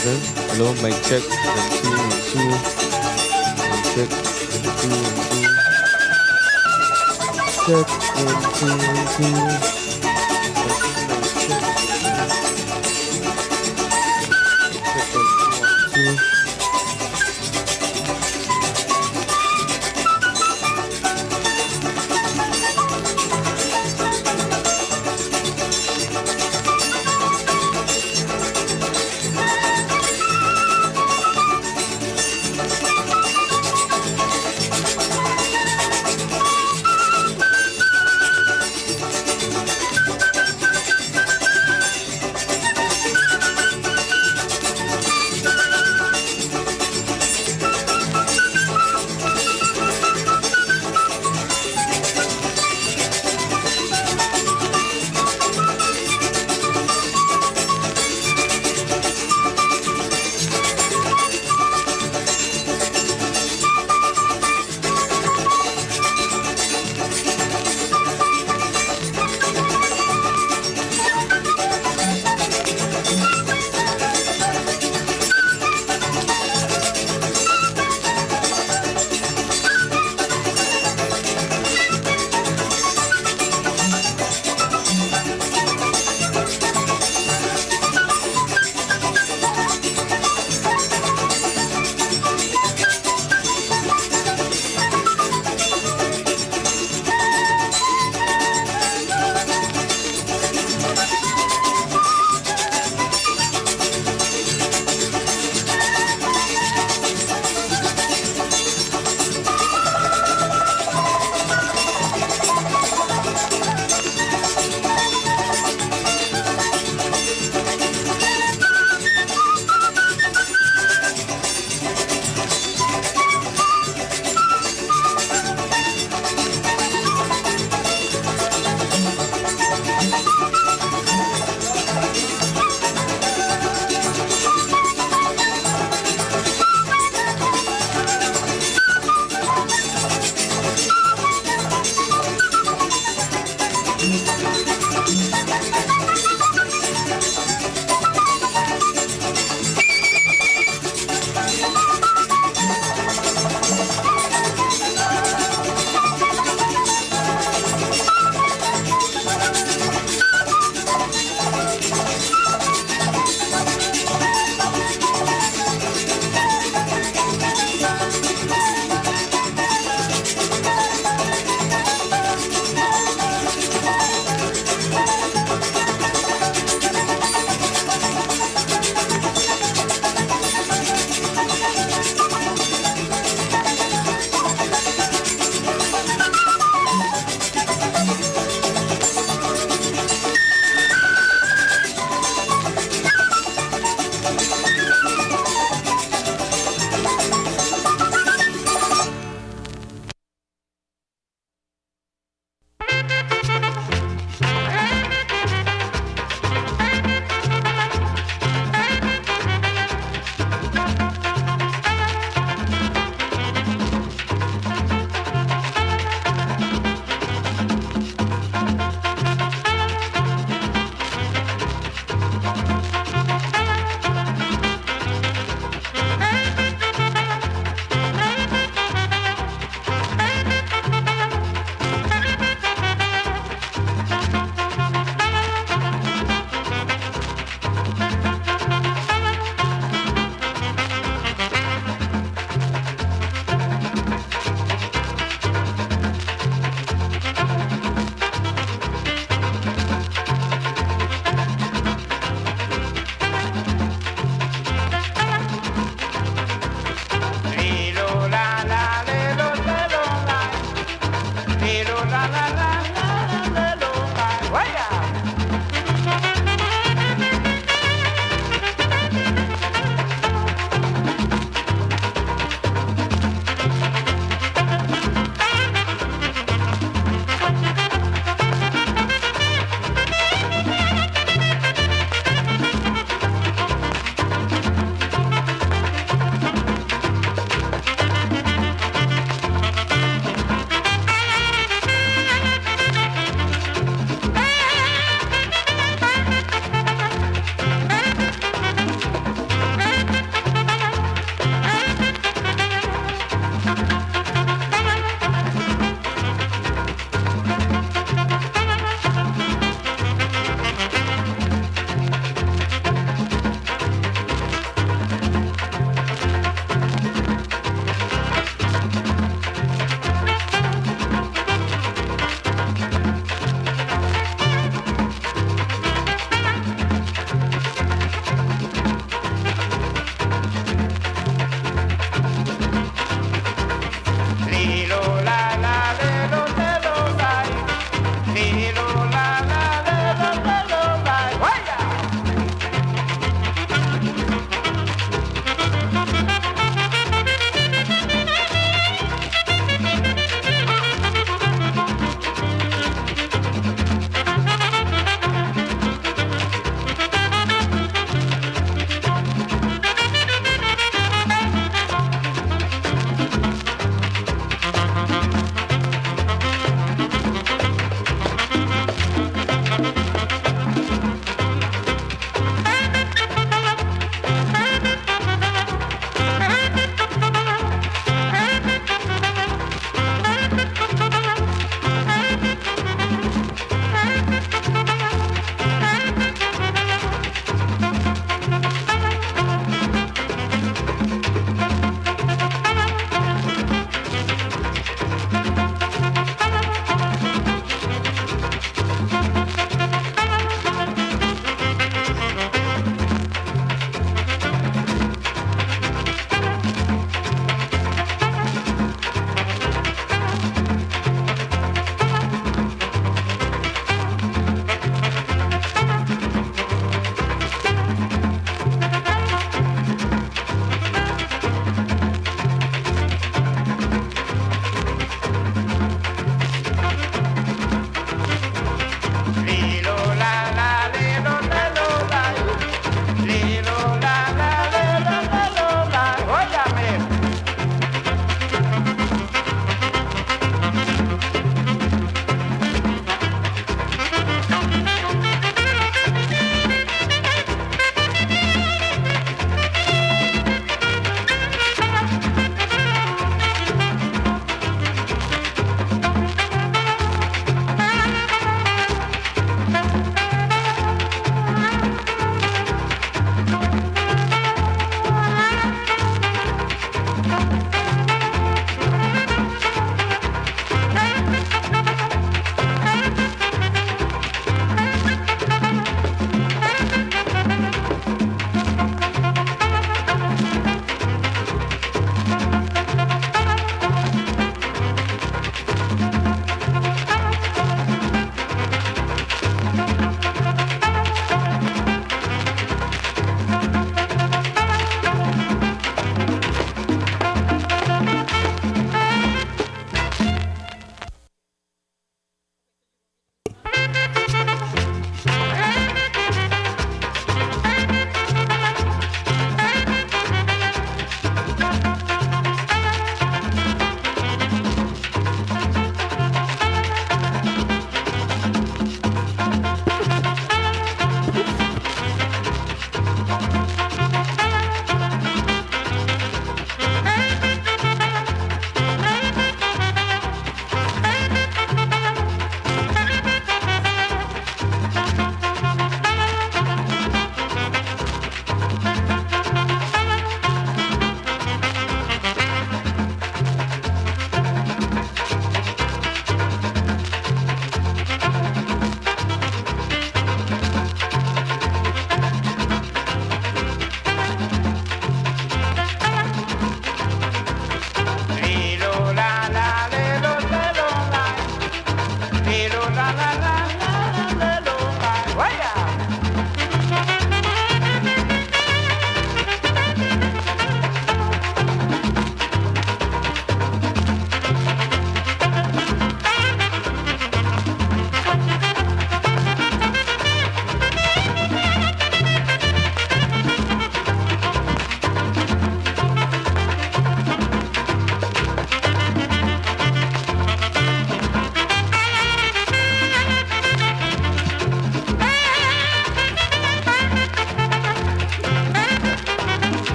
okay. Hello, mic check. 1, 2, 1, 2. Mic check. 1, 2, 1, 2. Check. 1, 2, 1, 2.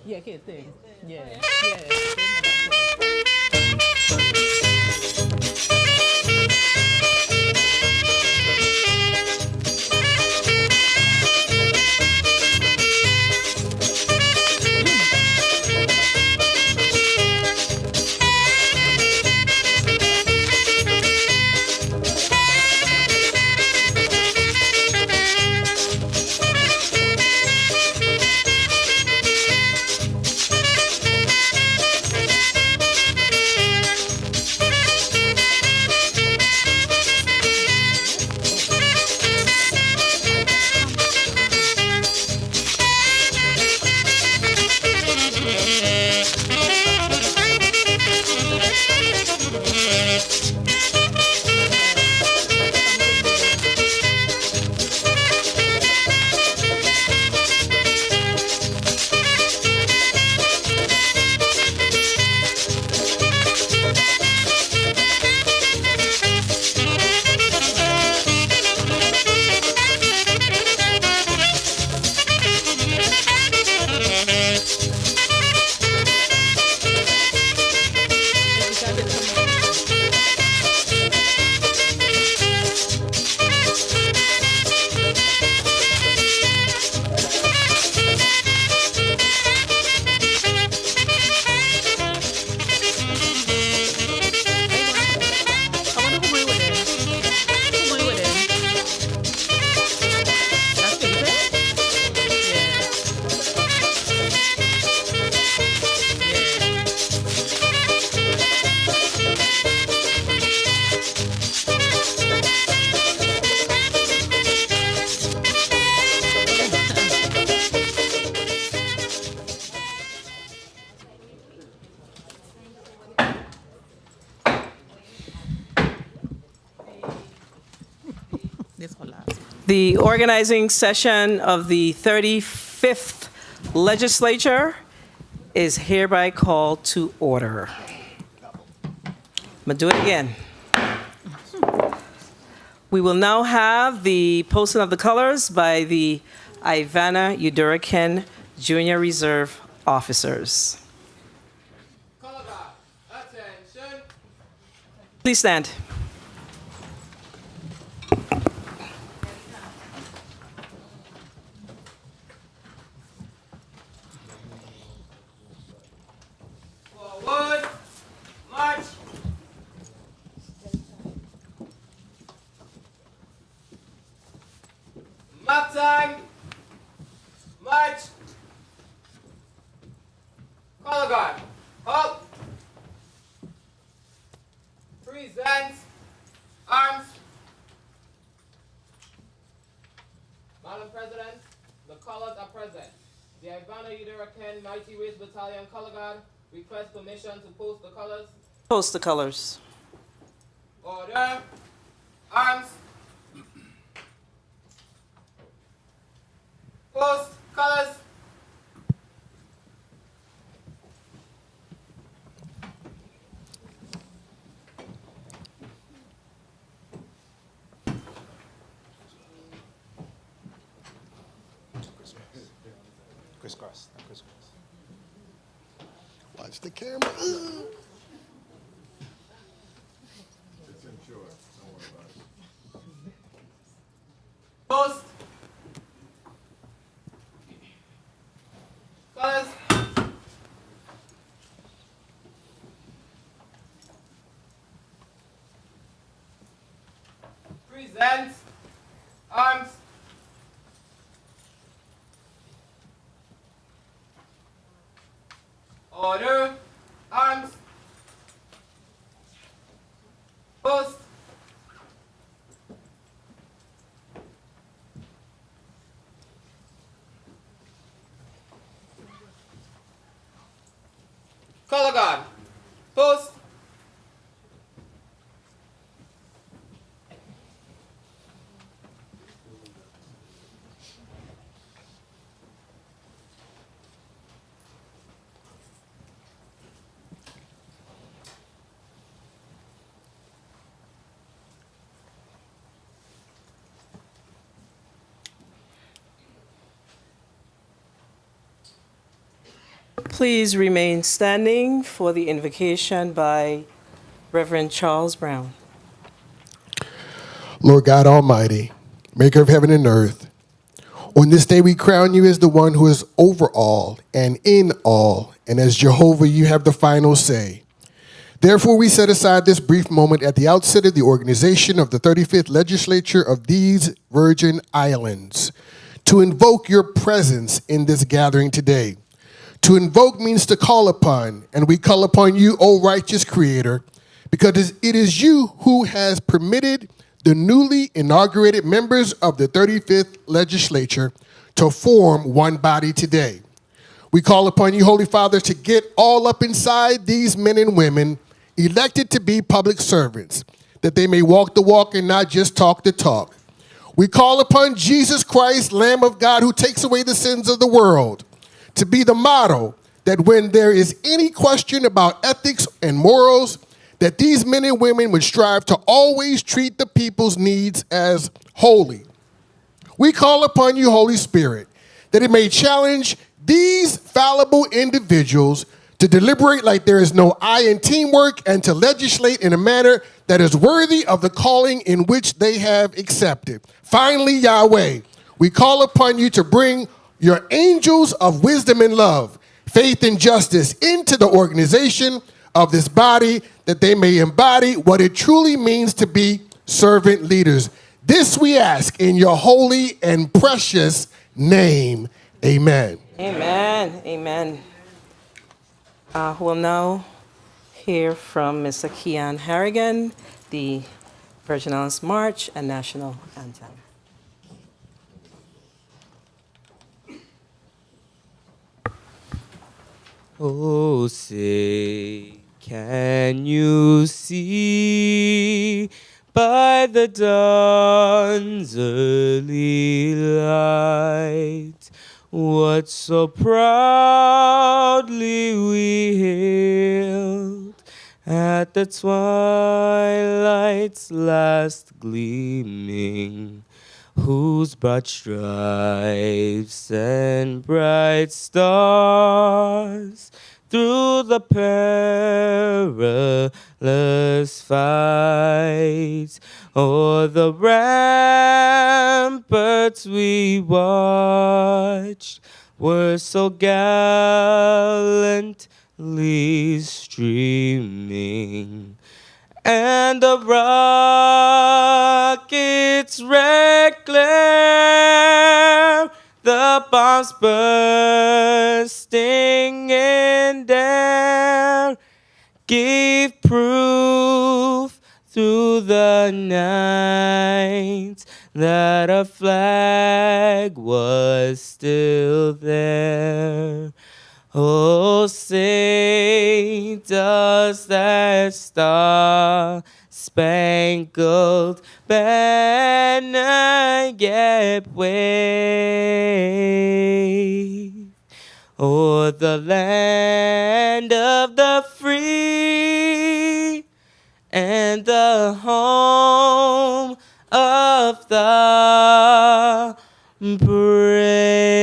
Yeah, kid thing. Yeah, yeah. I wonder who mine with them. Who mine with them? That's Philippe? This one last. The organizing session of the 35th Legislature is hereby called to order. I'm going to do it again. We will now have the posting of the colors by the Ivana Udurican Junior Reserve officers. Color guard, attention. Please stand. Forward, march. Map time. March. Color guard, halt. Present. Arms. Madam President, the colors are present. The Ivana Udurican Mighty Ways Battalion Color Guard request permission to post the colors. Post the colors. Order. Arms. Post colors. Crisscross. Watch the camera. Post. Colors. Present. Arms. Order. Arms. Post. Color guard. Post. Please remain standing for the invocation by Reverend Charles Brown. Lord God Almighty, maker of heaven and earth, on this day we crown you as the one who is over all and in all, and as Jehovah you have the final say. Therefore we set aside this brief moment at the outset of the organization of the 35th Legislature of these Virgin Islands to invoke your presence in this gathering today. To invoke means to call upon, and we call upon you, O righteous Creator, because it is you who has permitted the newly inaugurated members of the 35th Legislature to form one body today. We call upon you, Holy Father, to get all up inside these men and women elected to be public servants, that they may walk the walk and not just talk the talk. We call upon Jesus Christ, Lamb of God, who takes away the sins of the world, to be the model that when there is any question about ethics and morals, that these men and women would strive to always treat the people's needs as holy. We call upon you, Holy Spirit, that it may challenge these fallible individuals to deliberate like there is no I in teamwork and to legislate in a manner that is worthy of the calling in which they have accepted. Finally, Yahweh, we call upon you to bring your angels of wisdom and love, faith and justice into the organization of this body, that they may embody what it truly means to be servant leaders. This we ask in your holy and precious name. Amen. Amen. Amen. We'll now hear from Mr. Keon Harrigan, the Virgin Islands March and National Anthem. Oh, say, can you see by the dawn's early light what so proudly we hailed at the twilight's last gleaming, whose broad stripes and bright stars through the perilous fights o'er the ramparts we watched were so gallantly streaming, and the rockets' red glare, the bombs bursting in air, gave proof through the night that a flag was still there. Oh, say, does that star-spangled banner yet wave o'er the land of the free and the home of the brave?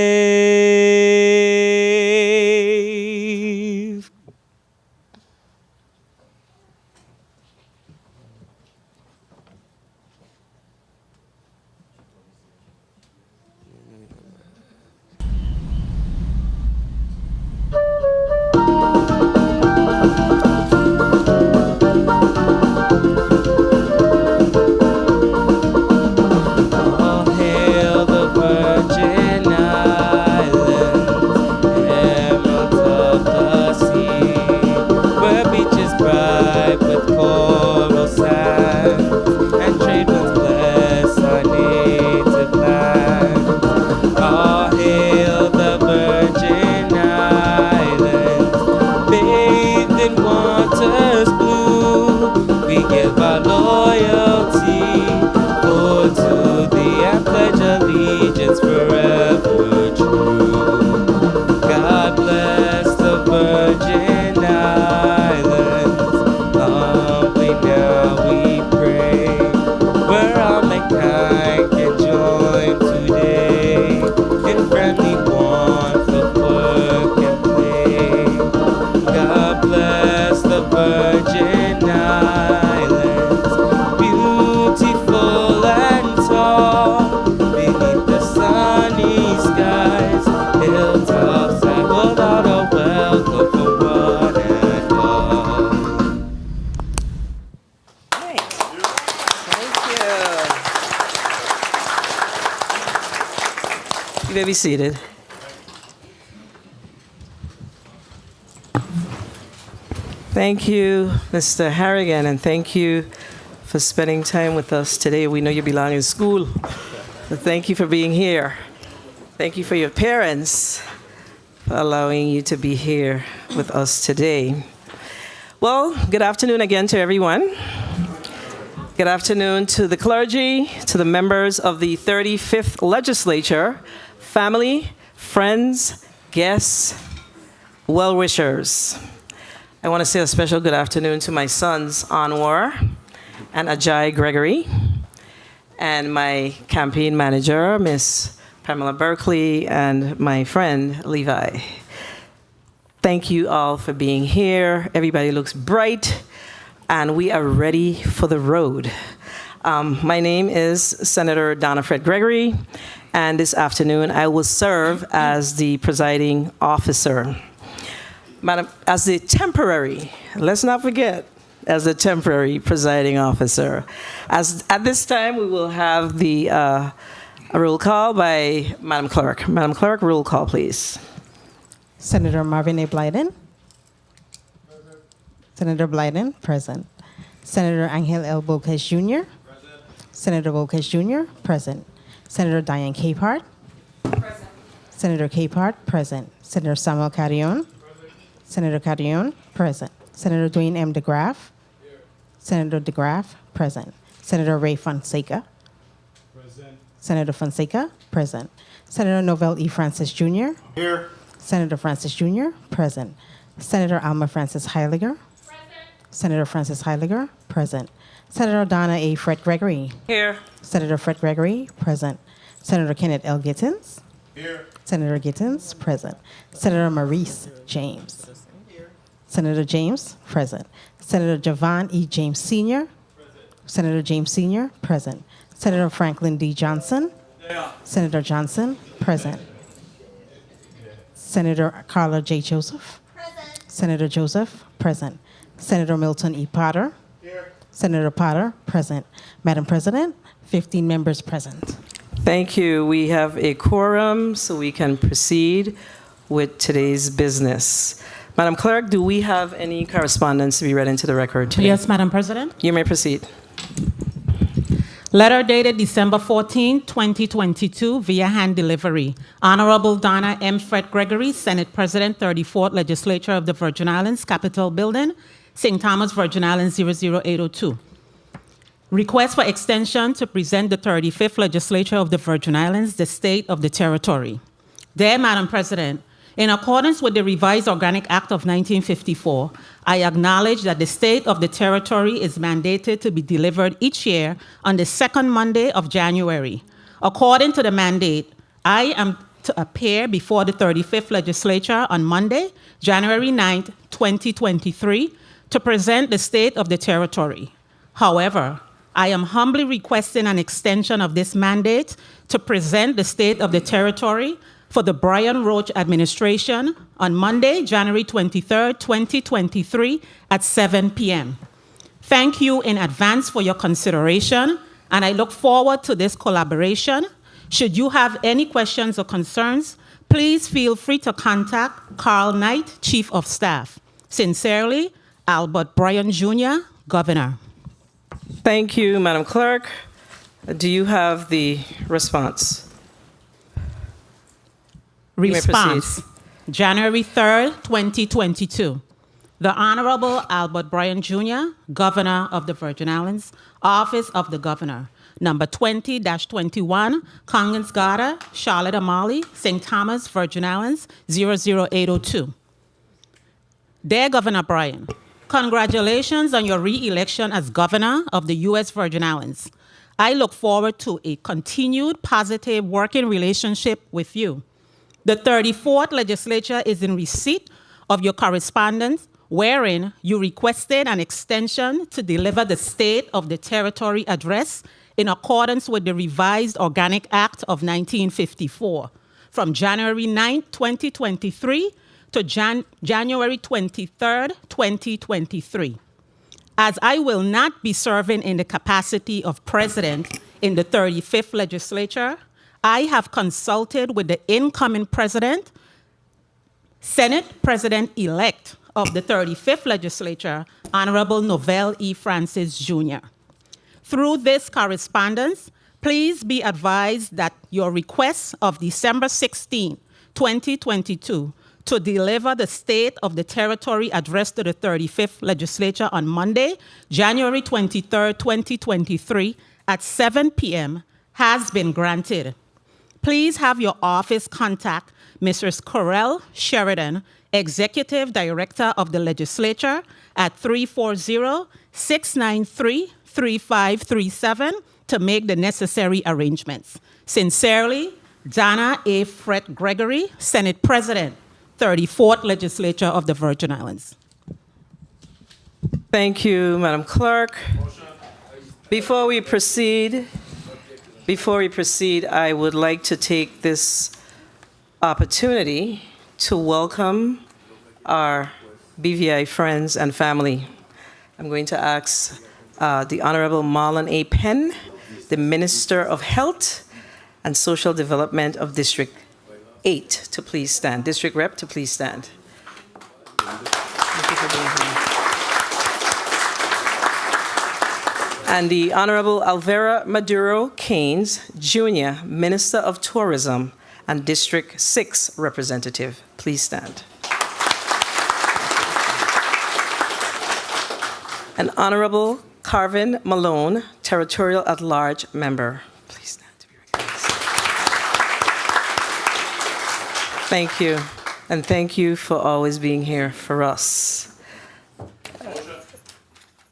be seated. Thank you, Mr. Harrigan, and thank you for spending time with us today. We know you belong in school, but thank you for being here. Thank you for your parents for allowing you to be here with us today. Well, good afternoon again to everyone. Good afternoon to the clergy, to the members of the 35th Legislature, family, friends, guests, well-wishers. I want to say a special good afternoon to my sons, Anwar and Ajay Gregory, and my campaign manager, Miss Pamela Berkeley, and my friend, Levi. Thank you all for being here. Everybody looks bright, and we are ready for the road. My name is Senator Donna Fred Gregory, and this afternoon I will serve as the presiding officer. Madam, as the temporary, let's not forget, as the temporary presiding officer. At this time, we will have the a roll call by Madam Clerk. Madam Clerk, roll call, please. Senator Marvin A. Blyden. Present. Senator Blyden, present. Senator Angel L. Volquez Jr. Present. Senator Volquez Jr., present. Senator Diane Capehart. Present. Senator Capehart, present. Senator Samuel Carrion. Senator Carrion, present. Senator Dwayne M. DeGraff. Here. Senator DeGraff, present. Senator Ray Fonseca. Present. Senator Fonseca, present. Senator Novell E. Francis Jr. Here. Senator Francis Jr., present. Senator Alma Francis Heiliger. Present. Senator Francis Heiliger, present. Senator Donna A. Fred Gregory. Here. Senator Fred Gregory, present. Senator Kenneth L. Gittins. Here. Senator Gittins, present. Senator Maurice James. Senator James, present. Senator Javon E. James Sr. Present. Senator James Sr., present. Senator Franklin D. Johnson. Yeah. Senator Johnson, present. Senator Carla J. Joseph. Present. Senator Joseph, present. Senator Milton E. Potter. Here. Senator Potter, present. Madam President, 15 members present. Thank you. We have a quorum, so we can proceed with today's business. Madam Clerk, do we have any correspondence to be read into the record today? Yes, Madam President. You may proceed. Letter dated December 14, 2022, via hand delivery. Honorable Donna M. Fred Gregory, Senate President, 34th Legislature of the Virgin Islands, Capitol Building, St. Thomas, Virgin Islands, 00802. Request for extension to present the 35th Legislature of the Virgin Islands, the state of the territory. Dear Madam President, in accordance with the Revised Organic Act of 1954, I acknowledge that the state of the territory is mandated to be delivered each year on the second Monday of January. According to the mandate, I am to appear before the 35th Legislature on Monday, January 9th, 2023, to present the state of the territory. However, I am humbly requesting an extension of this mandate to present the state of the territory for the Brian Roach administration on Monday, January 23rd, 2023 at 7 p.m. Thank you in advance for your consideration, and I look forward to this collaboration. Should you have any questions or concerns, please feel free to contact Carl Knight, Chief of Staff. Sincerely, Albert Bryan Jr., Governor. Thank you, Madam Clerk. Do you have the response? Response, January 3rd, 2022. The Honorable Albert Bryan Jr., Governor of the Virgin Islands, Office of the Governor, number 20-21, Congonsgata, Charlotte Amalie, St. Thomas, Virgin Islands, 00802. Dear Governor Bryan, congratulations on your re-election as Governor of the U.S. Virgin Islands. I look forward to a continued positive working relationship with you. The 34th Legislature is in receipt of your correspondence wherein you requested an extension to deliver the State of the Territory address in accordance with the Revised Organic Act of 1954 from January 9, 2023 to January 23rd, 2023. As I will not be serving in the capacity of President in the 35th Legislature, I have consulted with the incoming president, Senate President-elect of the 35th Legislature, Honorable Novell E. Francis Jr. Through this correspondence, please be advised that your request of December 16, 2022, to deliver the State of the Territory address to the 35th Legislature on Monday, January 23, 2023, at 7 p.m. has been granted. Please have your office contact Mrs. Corel Sheridan, Executive Director of the Legislature, at 340-693-3537 to make the necessary arrangements. Sincerely, Donna A. Fred Gregory, Senate President, 34th Legislature of the Virgin Islands. Thank you, Madam Clerk. Before we proceed, I would like to take this opportunity to welcome our BVI friends and family. I'm going to ask the Honorable Marlon A. Penn, the Minister of Health and Social Development of District 8, to please stand. District Rep, to please stand. Thank you for being here. And the Honorable Alvera Maduro Keynes, Jr., Minister of Tourism and District 6 Representative. Please stand. And Honorable Carvin Malone, Territorial at-Large Member. Please stand to be recognized. Thank you. And thank you for always being here for us.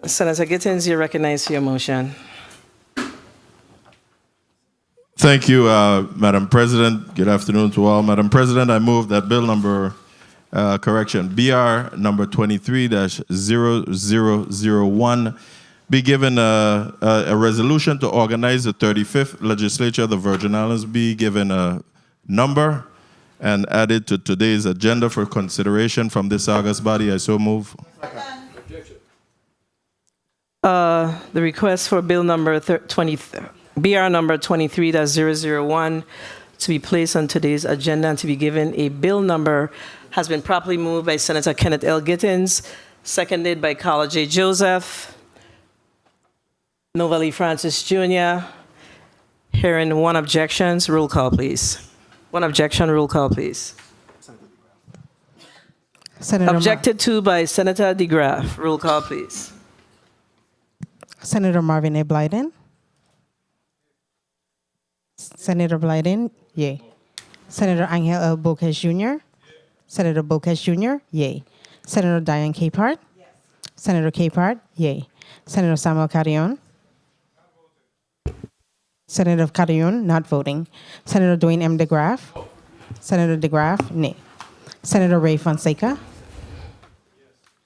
Senator Gittins, you're recognized for your motion. Thank you, Madam President. Good afternoon to all. Madam President, I move that bill number, BR number 23-0001 be given a resolution to organize the 35th Legislature of the Virgin Islands, be given a number and added to today's agenda for consideration from this august body. I so move. The request for bill number BR number 23-001 to be placed on today's agenda and to be given a bill number has been properly moved by Senator Kenneth L. Gittins, seconded by Carla J. Joseph, Novell E. Francis Jr. Hearing one objection, roll call, please. One objection, roll call, please. Objected to by Senator DeGraff. Roll call, please. Senator Marvin A. Blyden. Senator Blyden, yay. Senator Angel L. Bocas Jr. Senator Bocas Jr., yay. Senator Diane Capehart. Yes. Senator Capehart, yay. Senator Samuel Carrion. Senator Carrion, not voting. Senator Dwayne M. DeGraff. Senator DeGraff, nay. Senator Ray Fonseca.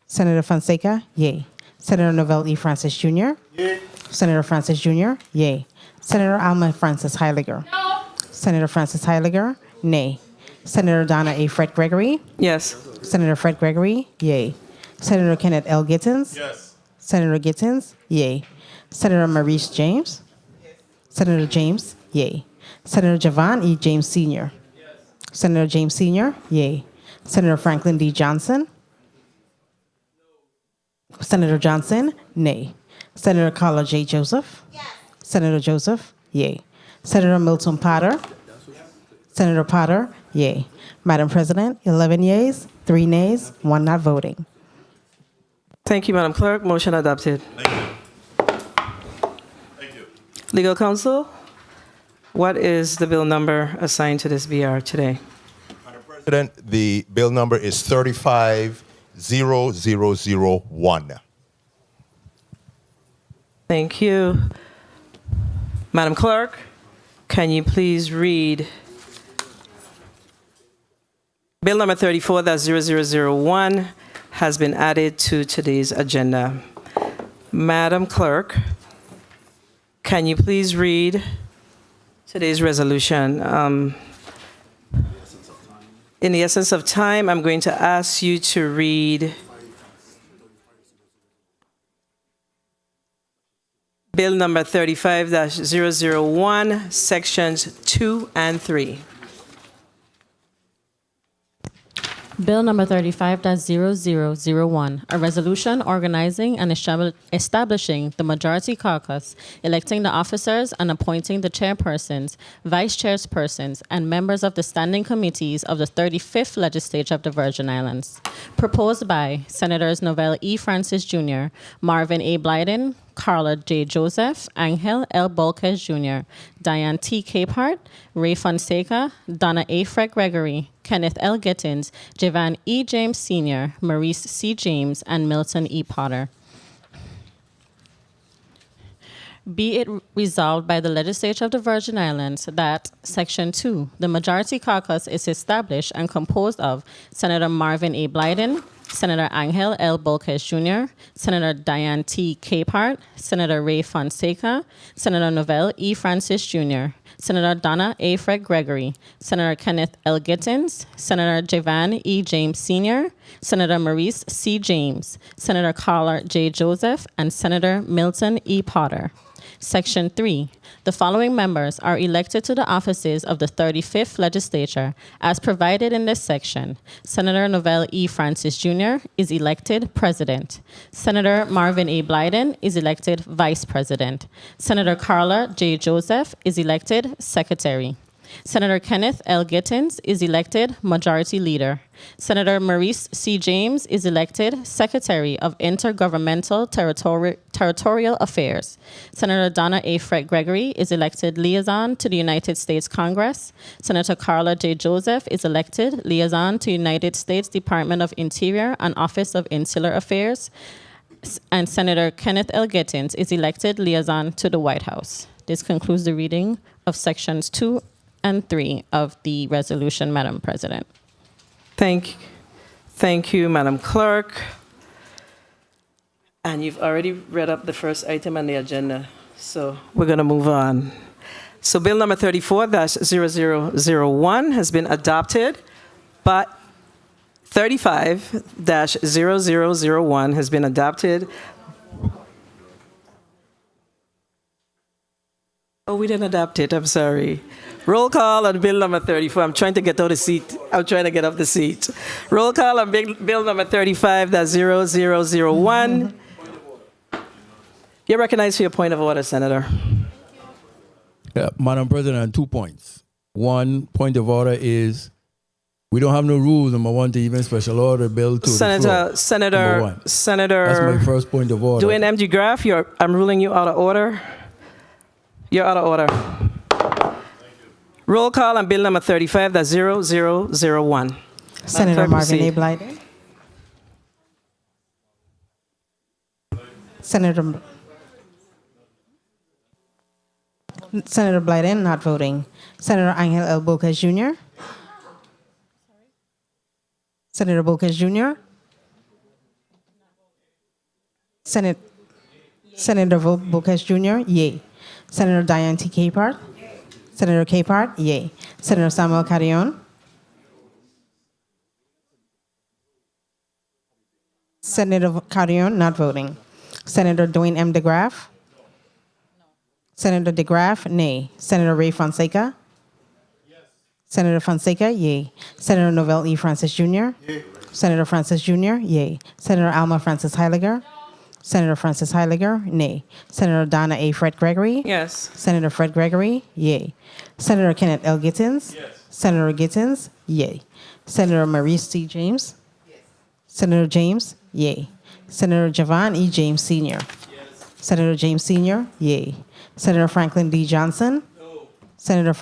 Senator Fonseca, yay. Senator Novell E. Francis Jr. Yay. Senator Francis Jr., yay. Senator Alma Francis Heiliger. No. Senator Francis Heiliger, nay. Senator Donna A. Fred Gregory. Yes. Senator Fred Gregory, yay. Senator Kenneth L. Gittins. Yes. Senator Gittins, yay. Senator Maurice James. Yes. Senator James, yay. Senator Javon E. James Sr. Yes. Senator James Sr., yay. Senator Franklin D. Johnson. No. Senator Johnson, nay. Senator Carla J. Joseph. Yes. Senator Joseph, yay. Senator Milton Potter. Senator Potter, yay. Madam President, 11 yeas, 3 nays, 1 not voting. Thank you, Madam Clerk. Motion adopted. Thank you. Thank you. Legal counsel, what is the bill number assigned to this BR today? Madam President, the bill number is 35-0001. Thank you. Madam Clerk, can you please read bill number 34-0001 has been added to today's agenda. Madam Clerk, can you please read today's resolution? In the essence of time, I'm going to ask you to read Bill number 35-001, sections 2 and 3. Bill number 35-0001, a resolution organizing and establishing the majority caucus, electing the officers and appointing the chairpersons, vice chairpersons, and members of the standing committees of the 35th Legislature of the Virgin Islands. Proposed by Senators Novell E. Francis Jr., Marvin A. Blyden, Carla J. Joseph, Angel L. Bolquez Jr., Diane T. Capehart, Ray Fonseca, Donna A. Fred Gregory, Kenneth L. Gittins, Javan E. James Sr., Maurice C. James, and Milton E. Potter. Be it resolved by the Legislature of the Virgin Islands that Section 2, the majority caucus is established and composed of Senator Marvin A. Blyden, Senator Angel L. Bolquez Jr., Senator Diane T. Capehart, Senator Ray Fonseca, Senator Novell E. Francis Jr., Senator Donna A. Fred Gregory, Senator Kenneth L. Gittins, Senator Javan E. James Sr., Senator Maurice C. James, Senator Carla J. Joseph, and Senator Milton E. Potter. Section 3. The following members are elected to the offices of the 35th Legislature as provided in this section. Senator Novell E. Francis Jr. is elected President. Senator Marvin A. Blyden is elected Vice President. Senator Carla J. Joseph is elected Secretary. Senator Kenneth L. Gittins is elected Majority Leader. Senator Maurice C. James is elected Secretary of Intergovernmental Territorial Affairs. Senator Donna A. Fred Gregory is elected Liaison to the United States Congress. Senator Carla J. Joseph is elected Liaison to United States Department of Interior and Office of Insular Affairs. And Senator Kenneth L. Gittins is elected Liaison to the White House. This concludes the reading of sections 2 and 3 of the resolution, Madam President. Thank you, Madam Clerk. And you've already read up the first item on the agenda, so we're going to move on. So Bill number 34-0001 has been adopted, but 35-0001 has been adopted. Oh, we didn't adopt it, I'm sorry. Roll call on bill number 34. I'm trying to get out of the seat. I'm trying to get off the seat. Roll call on bill number 35-0001. You're recognized for your point of order, Senator. Madam President, 2 points. One point of order is we don't have no rules, number one, to even special order bill to the floor. Senator. That's my first point of order. Dwayne M. DeGraff, I'm ruling you out of order. You're out of order. Roll call on bill number 35-0001. Senator Marvin A. Blyden. Senator Blyden, not voting. Senator Angel L. Bolquez Jr. Senator Bolquez Jr. Senator Bolquez Jr. Yay. Senator Diane T. Capehart. Senator Capehart, yay. Senator Samuel Carrion. Senator Carrion, not voting. Senator Dwayne M. DeGraff. Senator DeGraff, nay. Senator Ray Fonseca. Yes. Senator Fonseca, yay. Senator Novell E. Francis Jr. Yay. Senator Francis Jr., yay. Senator Alma Francis Heiliger. Senator Francis Heiliger, nay. Senator Donna A. Fred Gregory. Yes. Senator Fred Gregory, yay. Senator Kenneth L. Gittins. Yes. Senator Gittins, yay. Senator Maurice C. James. Yes. Senator James, yay. Senator Javan E. James Sr. Yes. Senator James Sr., yay. Senator Franklin D. Johnson. No. Senator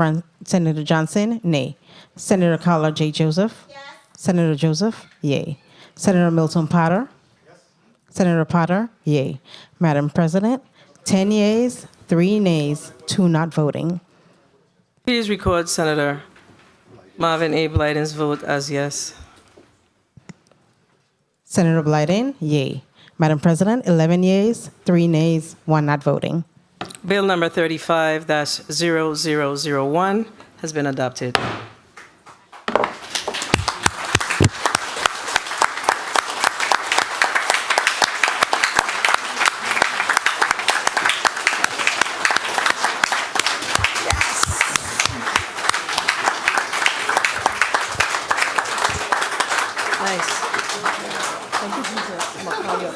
Johnson, nay. Senator Carla J. Joseph. Yes. Senator Joseph, yay. Senator Milton Potter. Senator Potter, yay. Madam President, 10 yeas, 3 nays, 2 not voting. Please record Senator Marvin A. Blyden's vote as yes. Senator Blyden, yay. Madam President, 11 yeas, 3 nays, 1 not voting. Bill number 35-0001 has been adopted. Nice. Thank you, Jesus. I'm gonna call you up.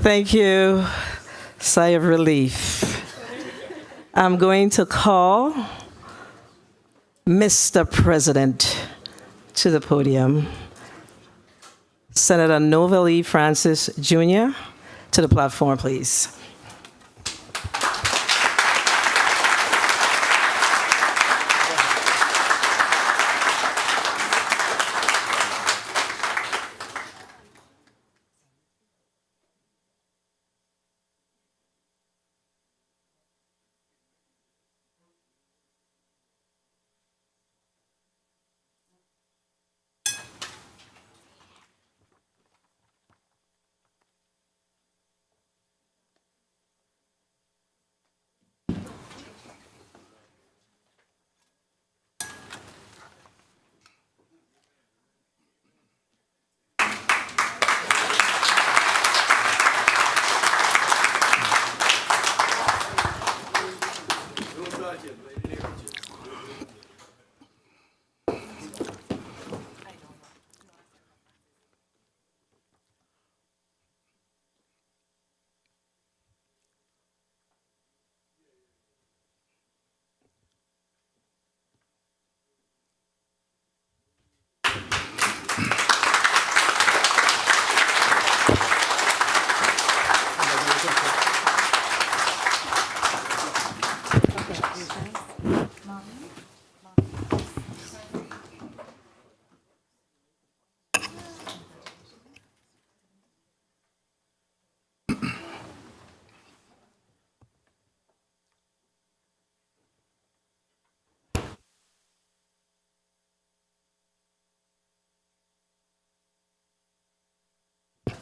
Thank you. Sigh of relief. I'm going to call Mr. President to the podium. Senator Novell E. Francis Jr. to the platform, please.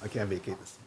I can't vacate this.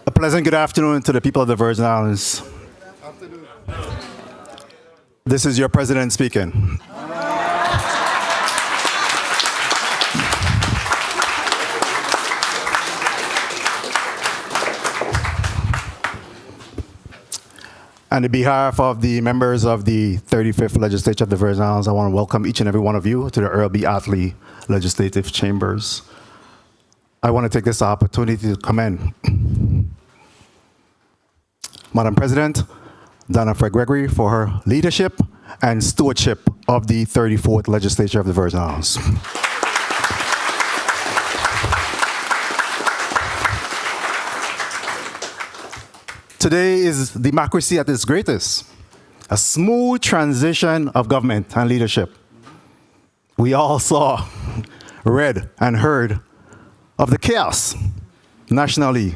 A pleasant good afternoon to the people of the Virgin Islands. This is your president speaking. On behalf of the members of the 35th Legislature of the Virgin Islands, I want to welcome each and every one of you to the Earl B. Attlee Legislative Chambers. I want to take this opportunity to commend Madam President Donna Fred Gregory for her leadership and stewardship of the 34th Legislature of the Virgin Islands. Today is democracy at its greatest, a smooth transition of government and leadership. We all saw, read, and heard of the chaos nationally.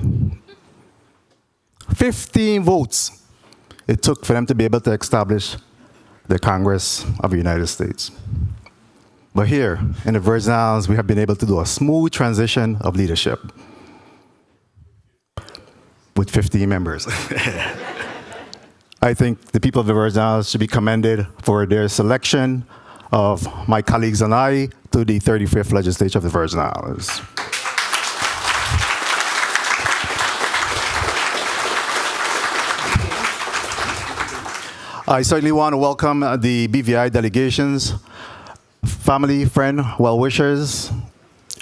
15 votes it took for them to be able to establish the Congress of the United States. But here in the Virgin Islands, we have been able to do a smooth transition of leadership with 15 members. I think the people of the Virgin Islands should be commended for their selection of my colleagues and I to the 35th Legislature of the Virgin Islands. I certainly want to welcome the BVI delegations, family, friend, well-wishers,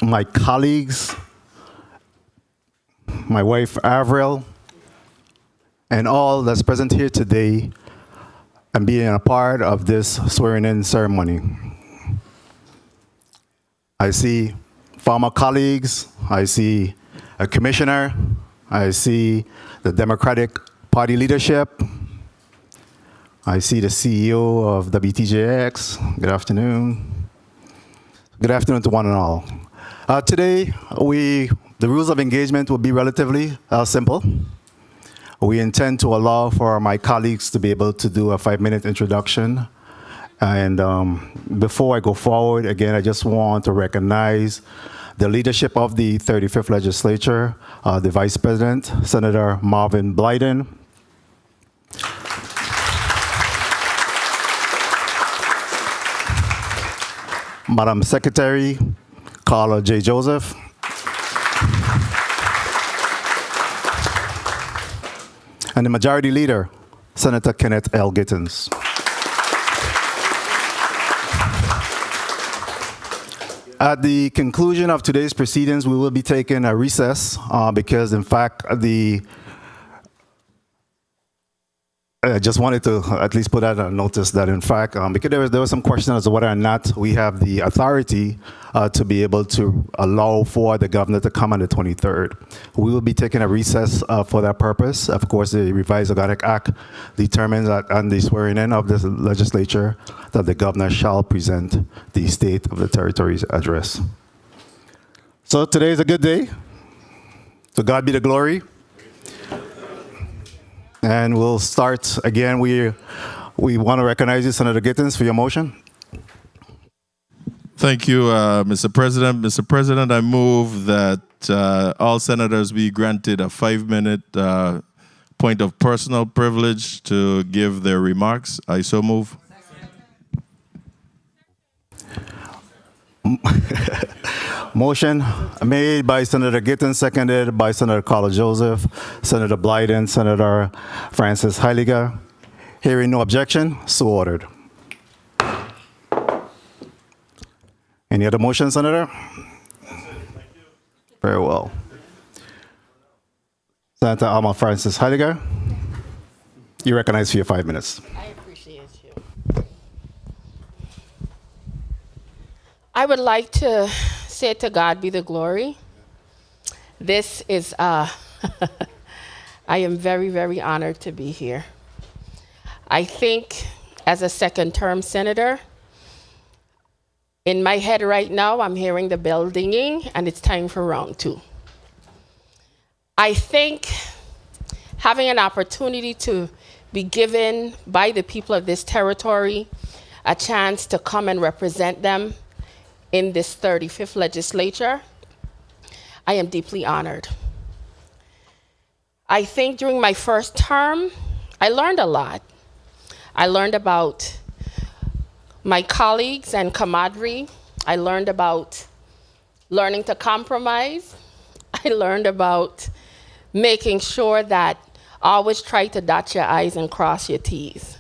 my colleagues, my wife, Avril, and all that's present here today and being a part of this swearing-in ceremony. I see former colleagues, I see a commissioner, I see the Democratic Party leadership, I see the CEO of WTJX. Good afternoon. Good afternoon to one and all. Today, the rules of engagement will be relatively simple. We intend to allow for my colleagues to be able to do a 5-minute introduction. And before I go forward, again, I just want to recognize the leadership of the 35th Legislature, the Vice President, Senator Marvin Blyden, Madam Secretary, Carla J. Joseph, and the Majority Leader, Senator Kenneth L. Gittens. At the conclusion of today's proceedings, we will be taking a recess because, in fact, I just wanted to at least put out a notice that, in fact, because there was some question as to whether or not we have the authority to be able to allow for the governor to come on the 23rd. We will be taking a recess for that purpose. Of course, the revised Organic Act determines that on the swearing in of the legislature that the governor shall present the State of the Territories address. So today is a good day. To God be the glory. And we'll start again. We want to recognize you, Senator Gittens, for your motion. Thank you, Mr. President. Mr. President, I move that all senators be granted a 5-minute point of personal privilege to give their remarks. I so move. Motion made by Senator Gittens, seconded by Senator Carla Joseph, Senator Blyden, Senator Francis Heiliger. Hearing no objection, so ordered. Any other motion, Senator? Very well. Senator Alma Francis Heiliger, you recognize for your 5 minutes. I appreciate you. I would like to say to God be the glory. This is, I am very, very honored to be here. I think as a second-term senator, in my head right now, I'm hearing the bell dinging, and it's time for round 2. I think having an opportunity to be given by the people of this territory a chance to come and represent them in this 35th legislature, I am deeply honored. I think during my first term, I learned a lot. I learned about my colleagues and camaraderie. I learned about learning to compromise. I learned about making sure that always try to dot your I's and cross your T's.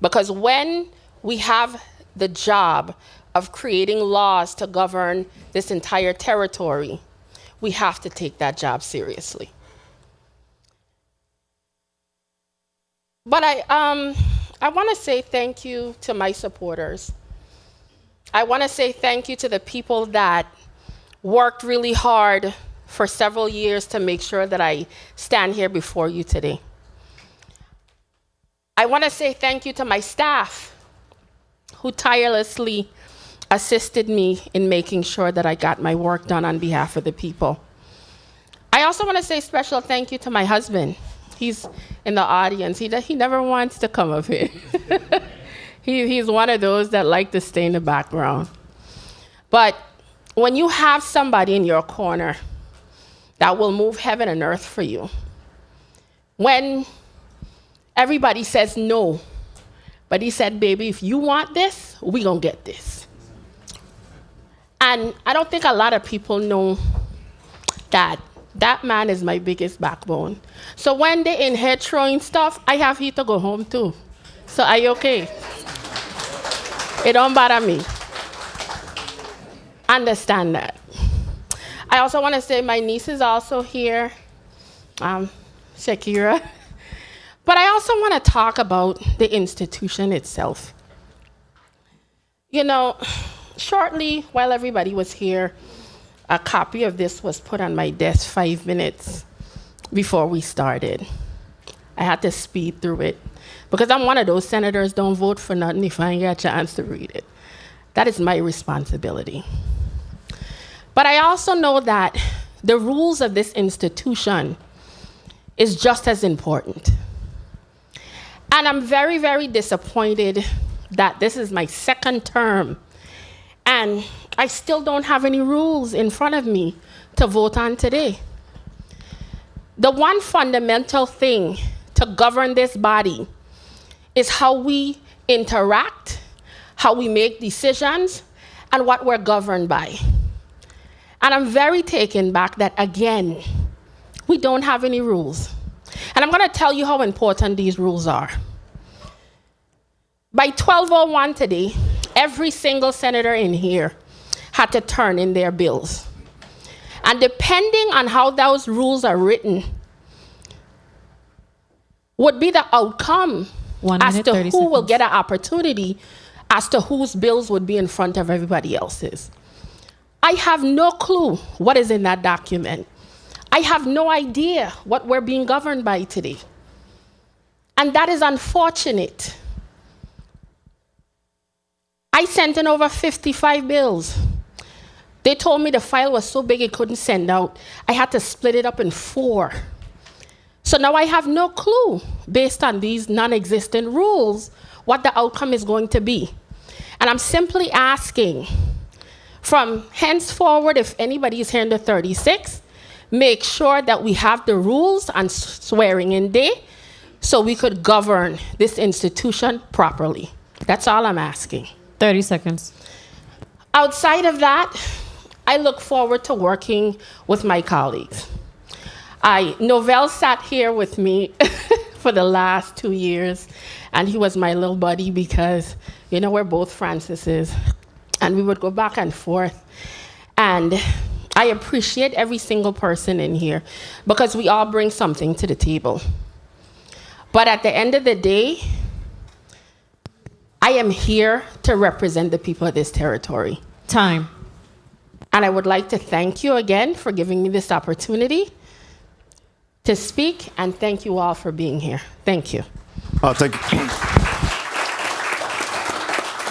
Because when we have the job of creating laws to govern this entire territory, we have to take that job seriously. But I want to say thank you to my supporters. I want to say thank you to the people that worked really hard for several years to make sure that I stand here before you today. I want to say thank you to my staff who tirelessly assisted me in making sure that I got my work done on behalf of the people. I also want to say special thank you to my husband. He's in the audience. He never wants to come up here. He's one of those that like to stay in the background. But when you have somebody in your corner that will move heaven and earth for you, when everybody says no, but he said, baby, if you want this, we gonna get this. And I don't think a lot of people know that that man is my biggest backbone. So when they in here throwing stuff, I have here to go home too. So are you okay? It don't bother me. Understand that. I also want to say my niece is also here, Shakira. But I also want to talk about the institution itself. You know, shortly while everybody was here, a copy of this was put on my desk 5 minutes before we started. I had to speed through it because I'm one of those senators, don't vote for nothing if I ain't get a chance to read it. That is my responsibility. But I also know that the rules of this institution is just as important. And I'm very, very disappointed that this is my second term and I still don't have any rules in front of me to vote on today. The one fundamental thing to govern this body is how we interact, how we make decisions, and what we're governed by. And I'm very taken back that, again, we don't have any rules. And I'm going to tell you how important these rules are. By 12:01 today, every single senator in here had to turn in their bills. And depending on how those rules are written, would be the outcome as to who will get an opportunity as to whose bills would be in front of everybody else's. I have no clue what is in that document. I have no idea what we're being governed by today. And that is unfortunate. I sent in over 55 bills. They told me the file was so big it couldn't send out. I had to split it up in 4. So now I have no clue, based on these non-existent rules, what the outcome is going to be. And I'm simply asking, from henceforward, if anybody is here in the 36, make sure that we have the rules on swearing in day so we could govern this institution properly. That's all I'm asking. 30 seconds. Outside of that, I look forward to working with my colleagues. Novell sat here with me for the last 2 years, and he was my little buddy because, you know, we're both Francises, and we would go back and forth. And I appreciate every single person in here because we all bring something to the table. But at the end of the day, I am here to represent the people of this territory. Time. And I would like to thank you again for giving me this opportunity to speak, and thank you all for being here. Thank you.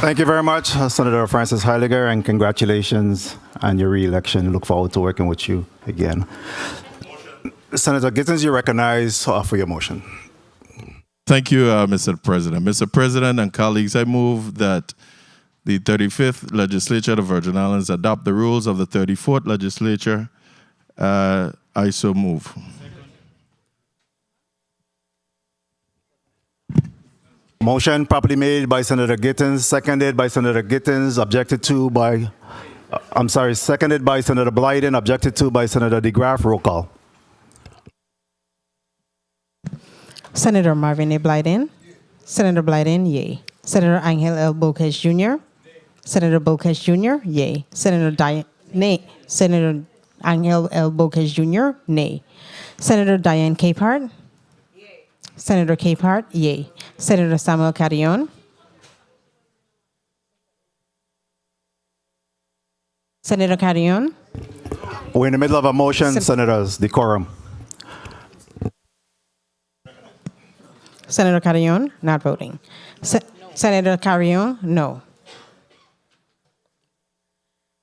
Thank you very much, Senator Francis Heiliger, and congratulations on your re-election. Look forward to working with you again. Senator Gittins, you're recognized for your motion. Thank you, Mr. President. Mr. President and colleagues, I move that the 35th Legislature of the Virgin Islands adopt the rules of the 34th Legislature. I so move. Motion properly made by Senator Gittins, seconded by Senator Gittins, objected to by, seconded by Senator Blyden, objected to by Senator DeGraff. Roll call. Senator Marvin A. Blyden. Senator Blyden, yay. Senator Angel L. Bocage Jr. Senator Bocage Jr., yay. Senator Diane, nay. Senator Angel L. Bocage Jr., nay. Senator Diane Capehart. Yay. Senator Capehart, yay. Senator Samuel Carrion. Senator Carrion. We're in the middle of a motion, Senators. Decorum. Senator Carrion, not voting. Senator Carrion, no.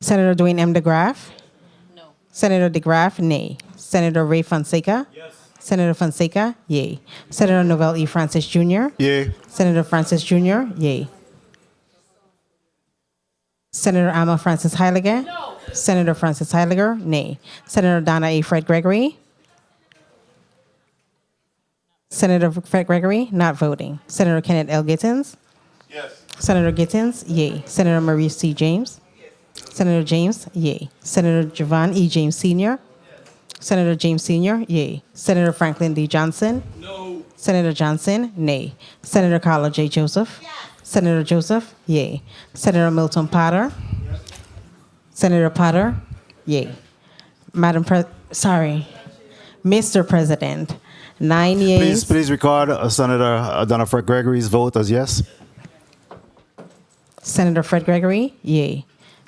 Senator Dwayne M. DeGraff? No. Senator DeGraff, nay. Senator Ray Fonseca? Yes. Senator Fonseca, yay. Senator Novell E. Francis Jr.? Yay. Senator Francis Jr., yay. Senator Alma Francis Heiliger? No. Senator Francis Heiliger? Nay. Senator Donna A. Fred Gregory? Senator Fred Gregory? Not voting. Senator Kenneth L. Gittens? Yes. Senator Gittens? Yay. Senator Maurice C. James? Senator James? Yay. Senator Javon E. James Sr.? Senator James Sr.? Yay. Senator Franklin D. Johnson? No. Senator Johnson? Nay. Senator Carla J. Joseph? Yes. Senator Joseph? Yay. Senator Milton Potter? Yes. Senator Potter? Yay. Mr. President, 9 yeas. Please record Senator Donna Fred Gregory's vote as yes. Senator Fred Gregory? Yay.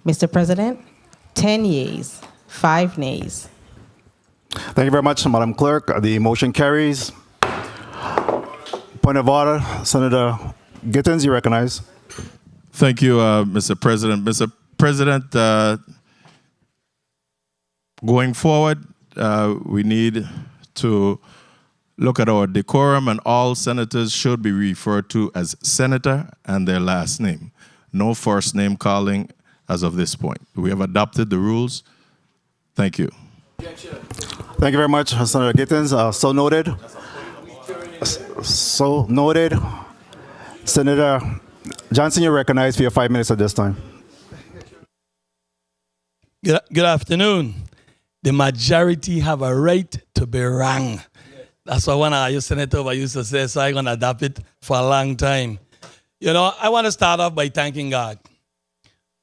Mr. President, 10 yeas, 5 nays. Thank you very much, Madam Clerk. The motion carries. Point of order, Senator Gittens, you recognize. Thank you, Mr. President. Mr. President, going forward, we need to look at our decorum, and all senators should be referred to as senator and their last name. No first name calling as of this point. We have adopted the rules. Thank you. Thank you very much, Senator Gittens. So noted. So noted. Senator Johnson, you're recognized for your 5 minutes at this time. Good afternoon. The majority have a right to be wrong. That's why when I used Senator, I used to say, so I'm going to adapt it for a long time. You know, I want to start off by thanking God.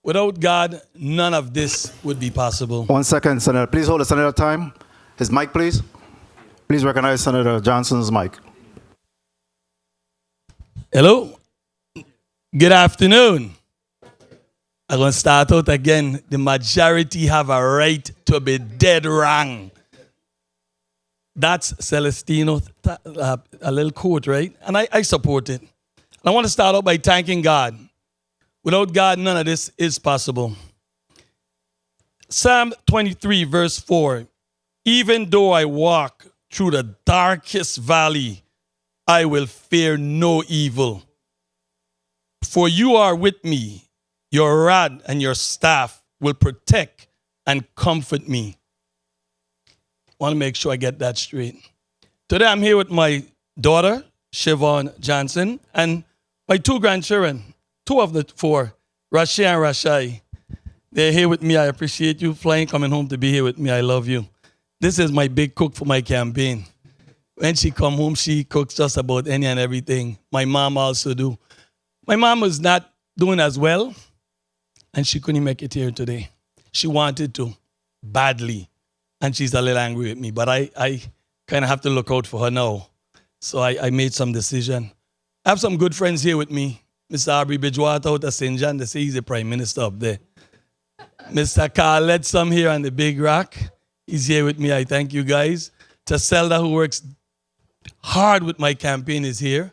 Without God, none of this would be possible. 1 second, Senator. Please hold the Senator time. His mic, please. Please recognize Senator Johnson's mic. Hello. Good afternoon. I'm going to start out again. The majority have a right to be dead wrong. That's Celestino, a little quote, right? And I support it. I want to start out by thanking God. Without God, none of this is possible. Psalm 23, verse 4. Even though I walk through the darkest valley, I will fear no evil. For you are with me. Your rod and your staff will protect and comfort me. I want to make sure I get that straight. Today I'm here with my daughter, Siobhan Johnson, and my 2 grandchildren, 2 of the 4, Rashi and Rashai. They're here with me. I appreciate you flying, coming home to be here with me. I love you. This is my big cook for my campaign. When she come home, she cooks just about any and everything. My mom also do. My mom was not doing as well, and she couldn't make it here today. She wanted to, badly, and she's a little angry with me, but I kind of have to look out for her now. So I made some decision. I have some good friends here with me. Mr. Aubrey Bridgewater out of St. John, they say he's the Prime Minister up there. Mr. Carl Ledsome here on the Big Rock, he's here with me. I thank you guys. Taselda, who works hard with my campaign, is here.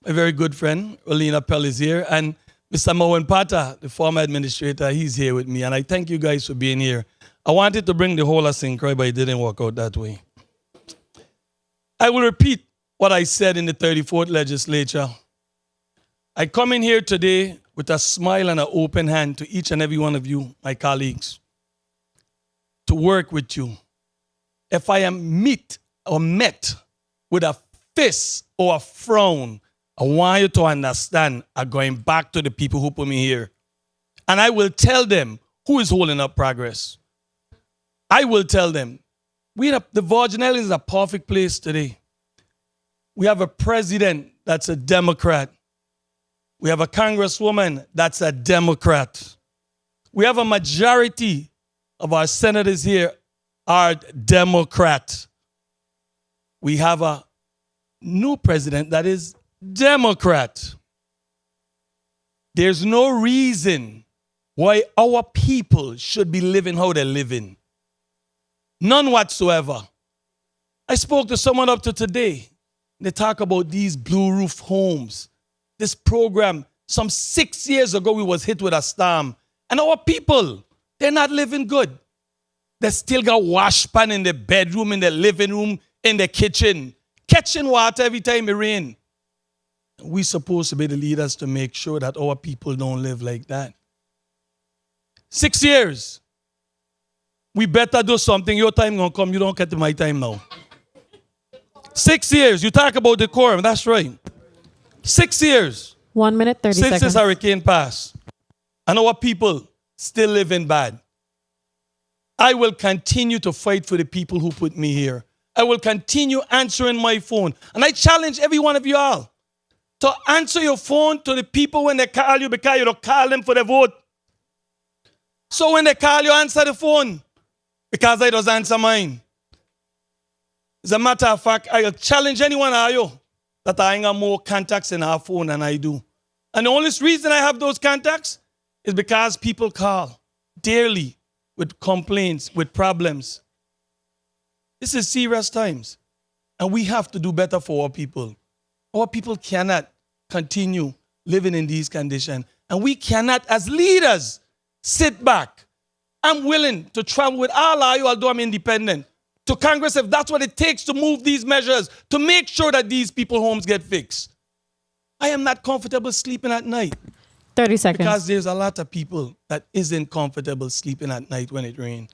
My very good friend, Olina Pell, is here. And Mr. Mowen Pata, the former administrator, he's here with me. And I thank you guys for being here. I wanted to bring the whole of St. Croix, but it didn't work out that way. I will repeat what I said in the 34th Legislature. I come in here today with a smile and an open hand to each and every one of you, my colleagues, to work with you. If I am met with a fist or a frown, I want you to understand I'm going back to the people who put me here. And I will tell them who is holding up progress. I will tell them. The Virgin Islands is a perfect place today. We have a president that's a Democrat. We have a congresswoman that's a Democrat. We have a majority of our senators here are Democrat. We have a new president that is Democrat. There's no reason why our people should be living how they're living. None whatsoever. I spoke to someone up to today. They talk about these blue roof homes. This program, some 6 years ago, we was hit with a storm. And our people, they're not living good. They still got wash pan in the bedroom, in the living room, in the kitchen. Catching water every time it rains. We're supposed to be the leaders to make sure that our people don't live like that. 6 years. We better do something. Your time gonna come. You don't get to my time now. 6 years. You talk about decorum. That's right. 6 years. 1 minute, 30 Since seconds. this hurricane passed. And our people still living bad. I will continue to fight for the people who put me here. I will continue answering my phone. And I challenge every one of you all to answer your phone to the people when they call you, because you don't call them for the vote. So when they call you, answer the phone, because I don't answer mine. As a matter of fact, I challenge anyone of you that I have more contacts in our phone than I do. And the only reason I have those contacts is because people call daily with complaints, with problems. This is serious times. And we have to do better for our people. Our people cannot continue living in these conditions. And we cannot, as leaders, sit back. I'm willing to travel with all of you, although I'm independent, to Congress if that's what it takes to move these measures, to make sure that these people's homes get fixed. I am not comfortable sleeping at night. 30 seconds. Because there's a lot of people that isn't comfortable sleeping at night when it rains.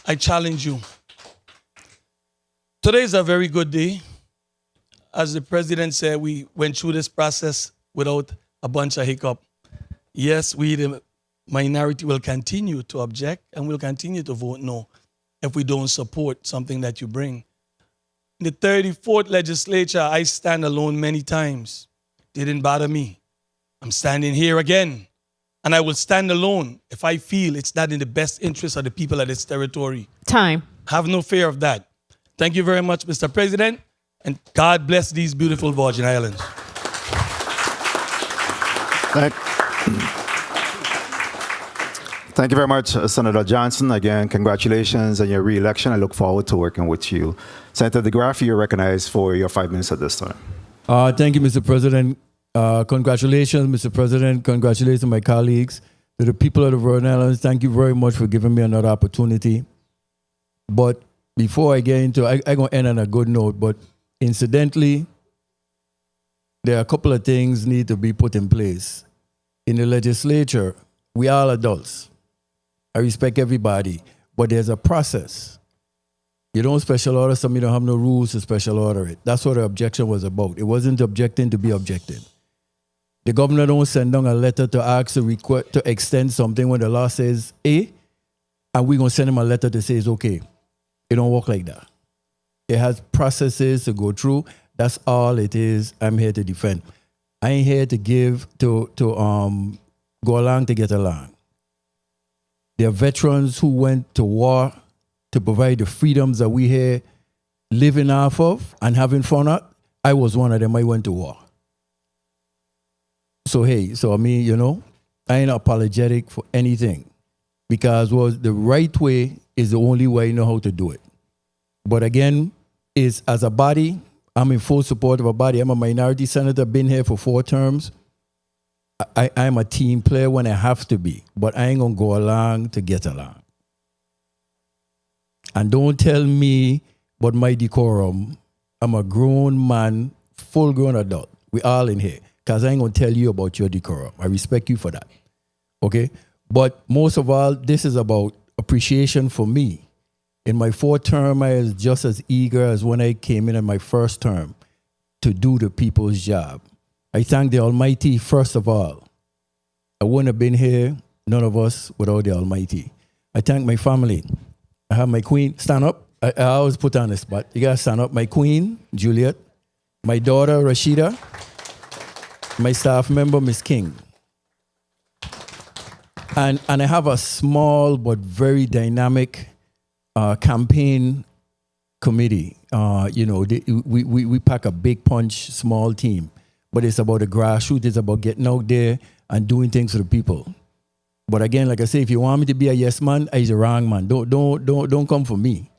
I challenge you. Today is a very good day. As the president said, we went through this process without a bunch of hiccup. Yes, we, the minority, will continue to object and will continue to vote no if we don't support something that you bring. In the 34th legislature, I stand alone many times. Didn't bother me. I'm standing here again. And I will stand alone if I feel it's not in the best interest of the people of this territory. Time. Have no fear of that. Thank you very much, Mr. President, and God bless these beautiful Virgin Islands. Thank you very much, Senator Johnson. Again, congratulations on your re-election. I look forward to working with you. Senator DeGraff, you're recognized for your 5 minutes at this time. Thank you, Mr. President. Congratulations, Mr. President. Congratulations to my colleagues, to the people of the Virgin Islands. Thank you very much for giving me another opportunity. But before I get into it, I'm going to end on a good note. But incidentally, there are a couple of things need to be put in place. In the legislature, we are all adults. I respect everybody, but there's a process. You don't special order something, you don't have no rules to special order it. That's what the objection was about. It wasn't objecting to be objected. The governor don't send down a letter to ask to extend something when the law says A, and we're going to send him a letter to say it's okay. It don't work like that. It has processes to go through. That's all it is. I'm here to defend. I ain't here to give, to go along to get along. There are veterans who went to war to provide the freedoms that we here living off of and having fun at. I was one of them. I went to war. So, hey, I mean, I ain't apologetic for anything because the right way is the only way I know how to do it. But again, is as a body, I'm in full support of a body. I'm a minority senator, been here for 4 terms. I'm a team player when I have to be, but I ain't going to go along to get along. And don't tell me about my decorum. I'm a grown man, full-grown adult. We all in here. Because I ain't going to tell you about your decorum. I respect you for that. Okay? But most of all, this is about appreciation for me. In my 4th term, I was just as eager as when I came in my 1st term to do the people's job. I thank the Almighty first of all. I wouldn't have been here, none of us, without the Almighty. I thank my family. I have my queen, stand up. I always put on the spot. You gotta stand up. My queen, Juliet. My daughter, Rashida. My staff member, Miss King. And I have a small but very dynamic campaign committee. We pack a big punch, small team. But it's about the grassroots. It's about getting out there and doing things for the people. But again, like I say, if you want me to be a yes man, I'm the wrong man. Don't come for me.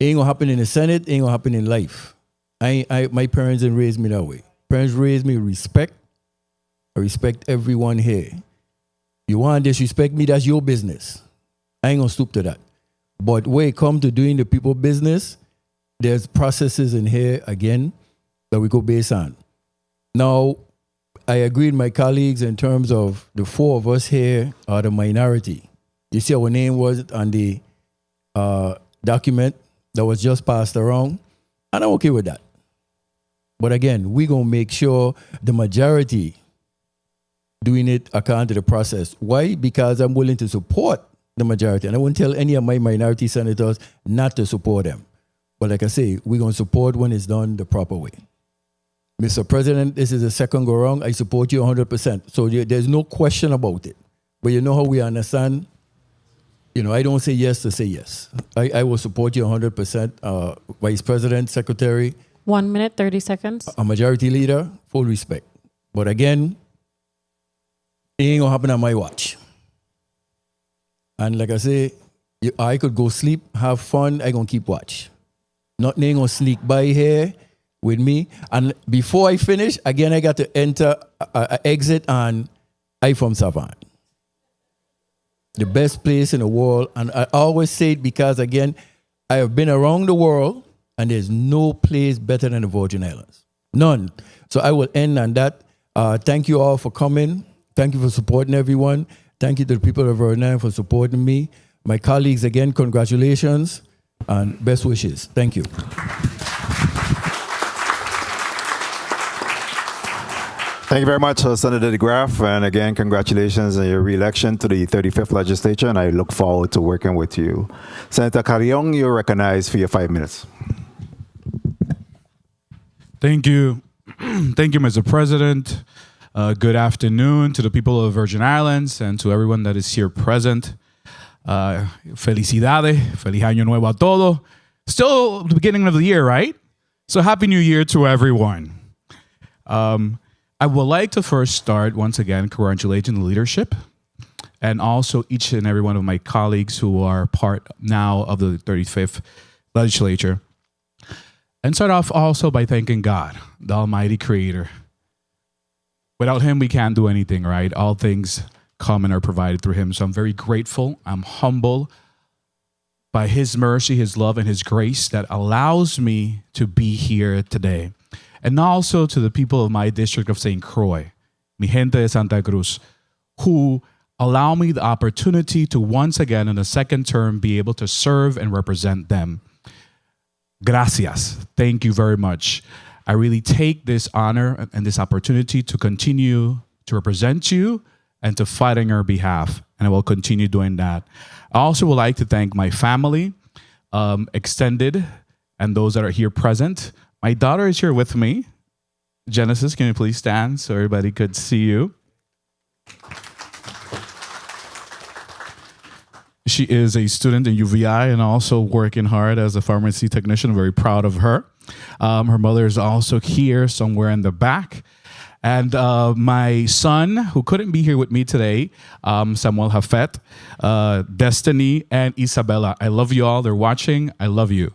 It ain't gonna happen in the Senate. It ain't gonna happen in life. My parents didn't raise me that way. Parents raised me with respect. I respect everyone here. You want to disrespect me, that's your business. I ain't gonna stoop to that. But when it comes to doing the people business, there's processes in here again that we go based on. Now, I agree with my colleagues in terms of the four of us here are the minority. You see our name was on the document that was just passed around, and I'm okay with that. But again, we're going to make sure the majority doing it according to the process. Why? Because I'm willing to support the majority. And I won't tell any of my minority senators not to support them. But like I say, we're going to support when it's done the proper way. Mr. President, this is the second go round. I support you 100%. So there's no question about it. But you know how we understand? You know, I don't say yes to say yes. I will support you 100%. Vice President, Secretary. 1 minute, 30 seconds. A majority leader, full respect. But again, it ain't gonna happen on my watch. And like I say, I could go sleep, have fun, I gonna keep watch. Nothing ain't gonna sneak by here with me. And before I finish, again, I got to enter, exit on I from Savant. The best place in the world. And I always say it because, again, I have been around the world and there's no place better than the Virgin Islands. None. So I will end on that. Thank you all for coming. Thank you for supporting everyone. Thank you to the people of Virgin Islands for supporting me. My colleagues, again, congratulations and best wishes. Thank you. Thank you very much, Senator de Graaf. And again, congratulations on your re-election to the 35th Legislature, and I look forward to working with you. Senator Carrion, you're recognized for your 5 minutes. Thank you. Thank you, Mr. President. Good afternoon to the people of Virgin Islands and to everyone that is here present. Felicidades. Feliz Año Nuevo a todos. Still the beginning of the year, right? So Happy New Year to everyone. I would like to first start, once again, congratulating the leadership and also each and every one of my colleagues who are part now of the 35th Legislature. And start off also by thanking God, the Almighty Creator. Without Him, we can't do anything, right? All things come and are provided through Him. So I'm very grateful. I'm humble by His mercy, His love, and His grace that allows me to be here today. And also to the people of my district of St. Croix, mi gente de Santa Cruz, who allow me the opportunity to once again in the second term be able to serve and represent them. Gracias. Thank you very much. I really take this honor and this opportunity to continue to represent you and to fight on your behalf. And I will continue doing that. I also would like to thank my family, extended, and those that are here present. My daughter is here with me. Genesis, can you please stand so everybody could see you? She is a student in UVI and also working hard as a pharmacy technician. I'm very proud of her. Her mother is also here somewhere in the back. And my son, who couldn't be here with me today, Samuel Hafet, Destiny, and Isabella. I love you all. They're watching. I love you.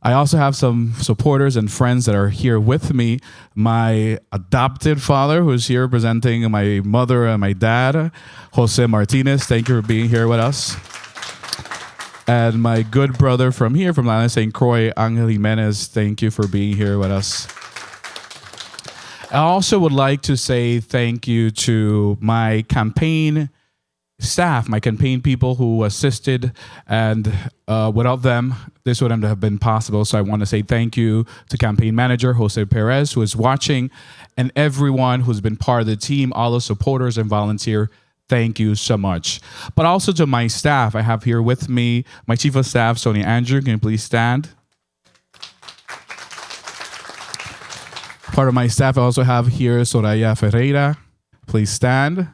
I also have some supporters and friends that are here with me. My adopted father, who's here representing my mother and my dad, Jose Martinez. Thank you for being here with us. And my good brother from here, from Island St. Croix, Angel Jimenez. Thank you for being here with us. I also would like to say thank you to my campaign staff, my campaign people who assisted, and without them, this wouldn't have been possible. So I want to say thank you to campaign manager Jose Perez, who is watching, and everyone who's been part of the team, all the supporters and volunteers. Thank you so much. But also to my staff, I have here with me my chief of staff, Sonia Andrew. Can you please stand? Part of my staff I also have here Soraya Ferreira. Please stand.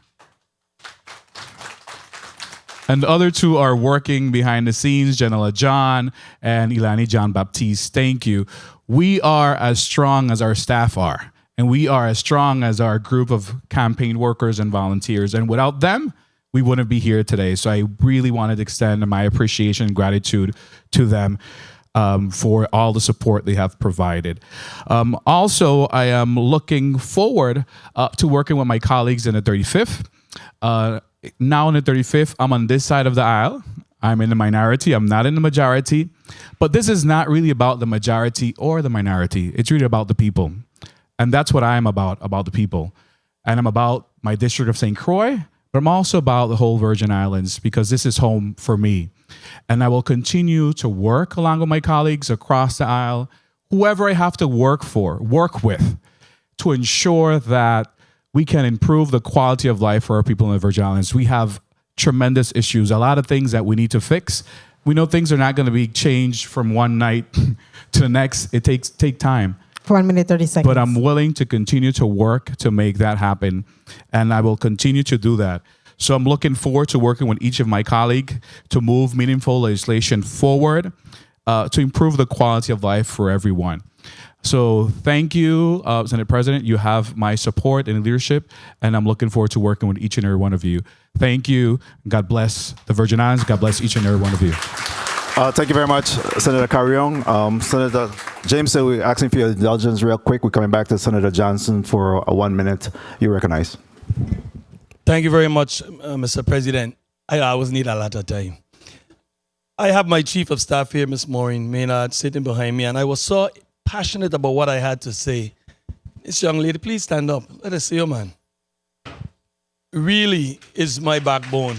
And the other two are working behind the scenes, Janela John and Ilani John Baptiste. Thank you. We are as strong as our staff are. And we are as strong as our group of campaign workers and volunteers. And without them, we wouldn't be here today. So I really wanted to extend my appreciation and gratitude to them for all the support they have provided. Also, I am looking forward to working with my colleagues in the 35th. Now in the 35th, I'm on this side of the aisle. I'm in the minority. I'm not in the majority. But this is not really about the majority or the minority. It's really about the people. And that's what I am about the people. and I'm about my district of St. Croix, but I'm also about the whole Virgin Islands because this is home for me. And I will continue to work along with my colleagues across the aisle, whoever I have to work with, to ensure that we can improve the quality of life for our people in the Virgin Islands. We have tremendous issues, a lot of things that we need to fix. We know things are not going to be changed from one night to the next. It take time. 1 minute, 30 seconds. But I'm willing to continue to work to make that happen, and I will continue to do that. So I'm looking forward to working with each of my colleagues to move meaningful legislation forward to improve the quality of life for everyone. So thank you, Senate President. You have my support and leadership, and I'm looking forward to working with each and every one of you. Thank you. God bless the Virgin Islands. God bless each and every one of you. Thank you very much, Senator Carrion. Senator James said we're asking for your indulgence real quick. We're coming back to Senator Johnson for a 1 minute. You recognize. Thank you very much, Mr. President. I always need a lot of time. I have my Chief of Staff here, Ms. Maureen Maynard, sitting behind me, and I was so passionate about what I had to say. This young lady, please stand up. Let us see you, man. Really is my backbone.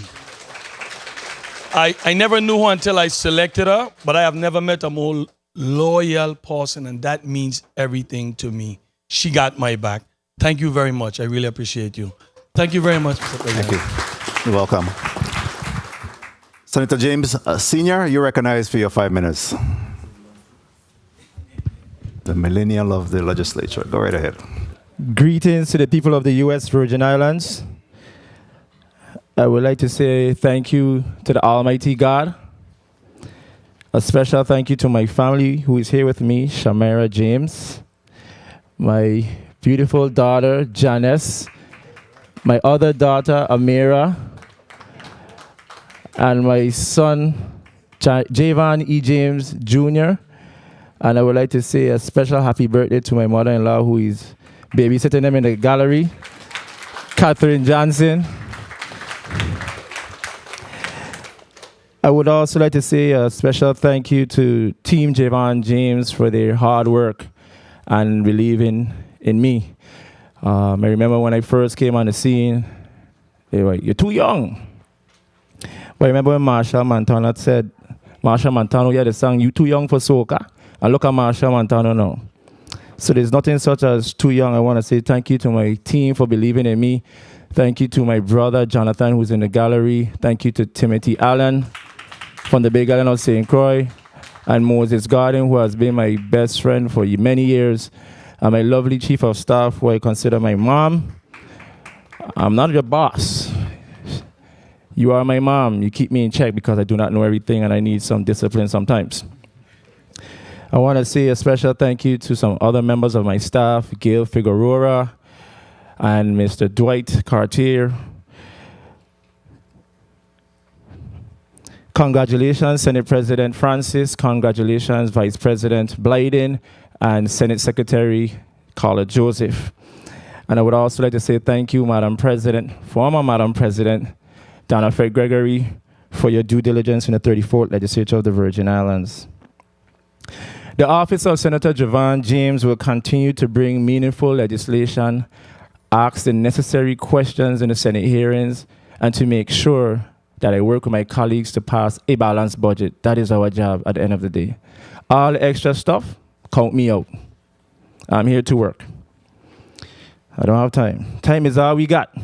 I never knew her until I selected her, but I have never met a more loyal person, and that means everything to me. She got my back. Thank you very much. I really appreciate you. Thank you very much, Mr. President. Thank you. You're welcome. Senator James Sr., you're recognized for your 5 minutes. The millennial of the legislature. Go right ahead. Greetings to the people of the U.S. Virgin Islands. I would like to say thank you to the Almighty God. A special thank you to my family who is here with me, Shamira James, my beautiful daughter, Janice, my other daughter, Amira, and my son, Javon E. James Jr. And I would like to say a special happy birthday to my mother-in-law who is babysitting them in the gallery, Catherine Johnson. I would also like to say a special thank you to Team Javon James for their hard work and believing in me. I remember when I first came on the scene, they were like, "You're too young." But I remember when Marshall Montano said, Marshall Montano, yeah, the song, "You Too Young for Soca." And look at Marshall Montano now. So there's nothing such as too young. I want to say thank you to my team for believing in me. Thank you to my brother, Jonathan, who's in the gallery. Thank you to Timothy Allen from the Big Island of St. Croix, and Moses Garden, who has been my best friend for many years, and my lovely Chief of Staff, who I consider my mom. I'm not your boss. You are my mom. You keep me in check because I do not know everything and I need some discipline sometimes. I want to say a special thank you to some other members of my staff, Gail Figueroa and Mr. Dwight Cartier. Congratulations, Senate President Francis. Congratulations, Vice President Blyden and Senate Secretary Carla Joseph. And I would also like to say thank you, Madam President, former Madam President, Donna Fred Gregory, for your due diligence in the 34th Legislature of the Virgin Islands. The office of Senator Javon James will continue to bring meaningful legislation, ask the necessary questions in the Senate hearings, and to make sure that I work with my colleagues to pass a balanced budget. That is our job at the end of the day. All the extra stuff, count me out. I'm here to work. I don't have time. Time is all we got.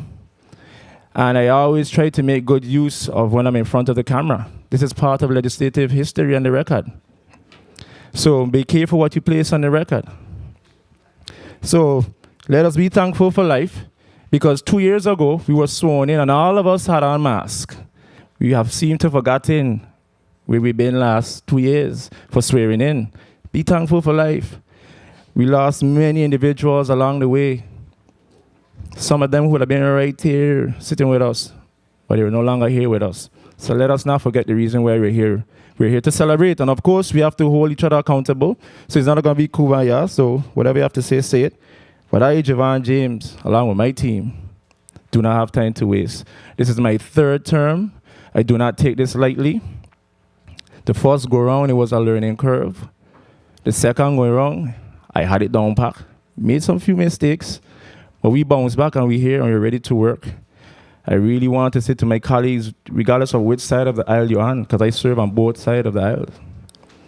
And I always try to make good use of when I'm in front of the camera. This is part of legislative history and the record. So be careful what you place on the record. So let us be thankful for life, because 2 years ago, we were sworn in and all of us had our masks. We have seemed to have forgotten where we've been last 2 years for swearing in. Be thankful for life. We lost many individuals along the way. Some of them would have been right here sitting with us, but they are no longer here with us. So let us not forget the reason why we're here. We're here to celebrate, and of course, we have to hold each other accountable. So it's not going to be kumbaya, so whatever you have to say it. But I, Javon James, along with my team, do not have time to waste. This is my third term. I do not take this lightly. The first go round, it was a learning curve. The second go round, I had it down pat. Made some few mistakes, But we bounce back and we're here and we're ready to work. I really want to say to my colleagues, regardless of which side of the aisle you're on, because I serve on both sides of the aisle.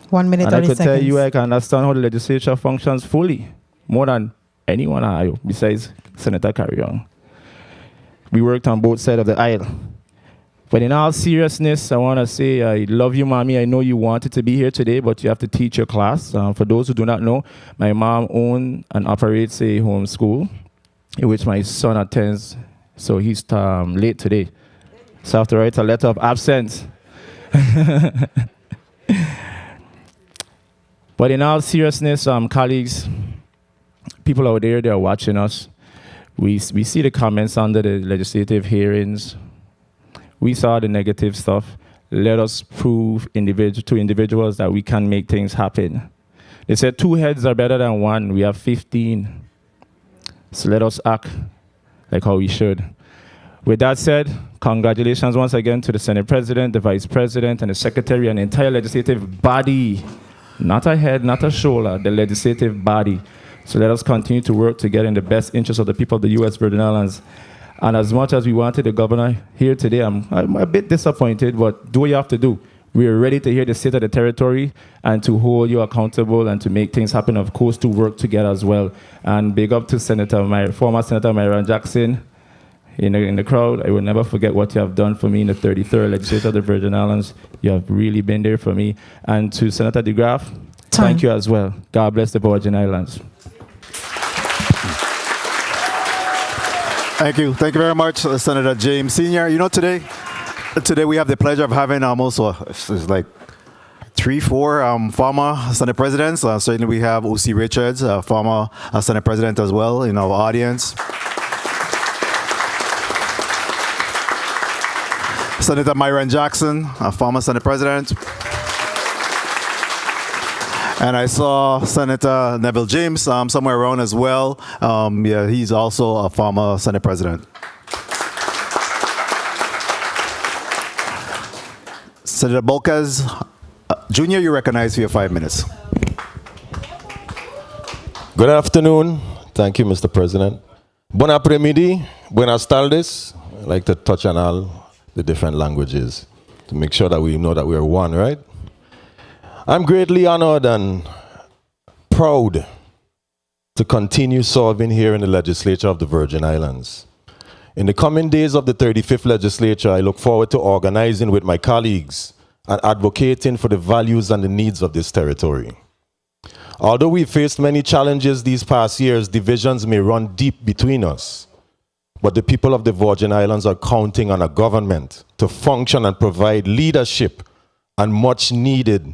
1 minute, and 30 I could seconds. tell you I can understand how the legislature functions fully, more than anyone I besides Senator Carrion. We worked on both sides of the aisle. But in all seriousness, I want to say I love you, Mommy. I know you wanted to be here today, but you have to teach your class. For those who do not know, my mom owns and operates a home school in which my son attends, so he's late today. So I have to write a letter of absence. But in all seriousness, colleagues, people out there, they're watching us. We see the comments under the legislative hearings. We saw the negative stuff. Let us prove to individuals that we can make things happen. They said 2 heads are better than 1. We have 15. So let us act like how we should. With that said, congratulations once again to the Senate President, the Vice President, and the Secretary, and the entire legislative body. Not a head, not a shoulder, the legislative body. So let us continue to work together in the best interest of the people of the U.S. Virgin Islands. And as much as we wanted the governor here today, I'm a bit disappointed, but do what you have to do. We are ready to hear the state of the territory and to hold you accountable and to make things happen, of course, to work together as well. And big up to former Senator Myron Jackson in the crowd. I will never forget what you have done for me in the 33rd Legislature of the Virgin Islands. You have really been there for me. And to Senator DeGraff, thank you as well. God bless the Virgin Islands. Thank you. Thank you very much, Senator James Sr. You know, today we have the pleasure of having almost it's like 3-4 former Senate presidents. Certainly we have O.C. Richards, former Senate president as well in our audience. Senator Myron Jackson, former Senate president. And I saw Senator Neville James somewhere around as well. Yeah, he's also a former Senate president. Senator Bolkes Jr., you recognize for your 5 minutes. Good afternoon. Thank you, Mr. President. Bon après-midi, buenas tardes. I like to touch on all the different languages to make sure that we know that we are one, right? I'm greatly honored and proud to continue serving here in the legislature of the Virgin Islands. In the coming days of the 35th Legislature, I look forward to organizing with my colleagues and advocating for the values and the needs of this territory. Although we've faced many challenges these past years, divisions may run deep between us. But the people of the Virgin Islands are counting on a government to function and provide leadership and much needed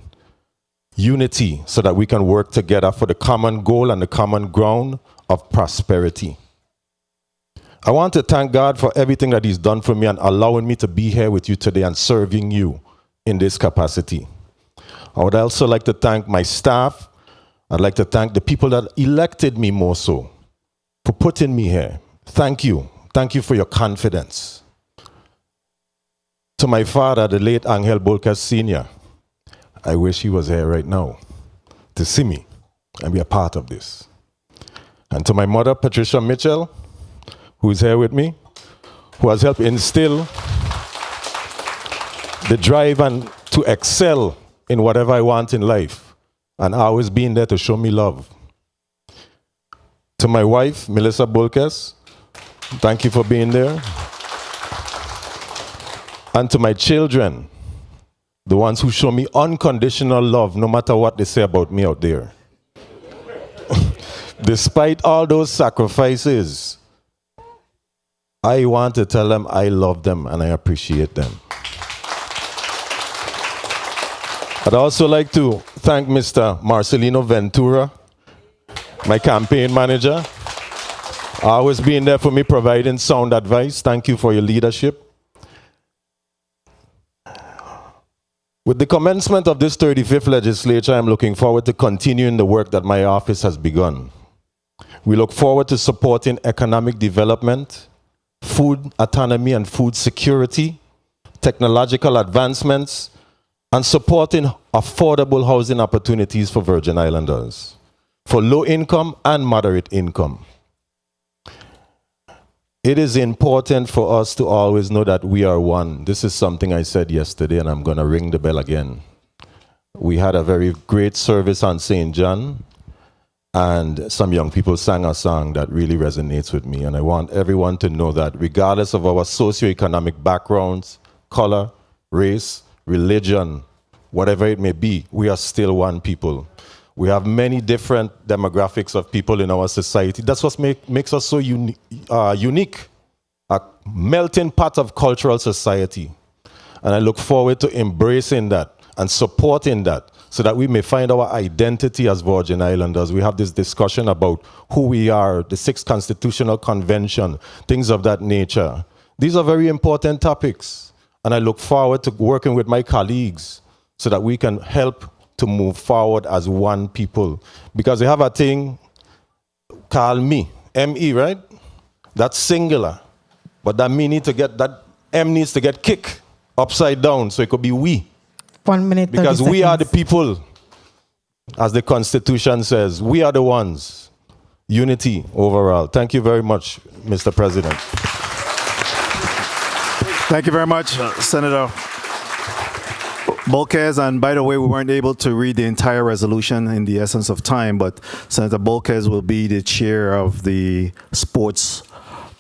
unity so that we can work together for the common goal and the common ground of prosperity. I want to thank God for everything that He's done for me and allowing me to be here with you today and serving you in this capacity. I would also like to thank my staff. I'd like to thank the people that elected me more so for putting me here. Thank you. Thank you for your confidence. To my father, the late Angel Bolkes Sr., I wish he was here right now to see me and be a part of this. And to my mother, Patricia Mitchell, who is here with me, who has helped instill the drive and to excel in whatever I want in life, and always being there to show me love. To my wife, Melissa Bolkes, thank you for being there. And to my children, the ones who show me unconditional love, no matter what they say about me out there. Despite all those sacrifices, I want to tell them I love them and I appreciate them. I'd also like to thank Mr. Marcelino Ventura, my campaign manager, always being there for me, providing sound advice. Thank you for your leadership. With the commencement of this 35th Legislature, I'm looking forward to continuing the work that my office has begun. We look forward to supporting economic development, food autonomy and food security, technological advancements, and supporting affordable housing opportunities for Virgin Islanders, for low income and moderate income. it is important for us to always know that we are one. This is something I said yesterday, and I'm going to ring the bell again. We had a very great service on St. John, and some young people sang a song that really resonates with me. And I want everyone to know that regardless of our socioeconomic backgrounds, color, race, religion, whatever it may be, we are still one people. We have many different demographics of people in our society. That's what makes us so unique, a melting pot of cultural society. And I look forward to embracing that and supporting that so that we may find our identity as Virgin Islanders. We have this discussion about who we are, the 6th Constitutional Convention, things of that nature. These are very important topics. And I look forward to working with my colleagues so that we can help to move forward as one people. Because they have a thing called me, M-E, right? That's singular. But that me need to get, that M needs to get kicked upside down, so it could be we. 1 minute, 30 because we are the seconds. people, as the Constitution says. We are the ones. Unity overall. Thank you very much, Mr. President. Thank you very much, Senator Bolquez. And by the way, we weren't able to read the entire resolution in the essence of time, but Senator Bolquez will be the chair of the Sports,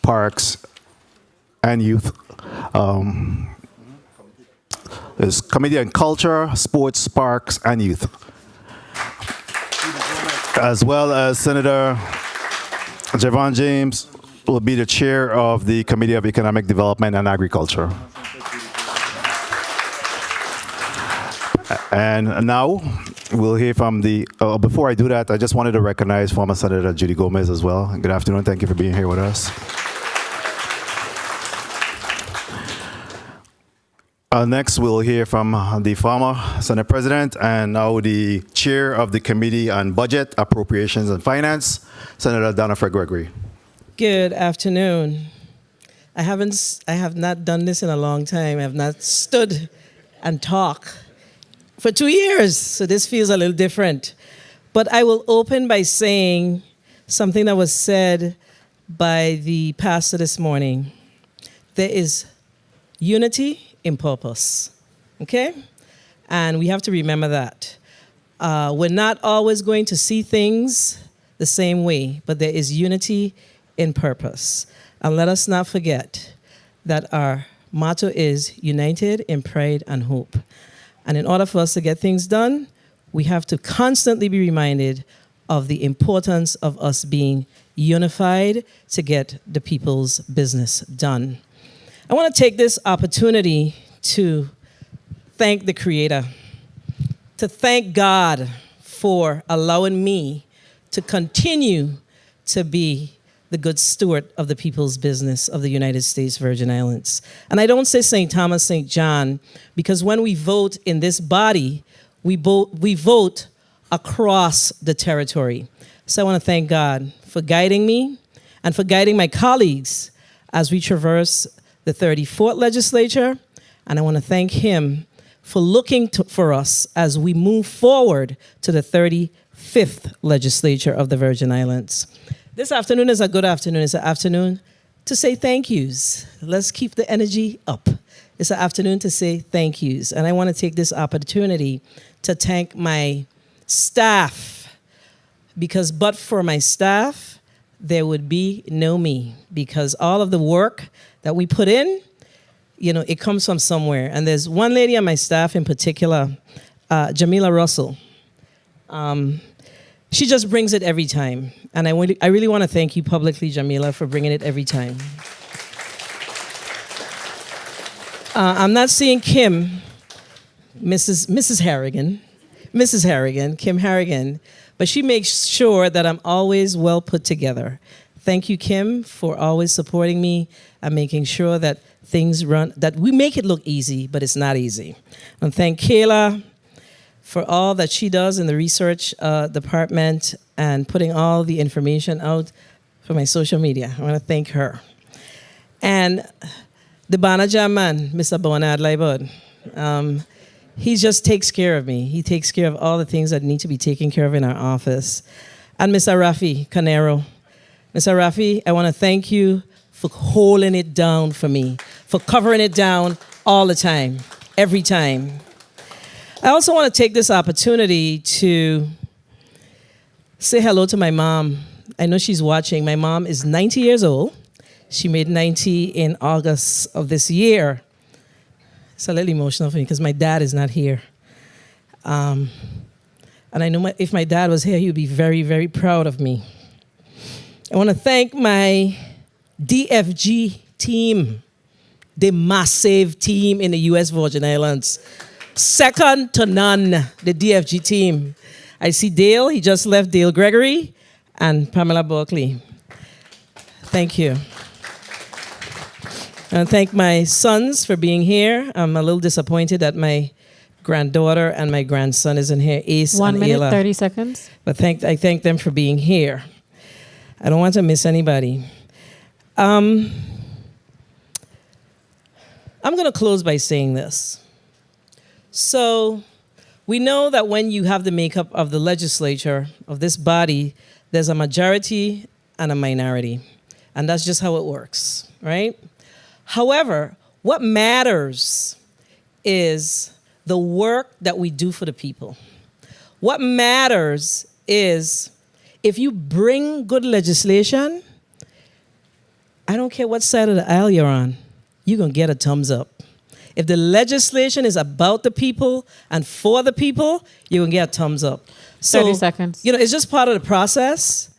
Parks, and Youth. There's Committee on Culture, Sports, Parks, and Youth. As well as Senator Javon James will be the chair of the Committee of Economic Development and Agriculture. And now we'll hear from the, before I do that, I just wanted to recognize former Senator Judy Gomez as well. Good afternoon, thank you for being here with us. Next, we'll hear from the former Senate President and now the Chair of the Committee on Budget, Appropriations, and Finance, Senator Donna Fred Gregory. Good afternoon. I have not done this in a long time. I have not stood and talked for 2 years, so this feels a little different. But I will open by saying something that was said by the pastor this morning. There is unity in purpose, okay? And we have to remember that. We're not always going to see things the same way, but there is unity in purpose. And let us not forget that our motto is united in pride and hope. And in order for us to get things done, we have to constantly be reminded of the importance of us being unified to get the people's business done. I want to take this opportunity to thank the Creator, to thank God for allowing me to continue to be the good steward of the people's business of the United States Virgin Islands. And I don't say St. Thomas, St. John, because when we vote in this body, we vote across the territory. So I want to thank God for guiding me and for guiding my colleagues as we traverse the 34th Legislature. And I want to thank him for looking for us as we move forward to the 35th Legislature of the Virgin Islands. This afternoon is a good afternoon. It's an afternoon to say thank yous. Let's keep the energy up. It's an afternoon to say thank yous. And I want to take this opportunity to thank my staff, because but for my staff, there would be no me, because all of the work that we put in, you know, it comes from somewhere. And there's one lady on my staff in particular, Jamila Russell. She just brings it every time. And I really want to thank you publicly, Jamila, for bringing it every time. I'm not seeing Kim, Mrs. Harrigan, Kim Harrigan, but she makes sure that I'm always well put together. Thank you, Kim, for always supporting me and making sure that things run, that we make it look easy, but it's not easy. And thank Kayla for all that she does in the research department and putting all the information out for my social media. I want to thank her. And the Banaja man, Mr. Bernard Leibod, he just takes care of me. He takes care of all the things that need to be taken care of in our office. And Mr. Rafi Canero. Mr. Rafi, I want to thank you for holding it down for me, for covering it down all the time, every time. I also want to take this opportunity to say hello to my mom. I know she's watching. My mom is 90 years old. She made 90 in August of this year. It's a little emotional for me because my dad is not here. And I know if my dad was here, he would be very, very proud of me. I want to thank my DFG team, the massive team in the U.S. Virgin Islands. Second to none, the DFG team. I see Dale, he just left, Dale Gregory, and Pamela Berkeley. Thank you. And thank my sons for being here. I'm a little disappointed that my granddaughter and my grandson isn't here, Ace and 1 minute, Ayla. 30 seconds. But I thank them for being here. I don't want to miss anybody. I'm going to close by saying this. So we know that when you have the makeup of the legislature, of this body, there's a majority and a minority. And that's just how it works, right? However, what matters is the work that we do for the people. What matters is if you bring good legislation, I don't care what side of the aisle you're on, you're going to get a thumbs up. If the legislation is about the people and for the people, you're going to get a thumbs up. So, 30 seconds. You know, it's just part of the process,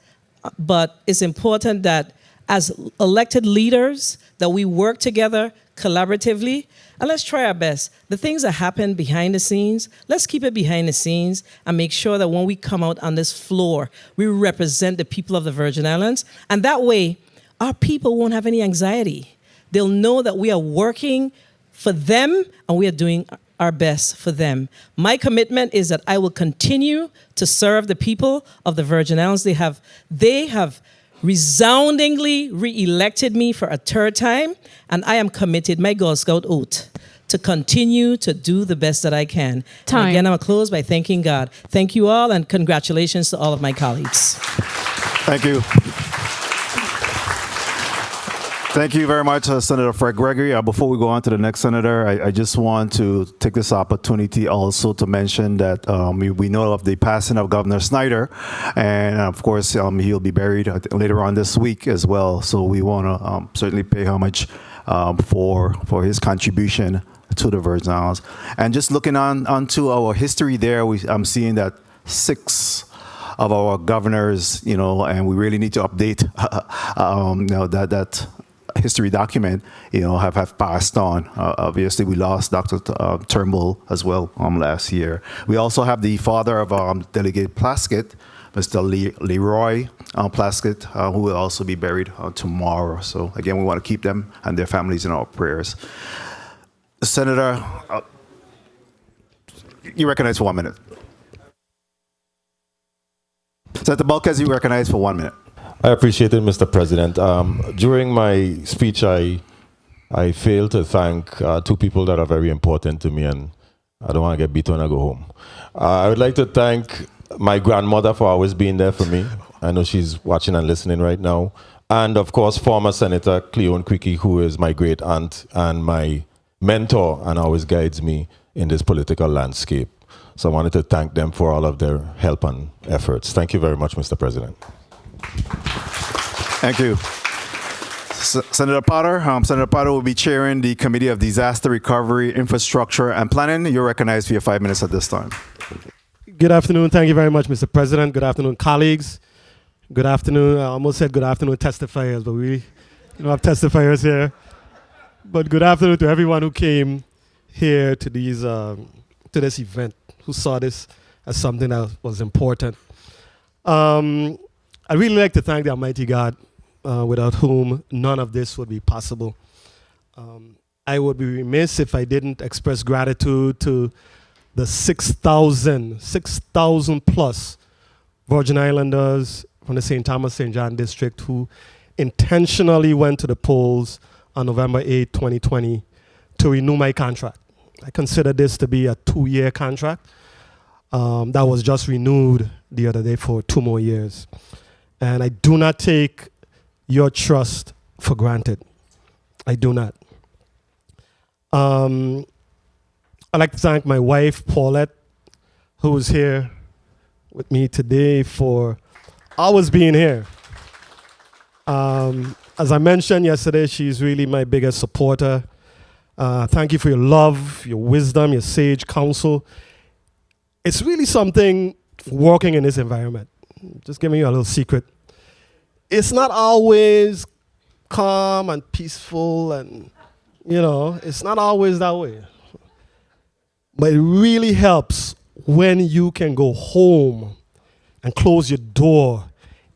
but it's important that as elected leaders, that we work together collaboratively, and let's try our best. The things that happen behind the scenes, let's keep it behind the scenes and make sure that when we come out on this floor, we represent the people of the Virgin Islands. And that way, our people won't have any anxiety. They'll know that we are working for them and we are doing our best for them. My commitment is that I will continue to serve the people of the Virgin Islands. They have resoundingly re-elected me for a third time, and I am committed, my Girl Scout oath, to continue to do the best that I can. Time. And again, I'm going to close by thanking God. Thank you all, and congratulations to all of my colleagues. Thank you. Thank you very much, Senator Fred Gregory. Before we go on to the next senator, I just want to take this opportunity also to mention that we know of the passing of Governor Snyder, and of course he'll be buried later on this week as well. So we want to certainly pay homage for his contribution to the Virgin Islands. And just looking onto our history there, I'm seeing that 6 of our governors, and we really need to update that history document, have passed on. Obviously, we lost Dr. Turnbull as well last year. We also have the father of Delegate Plaskett, Mr. Leroy Plaskett, who will also be buried tomorrow. So again, we want to keep them and their families in our prayers. Senator, you recognize for 1 minute. Senator Balkes, you recognize for 1 minute. I appreciate it, Mr. President. During my speech, I failed to thank 2 people that are very important to me, and I don't want to get beat when I go home. I would like to thank my grandmother for always being there for me. I know she's watching and listening right now. And of course, former Senator Cleone Creaky, who is my great aunt and my mentor and always guides me in this political landscape. So I wanted to thank them for all of their help and efforts. Thank you very much, Mr. President. Thank you. Senator Potter. Senator Potter will be chairing the Committee of Disaster Recovery, Infrastructure, and Planning. You're recognized for your 5 minutes at this time. Good afternoon. Thank you very much, Mr. President. Good afternoon, colleagues. Good afternoon. I almost said good afternoon, testifiers, but we don't have testifiers here. But good afternoon to everyone who came here to this event, who saw this as something that was important. I'd really like to thank the Almighty God, without whom none of this would be possible. I would be remiss if I didn't express gratitude to the 6,000 plus Virgin Islanders from the St. Thomas, St. John district who intentionally went to the polls on November 8, 2020 to renew my contract. I consider this to be a 2-year contract that was just renewed the other day for 2 more years. And I do not take your trust for granted. I do not. I'd like to thank my wife, Paulette, who is here with me today, for always being here. As I mentioned yesterday, she's really my biggest supporter. Thank you for your love, your wisdom, your sage counsel. It's really something working in this environment. Just giving you a little secret. It's not always calm and peaceful, and it's not always that way. But it really helps when you can go home and close your door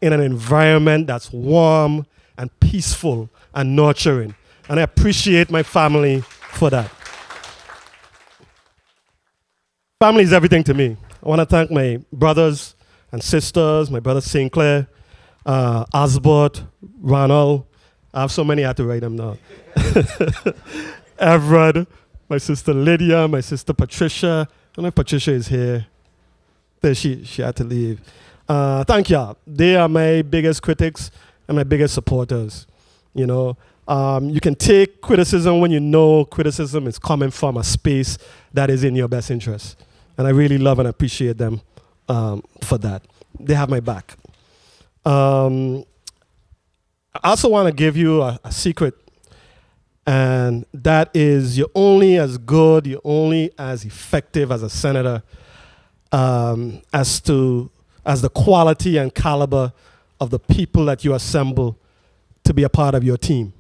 in an environment that's warm and peaceful and nurturing. And I appreciate my family for that. Family is everything to me. I want to thank my brothers and sisters, my brother Sinclair, Osbert, Ronald. I have so many, I have to write them now. Everett, my sister Lydia, my sister Patricia. I don't know if Patricia is here. There she had to leave. Thank y'all. They are my biggest critics and my biggest supporters. You can take criticism when you know criticism is coming from a space that is in your best interest. And I really love and appreciate them for that. They have my back. I also want to give you a secret, and that is you're only as good, you're only as effective as a senator as the quality and caliber of the people that you assemble to be a part of your team.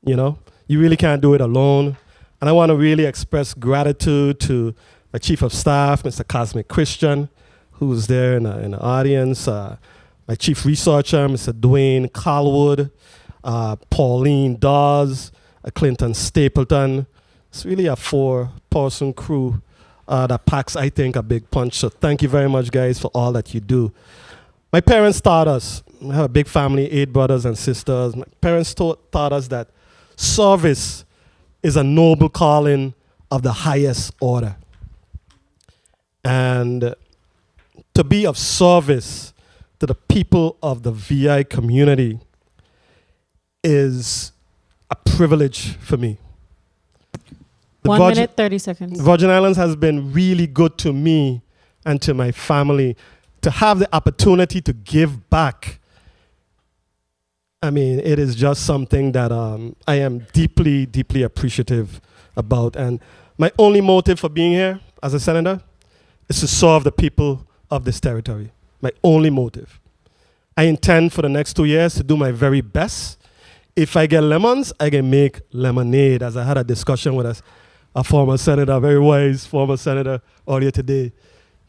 You really can't do it alone. And I want to really express gratitude to my Chief of Staff, Mr. Cosmic Christian, who's there in the audience, my Chief Researcher, Mr. Dwayne Colwood, Pauline Dawes, Clinton Stapleton. It's really a 4-person crew that packs, I think, a big punch. So thank you very much, guys, for all that you do. My parents taught us, I have a big family, 8 brothers and sisters. My parents taught us that service is a noble calling of the highest order. And to be of service to the people of the VI community is a privilege for me. 1 minute, 30 seconds. Virgin Islands has been really good to me and to my family. To have the opportunity to give back, I mean, it is just something that I am deeply, deeply appreciative about. And my only motive for being here as a senator is to serve the people of this territory. My only motive. I intend for the next 2 years to do my very best. If I get lemons, I can make lemonade, as I had a discussion with a former senator, a very wise former senator earlier today.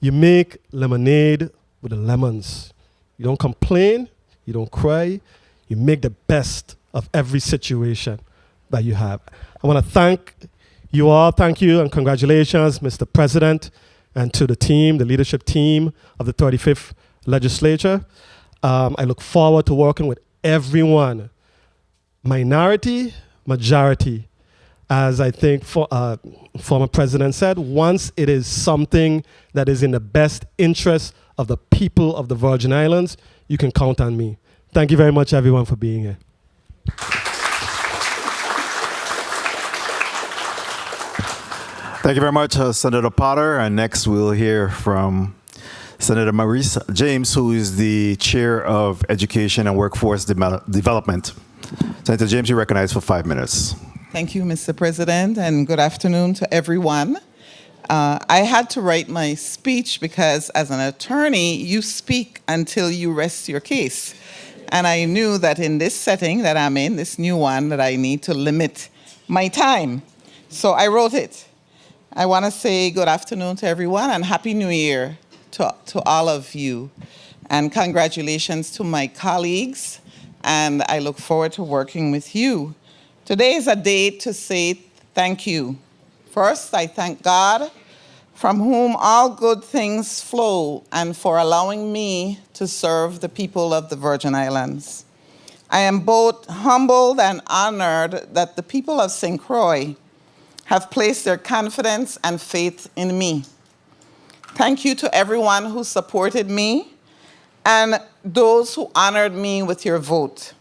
You make lemonade with the lemons. You don't complain, you don't cry, you make the best of every situation that you have. I want to thank you all. Thank you and congratulations, Mr. President, and to the team, the leadership team of the 35th Legislature. I look forward to working with everyone, minority, majority. As I think former president said, once it is something that is in the best interest of the people of the Virgin Islands, you can count on me. Thank you very much, everyone, for being here. Thank you very much, Senator Potter. And next we'll hear from Senator Maurice James, who is the Chair of Education and Workforce Development. Senator James, you're recognized for 5 minutes. Thank you, Mr. President, and good afternoon to everyone. I had to write my speech because as an attorney, you speak until you rest your case. And I knew that in this setting that I'm in, this new one, that I need to limit my time. So I wrote it. I want to say good afternoon to everyone and Happy New Year to all of you. And congratulations to my colleagues, and I look forward to working with you. Today is a day to say thank you. First, I thank God, from whom all good things flow, and for allowing me to serve the people of the Virgin Islands. I am both humbled and honored that the people of St. Croix have placed their confidence and faith in me. Thank you to everyone who supported me and those who honored me with your vote.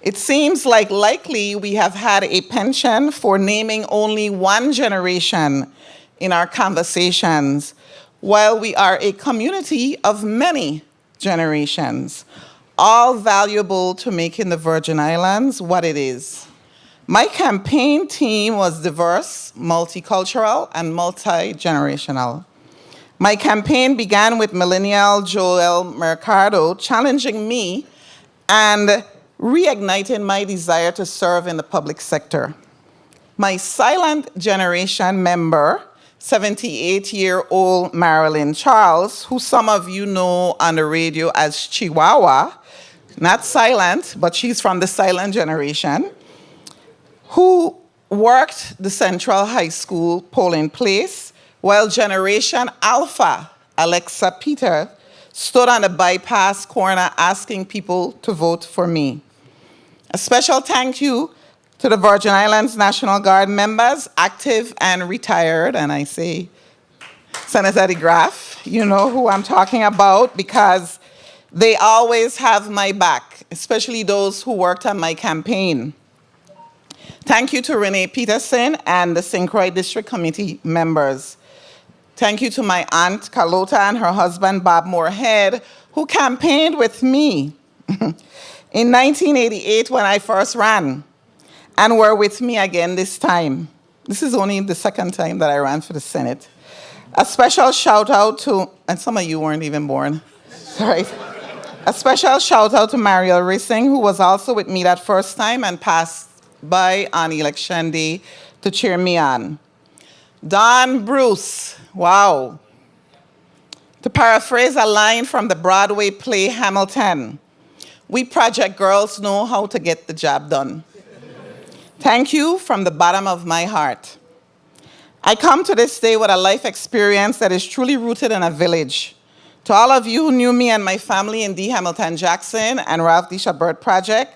It seems like likely we have had a penchant for naming only one generation in our conversations, while we are a community of many generations, all valuable to making the Virgin Islands what it is. My campaign team was diverse, multicultural, and multi-generational. My campaign began with millennial Joel Mercado challenging me and reigniting my desire to serve in the public sector. My silent generation member, 78-year-old Marilyn Charles, who some of you know on the radio as Chihuahua, not silent, but she's from the silent generation, who worked the Central High School polling place, while Generation Alpha, Alexa Peter, stood on the bypass corner asking people to vote for me. A special thank you to the Virgin Islands National Guard members, active and retired, and I say Senator DeGraff, you know who I'm talking about, because they always have my back, especially those who worked on my campaign. Thank you to Renee Peterson and the St. Croix District Committee members. Thank you to my aunt Carlota and her husband Bob Moorhead, who campaigned with me in 1988 when I first ran, and were with me again this time. This is only the second time that I ran for the Senate. A special shout out to, and some of you weren't even born, right? A special shout out to Mariel Racing, who was also with me that first time and passed by on election day to cheer me on. Don Bruce, wow. To paraphrase a line from the Broadway play Hamilton, we project girls know how to get the job done. Thank you from the bottom of my heart. I come to this day with a life experience that is truly rooted in a village. To all of you who knew me and my family in D. Hamilton Jackson and Ralph D. Bird Project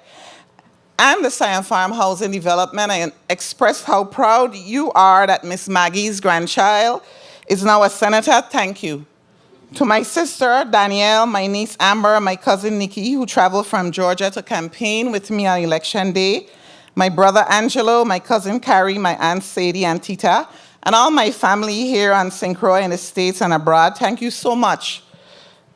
and the Scion Farm Housing Development, I express how proud you are that Miss Maggie's grandchild is now a senator. Thank you. To my sister, Danielle, my niece, Amber, my cousin, Nikki, who traveled from Georgia to campaign with me on election day, my brother, Angelo, my cousin, Carrie, my aunt, Sadie, and Tita, and all my family here on St. Croix in the States and abroad, thank you so much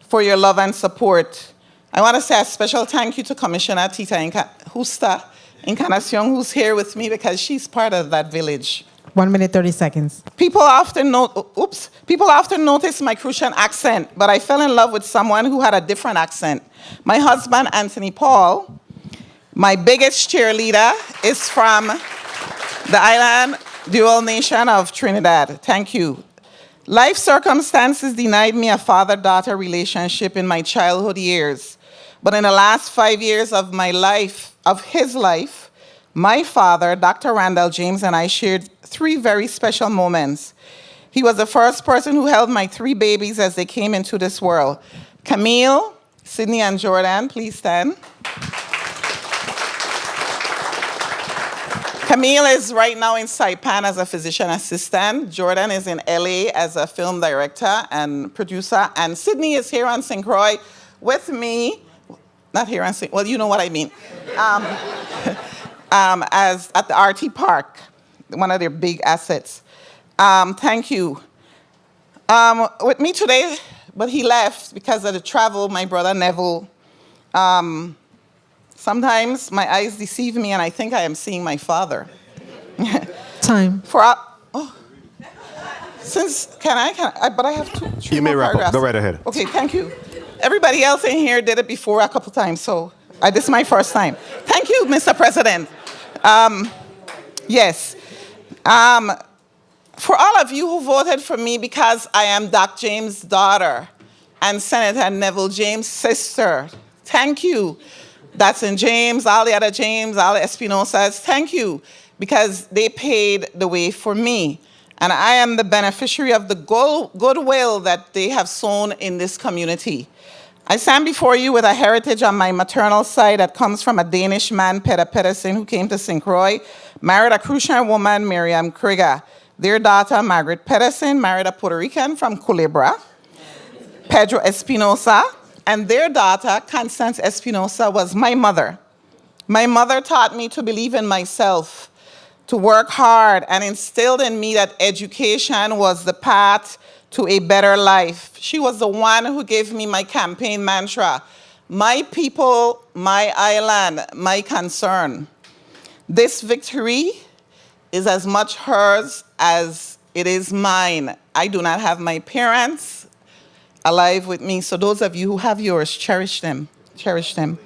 for your love and support. I want to say a special thank you to Commissioner Tita Justa Encarnacion, who's here with me because she's part of that village. 1 minute, 30 seconds. People often notice my Crucian accent, but I fell in love with someone who had a different accent. My husband, Anthony Paul, my biggest cheerleader, is from the island dual nation of Trinidad. Thank you. Life circumstances denied me a father-daughter relationship in my childhood years. But in the last 5 years of my life, of his life, my father, Dr. Randall James, and I shared 3 very special moments. He was the first person who held my 3 babies as they came into this world. Camille, Sydney, and Jordan, please stand. Camille is right now in Saipan as a physician assistant. Jordan is in LA as a film director and producer. And Sydney is here on St. Croix with me. Not here on St. Well, you know what I mean. As at the RT Park, one of their big assets. Thank you. With me today, but he left because of the travel, my brother Neville. Sometimes my eyes deceive me and I think I am seeing my father. Time. Can I, but I have 2 You may more wrap up. paragraphs. Go right ahead. Okay, thank you. Everybody else in here did it before a couple times, so this is my first time. Thank you, Mr. President. Yes. For all of you who voted for me because I am Doc James' daughter and Senator Neville James' sister, thank you. That's in James, all the other James, all the Espinosas, thank you, because they paved the way for me. And I am the beneficiary of the goodwill that they have sown in this community. I stand before you with a heritage on my maternal side that comes from a Danish man, Peter Pedersen, who came to St. Croix, married a Crucian woman, Miriam Krieger. Their daughter, Margaret Pedersen, married a Puerto Rican from Culebra, Pedro Espinosa, and their daughter, Constance Espinosa, was my mother. My mother taught me to believe in myself, to work hard, and instilled in me that education was the path to a better life. She was the one who gave me my campaign mantra, my people, my island, my concern. This victory is as much hers as it is mine. I do not have my parents alive with me, so those of you who have yours, cherish them, cherish them.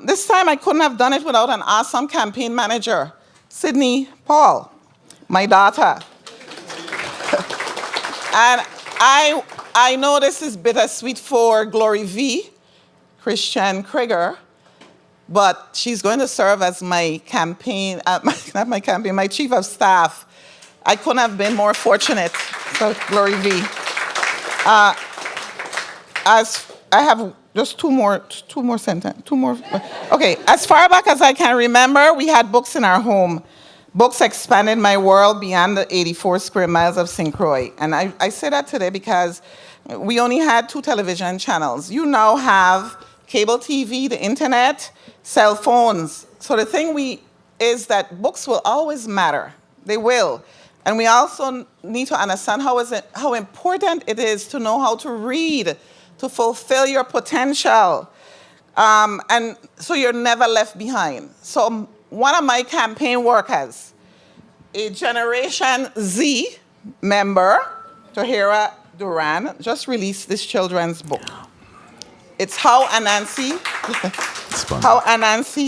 This time I couldn't have done it without an awesome campaign manager, Sydney Paul, my daughter. And I know this is bittersweet for Glory V, Christian Krieger, but she's going to serve as my campaign, my chief of staff. I couldn't have been more fortunate, so Glory V. As I have just two more. Okay, as far back as I can remember, we had books in our home. Books expanded my world beyond the 84 square miles of St. Croix. And I say that today because we only had 2 television channels. You now have cable TV, the internet, cell phones. So the thing is that books will always matter. They will. And we also need to understand how important it is to know how to read, to fulfill your potential. And so you're never left behind. So one of my campaign workers, a Generation Z member, Tahira Duran, just released this children's book. It's How Anansi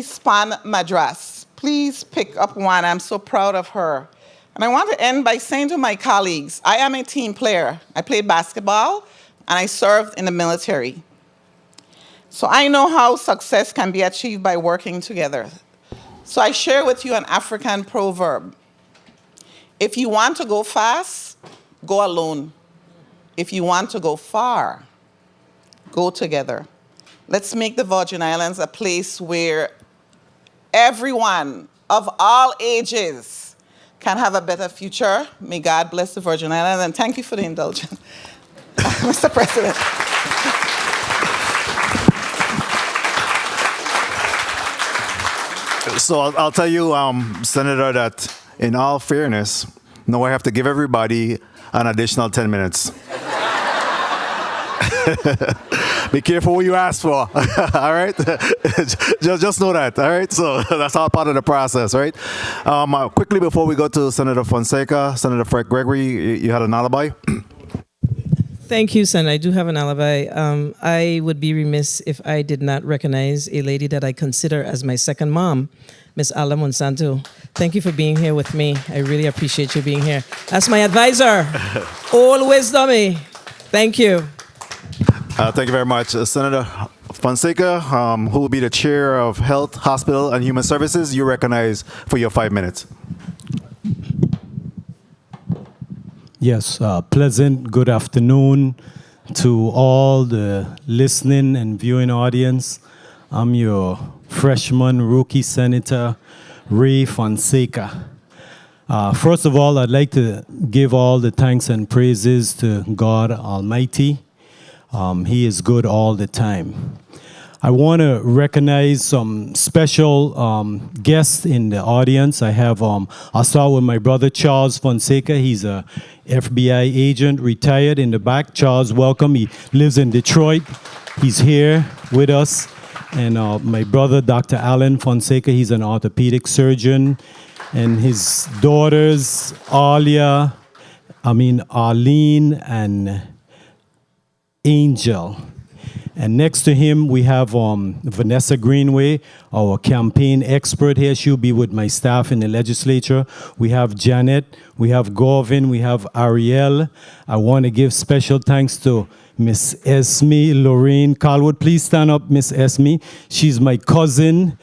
Spun Madras. Please pick up one. I'm so proud of her. And I want to end by saying to my colleagues, I am a team player. I played basketball, and I served in the military. So I know how success can be achieved by working together. So I share with you an African proverb. If you want to go fast, go alone. If you want to go far, go together. Let's make the Virgin Islands a place where everyone of all ages can have a better future. May God bless the Virgin Islands, and thank you for the indulgence, Mr. President. So I'll tell you, Senator, that in all fairness, now I have to give everybody an additional 10 minutes. Be careful what you ask for, all right? just know that, all right? So that's all part of the process, right? Quickly before we go to Senator Fonseca, Senator Fred Gregory, you had an alibi? Thank you, Sen. I do have an alibi. I would be remiss if I did not recognize a lady that I consider as my second mom, Miss Alda Monsanto. Thank you for being here with me. I really appreciate you being here. That's my advisor, old wisdom. Thank you. Thank you very much. Senator Fonseca, who will be the chair of Health, Hospital, and Human Services, you recognize for your 5 minutes. Yes, pleasant good afternoon to all the listening and viewing audience. I'm your freshman rookie Senator, Ray Fonseca. First of all, I'd like to give all the thanks and praises to God Almighty. He is good all the time. I want to recognize some special guests in the audience. I'll start with my brother, Charles Fonseca. He's a FBI agent, retired in the back. Charles, welcome. He lives in Detroit. He's here with us. And my brother, Dr. Alan Fonseca, he's an orthopedic surgeon. And his daughters, Arlene and Angel. And next to him, we have Vanessa Greenway, our campaign expert here. She'll be with my staff in the legislature. We have Janet, we have Gorvin, we have Ariel. I want to give special thanks to Miss Esme Lorraine Calwood. Please stand up, Miss Esme. She's my cousin.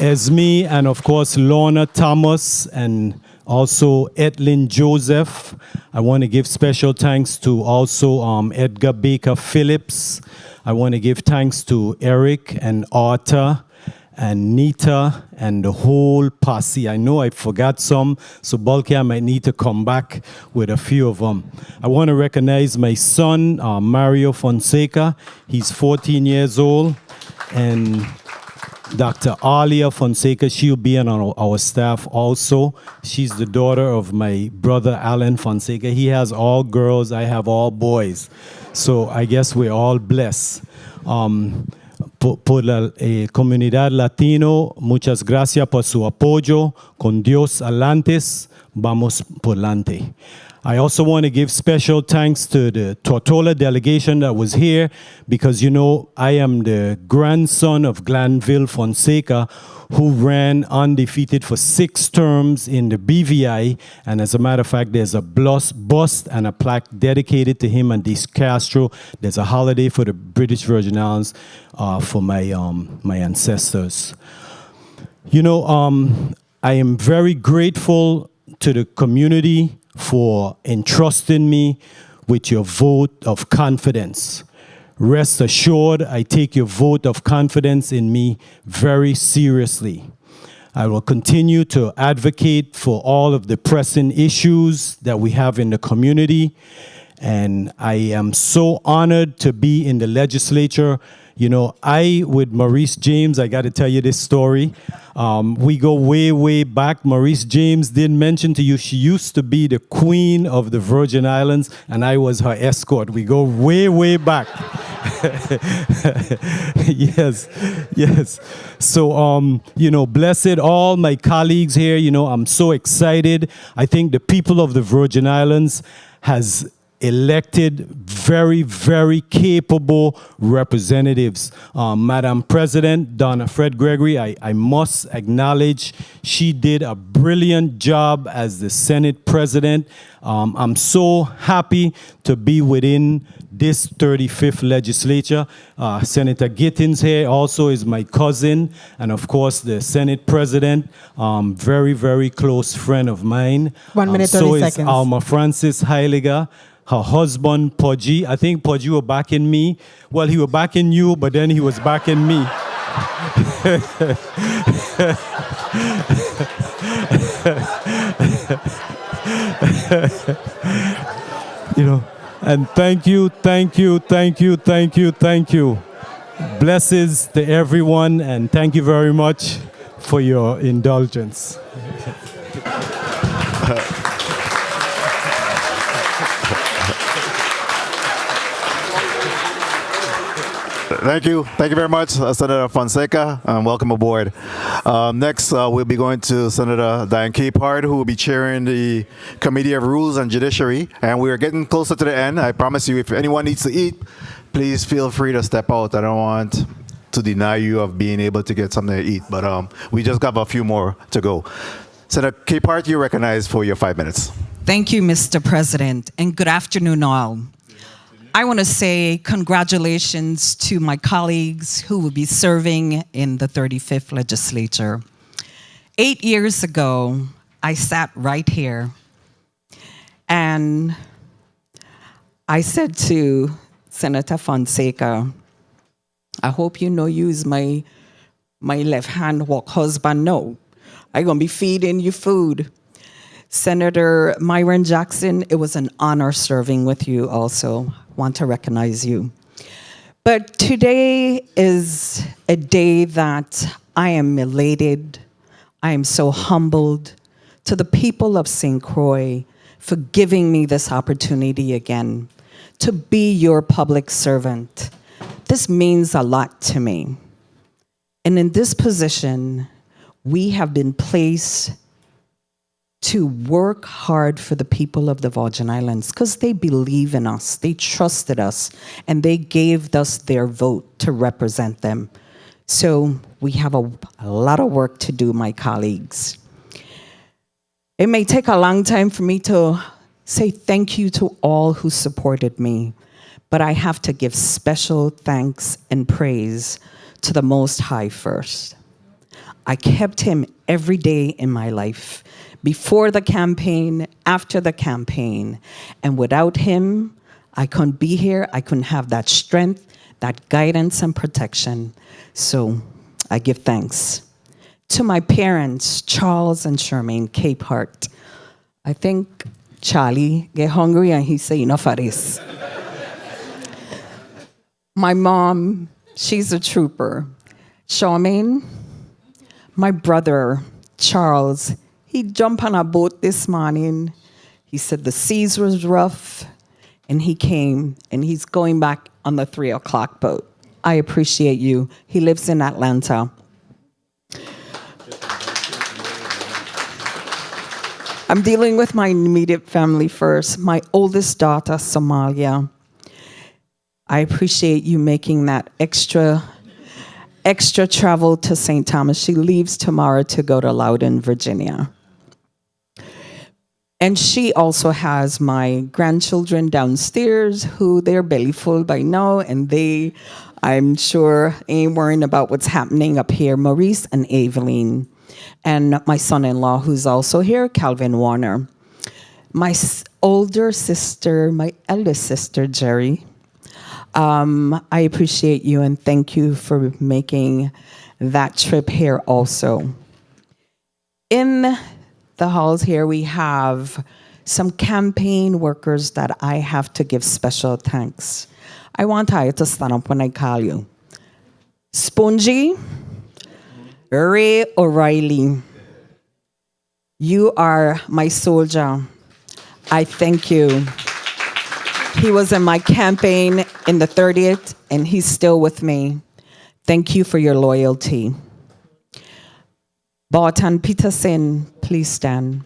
Esme, and of course, Lorna Thomas, and also Edlin Joseph. I want to give special thanks to also Edgar Baker Phillips. I want to give thanks to Eric and Arthur and Nita and the whole posse. I know I forgot some, so bulky, I might need to come back with a few of them. I want to recognize my son, Mario Fonseca. He's 14 years old. and Dr. Alia Fonseca, she'll be on our staff also. She's the daughter of my brother Alan Fonseca. He has all girls, I have all boys. So I guess we're all blessed. Por la comunidad latino, muchas gracias por su apoyo. Con Dios alantes, vamos por delante. I also want to give special thanks to the Tortola delegation that was here because, you know, I am the grandson of Glanville Fonseca, who ran undefeated for 6 terms in the BVI. And as a matter of fact, there's a bust and a plaque dedicated to him and Dis Castro. There's a holiday for the British Virgin Islands for my ancestors. You know, I am very grateful to the community for entrusting me with your vote of confidence. Rest assured, I take your vote of confidence in me very seriously. I will continue to advocate for all of the pressing issues that we have in the community. And I am so honored to be in the legislature. You know, with Maurice James, I got to tell you this story. We go way, way back. Maurice James did mention to you she used to be the queen of the Virgin Islands, and I was her escort. We go way, way back. Yes, yes. So, you know, blessed all my colleagues here. You know, I'm so excited. I think the people of the Virgin Islands has elected very, very capable representatives. Madam President Donna Fred Gregory, I must acknowledge she did a brilliant job as the Senate President. I'm so happy to be within this 35th legislature. Senator Gittins here also is my cousin, and of course the Senate President, very, very close friend of mine. 1 minute, 30 so seconds. Is Alma Francis Heiliger. Her husband, Pudgy. I think Pudgy was backing me. Well, he was backing you, but then he was backing me. You know, and thank you, thank you, thank you, thank you, thank you. Blessings to everyone, and thank you very much for your indulgence. Thank you. Thank you very much, Senator Fonseca, and welcome aboard. Next, we'll be going to Senator Diane Capehart, who will be chairing the Committee of Rules and Judiciary. And we are getting closer to the end. I promise you, if anyone needs to eat, please feel free to step out. I don't want to deny you of being able to get something to eat, but we just got a few more to go. Senator Capehart, you're recognized for your 5 minutes. Thank you, Mr. President, and good afternoon, all. I want to say congratulations to my colleagues who will be serving in the 35th Legislature. 8 years ago, I sat right here and I said to Senator Fonseca, I hope you know use my left-hand walk husband. No, I'm going to be feeding you food. Senator Myron Jackson, it was an honor serving with you also. Want to recognize you. But today is a day that I am elated. I am so humbled to the people of St. Croix for giving me this opportunity again to be your public servant. This means a lot to me. And in this position, we have been placed to work hard for the people of the Virgin Islands because they believe in us, they trusted us, and they gave us their vote to represent them. So we have a lot of work to do, my colleagues. It may take a long time for me to say thank you to all who supported me, but I have to give special thanks and praise to the Most High first. I kept him every day in my life, before the campaign, after the campaign. And without him, I couldn't be here. I couldn't have that strength, that guidance and protection. So I give thanks. To my parents, Charles and Charmaine Capehart. I think Charlie get hungry and he say, enough of this. My mom, She's a trooper. Charmaine, my brother, Charles, he jumped on a boat this morning. He said the seas was rough, and he came, and he's going back on the 3 o'clock boat. I appreciate you. He lives in Atlanta. I'm dealing with my immediate family first. My oldest daughter, Somalia. I appreciate you making that extra travel to St. Thomas. She leaves tomorrow to go to Loudoun, Virginia. And she also has my grandchildren downstairs who they're belly full by now, and they, I'm sure, ain't worrying about what's happening up here. Maurice and Evelyn. And my son-in-law, who's also here, Calvin Warner. My older sister, my eldest sister, Jerry. I appreciate you and thank you for making that trip here also. In the halls here, we have some campaign workers that I have to give special thanks. I want you to stand up when I call you. Spongy, Ray O'Reilly, you are my soldier. I thank you. He was in my campaign in the 30th, and he's still with me. Thank you for your loyalty. Barton Peterson, please stand.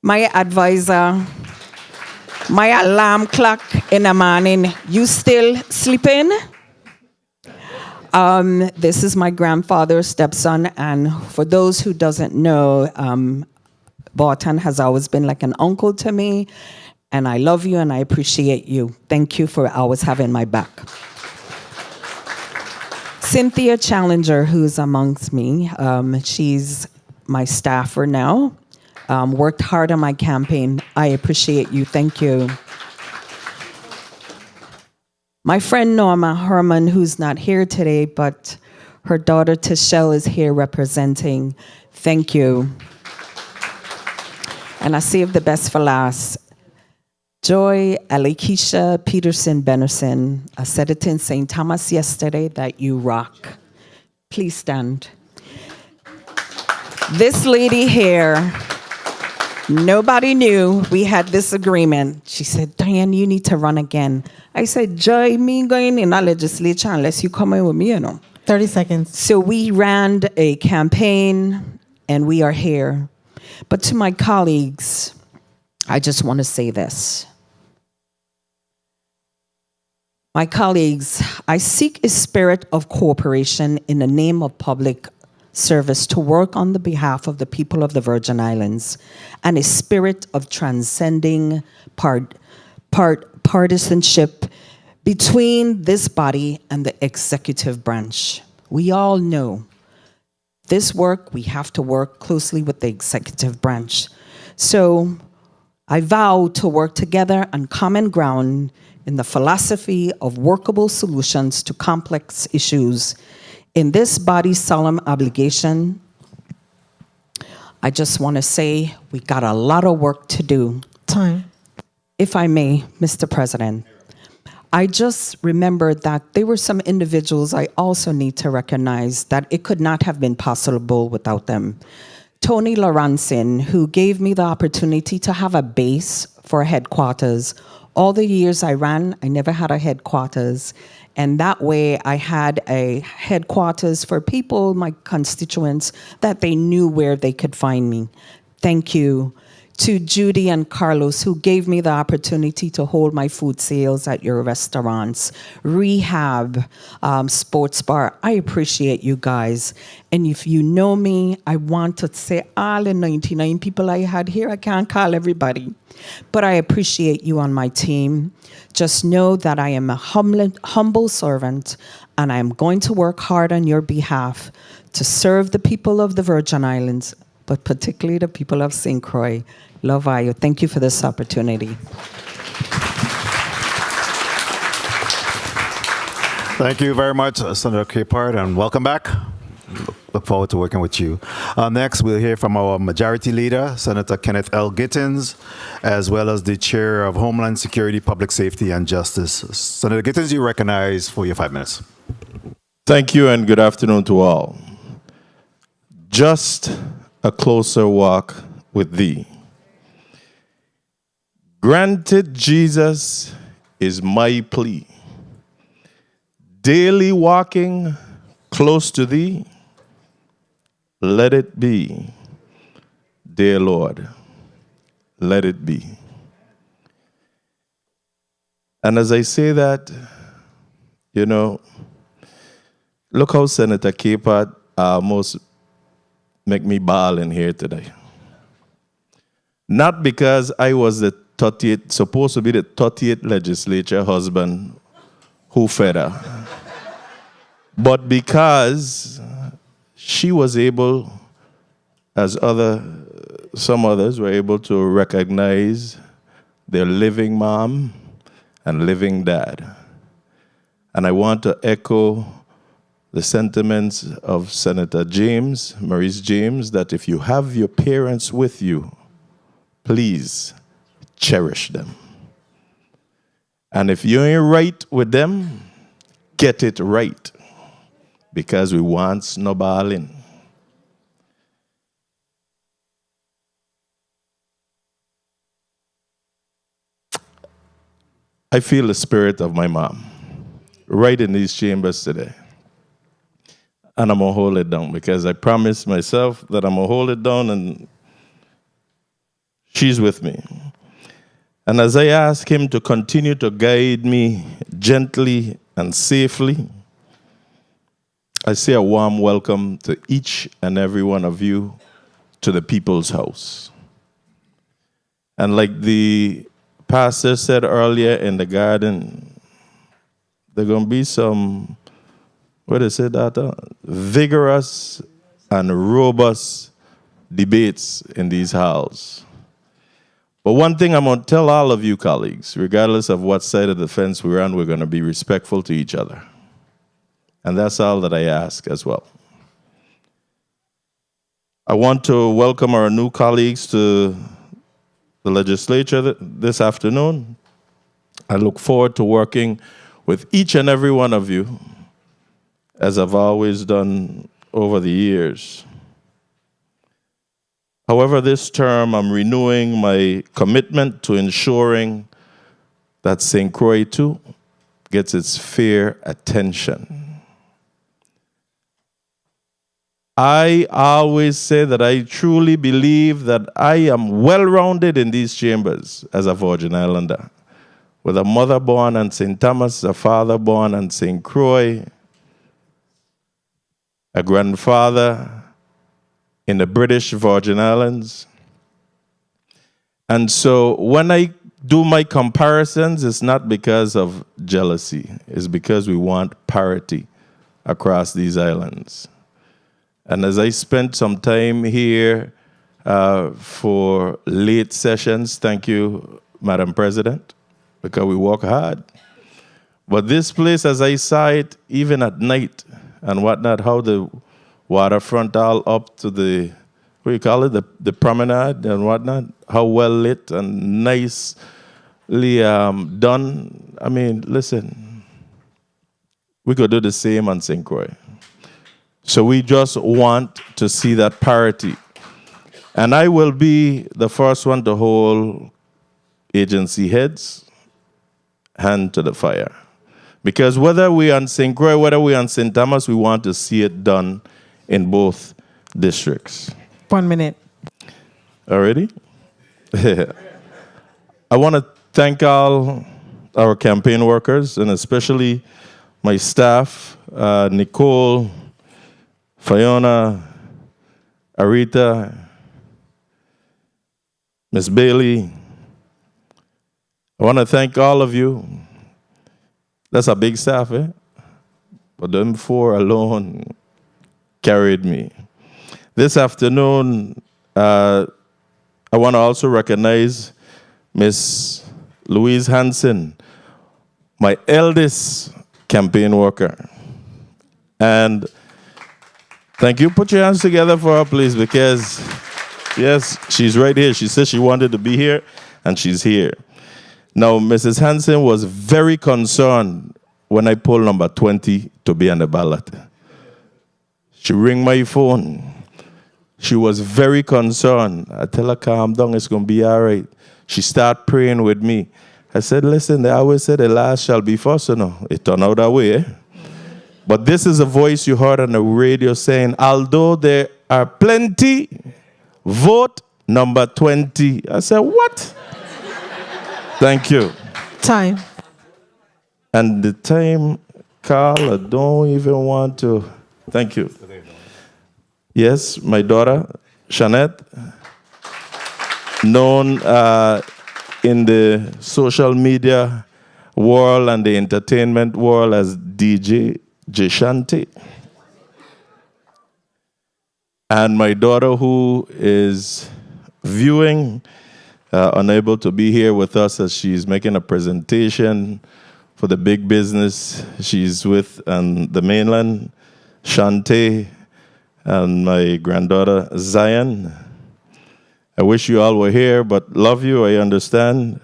My advisor, my alarm clock in the morning, you still sleeping? This is my grandfather's stepson, and for those who doesn't know, Barton has always been like an uncle to me, and I love you and I appreciate you. Thank you for always having my back. Cynthia Challenger, who's amongst me, she's my staffer now, worked hard on my campaign. I appreciate you. Thank you. My friend Norma Herman, who's not here today, but her daughter Tishelle is here representing. Thank you. And I saved the best for last. Joy Alikisha Peterson Bennerson. I said it in St. Thomas yesterday that you rock. Please stand. This lady here, nobody knew we had this agreement. She said, Diane, you need to run again. I said, Joy, me going in our legislature unless you come in with me, you know. 30 seconds. So we ran a campaign and we are here. But to my colleagues, I just want to say this. My colleagues, I seek a spirit of cooperation in the name of public service to work on the behalf of the people of the Virgin Islands and a spirit of transcending partisanship between this body and the executive branch. We all know this work, we have to work closely with the executive branch. So I vow to work together on common ground in the philosophy of workable solutions to complex issues. In this body's solemn obligation, I just want to say we got a lot of work to do. Time. If I may, Mr. President, I just remembered that there were some individuals I also need to recognize that it could not have been possible without them. Tony Laurenson, who gave me the opportunity to have a base for a headquarters. All the years I ran, I never had a headquarters. And that way I had a headquarters for people, my constituents, that they knew where they could find me. Thank you. To Judy and Carlos, who gave me the opportunity to hold my food sales at your restaurants. Rehab, sports bar. I appreciate you guys. And if you know me, I want to say all the 99 people I had here. I can't call everybody. But I appreciate you on my team. Just know that I am a humble servant, and I am going to work hard on your behalf to serve the people of the Virgin Islands, but particularly the people of St. Croix. Love you. Thank you for this opportunity. Thank you very much, Senator Capehart, and welcome back. Look forward to working with you. Next, we'll hear from our Majority Leader, Senator Kenneth L. Gittins, as well as the Chair of Homeland Security, Public Safety, and Justice. Senator Gittins, you recognize for your 5 minutes. Thank you and good afternoon to all. Just a closer walk with thee. Granted, Jesus is my plea. Daily walking close to thee, let it be. Dear Lord, let it be. And as I say that, you know, look how Senator Capert almost make me bawl in here today. Not because I was the 38th, supposed to be the 38th legislature husband who fed her, but because she was able, as some others were able to recognize their living mom and living dad. And I want to echo the sentiments of Senator James, Maurice James, that if you have your parents with you, please cherish them. And if you ain't right with them, get it right, because we want snowballing. I feel the spirit of my mom right in these chambers today. And I'm going to hold it down because I promised myself that I'm going to hold it down, and she's with me. And as I ask him to continue to guide me gently and safely, I say a warm welcome to each and every one of you to the People's House. And like the pastor said earlier in the garden, there are going to be some, what is it, vigorous and robust debates in these halls. But one thing I'm going to tell all of you colleagues, regardless of what side of the fence we're on, we're going to be respectful to each other. And that's all that I ask as well. I want to welcome our new colleagues to the legislature this afternoon. I look forward to working with each and every one of you, as I've always done over the years. However, this term, I'm renewing my commitment to ensuring that St. Croix too gets its fair attention. I always say that I truly believe that I am well-rounded in these chambers as a Virgin Islander, with a mother born in St. Thomas, a father born in St. Croix, a grandfather in the British Virgin Islands. And so when I do my comparisons, it's not because of jealousy. It's because we want parity across these islands. And as I spent some time here for late sessions, thank you, Madam President, because we work hard. But this place, as I saw it, even at night and whatnot, how the waterfront all up to the, what do you call it, the promenade and whatnot, how well lit and nicely done. I mean, listen, we could do the same on St. Croix. So we just want to see that parity. And I will be the first one to hold agency heads hand to the fire. Because whether we're on St. Croix, whether we're on St. Thomas, we want to see it done in both districts. 1 minute. Already? I want to thank all our campaign workers, and especially my staff, Nicole, Fiona, Arita, Miss Bailey. I want to thank all of you. That's a big staff, eh? But them four alone carried me. This afternoon, I want to also recognize Miss Louise Hansen, my eldest campaign worker. And thank you. Put your hands together for her, please, because, yes, she's right here. She said she wanted to be here, and she's here. Now, Mrs. Hansen was very concerned when I poll number 20 to be on the ballot. She ring my phone. She was very concerned. I tell her, calm down, it's going to be all right. She start praying with me. I said, listen, they always say the last shall be first, you know. It turned out that way, eh? But this is a voice you heard on the radio saying, although there are plenty, vote number 20. I said, what? Thank you. Time. And the time, Carl, I don't even want to. Thank you. Yes, my daughter, Shanette, known in the social media world and the entertainment world as DJ Jeshanti. And my daughter, who is viewing, unable to be here with us as she's making a presentation for the big business she's with on the mainland, Shante, and my granddaughter, Zion. I wish you all were here, but love you, I understand.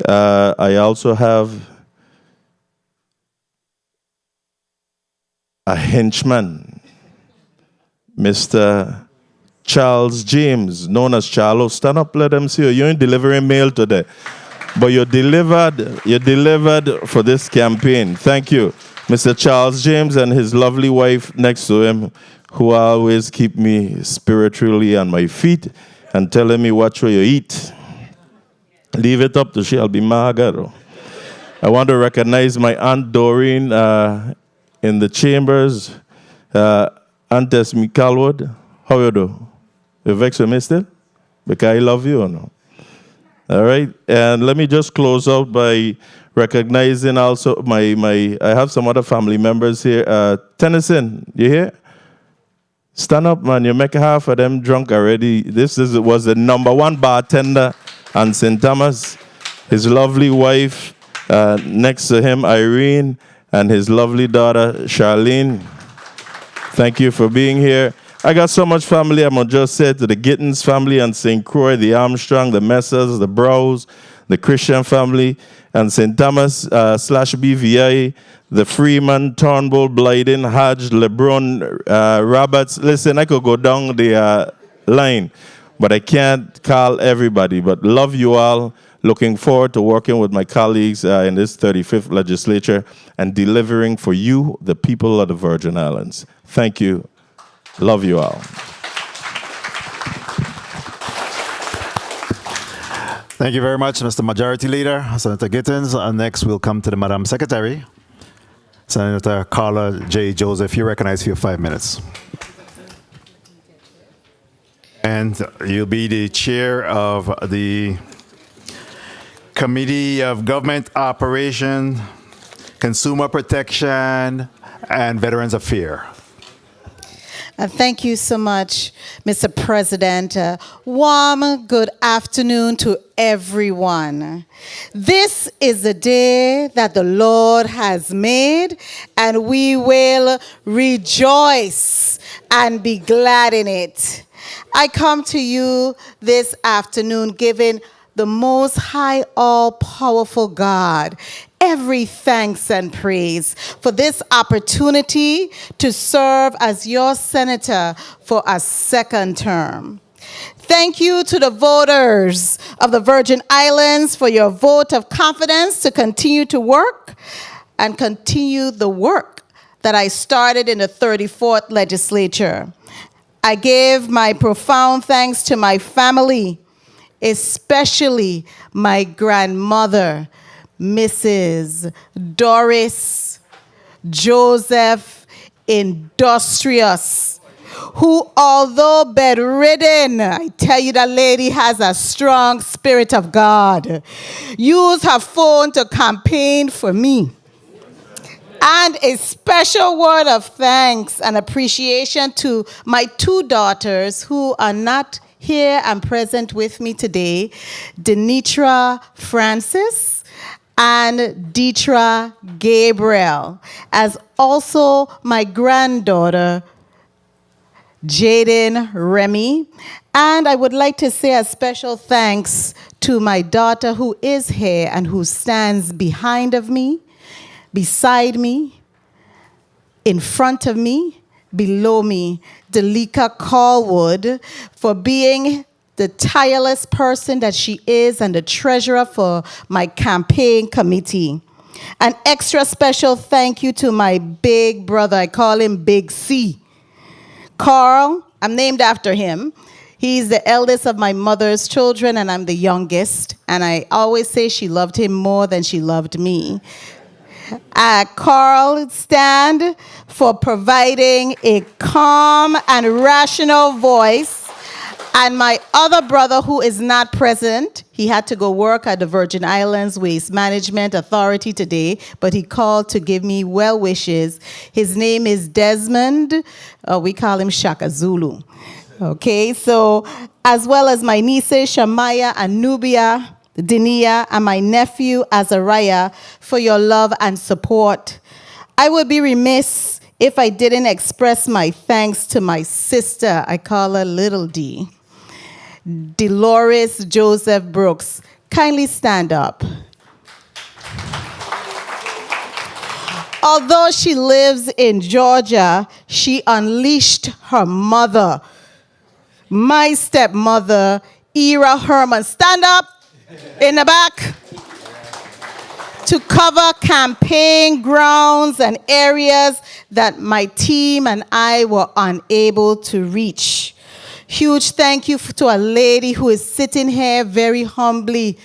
I also have a henchman, Mr. Charles James, known as Charlo. Stand up, let them see you. You ain't delivering mail today. But you delivered for this campaign. Thank you. Mr. Charles James and his lovely wife next to him, who always keep me spiritually on my feet and telling me what you eat. Leave it up to she'll be mager. I want to recognize my Aunt Doreen in the chambers. Aunt Esme Calwood, how you do? You vex with me still? Because I love you or no? All right, and let me just close out by recognizing also I have some other family members here. Tennyson, you here? Stand up, man. You make half of them drunk already. Was the #1 bartender on St. Thomas. His lovely wife next to him, Irene, and his lovely daughter, Charlene. Thank you for being here. I got so much family. I'm going to just say to the Gittins family and St. Croix, the Armstrong, the Messers, the Browse, the Christian family, and St. Thomas / BVI, the Freeman, Turnbull, Blyden, Hodge, LeBron, Roberts. Listen, I could go down the line, but I can't call everybody. But love you all. Looking forward to working with my colleagues in this 35th Legislature and delivering for you, the people of the Virgin Islands. Thank you. Love you all. Thank you very much, Mr. Majority Leader, Senator Gittins. Next, we'll come to the Madam Secretary, Senator Carla J. Joseph. You're recognized for your 5 minutes. And you'll be the chair of the Committee of Government Operation, Consumer Protection, and Veterans Affairs. Thank you so much, Mr. President. Warm good afternoon to everyone. This is the day that the Lord has made, and we will rejoice and be glad in it. I come to you this afternoon giving the Most High, all-powerful God every thanks and praise for this opportunity to serve as your senator for a second term. Thank you to the voters of the Virgin Islands for your vote of confidence to continue to work and continue the work that I started in the 34th Legislature. I give my profound thanks to my family, especially my grandmother, Mrs. Doris Joseph Industrious, who, although bedridden, I tell you that lady has a strong spirit of God, used her phone to campaign for me. And a special word of thanks and appreciation to my 2 daughters who are not here and present with me today, Denitra Francis and Deetra Gabriel, as also my granddaughter, Jaden Remy. And I would like to say a special thanks to my daughter who is here and who stands behind of me, beside me, in front of me, below me, Delika Callwood, for being the tireless person that she is and the treasurer for my campaign committee. An extra special thank you to my big brother. I call him Big C. Carl, I'm named after him. He's the eldest of my mother's children, and I'm the youngest. And I always say she loved him more than she loved me. Carl, stand for providing a calm and rational voice. And my other brother, who is not present, he had to go work at the Virgin Islands Waste Management Authority today, but he called to give me well wishes. His name is Desmond. We call him Shaka Zulu. Okay, so as well as my nieces, Shamaya and Nubia, Denia, and my nephew, Azariah, for your love and support. I would be remiss if I didn't express my thanks to my sister. I call her Little D. Dolores Joseph Brooks. Kindly stand up. Although she lives in Georgia, she unleashed her mother, my stepmother, Ira Herman. Stand up in the back. To cover campaign grounds and areas that my team and I were unable to reach. Huge thank you to a lady who is sitting here very humbly,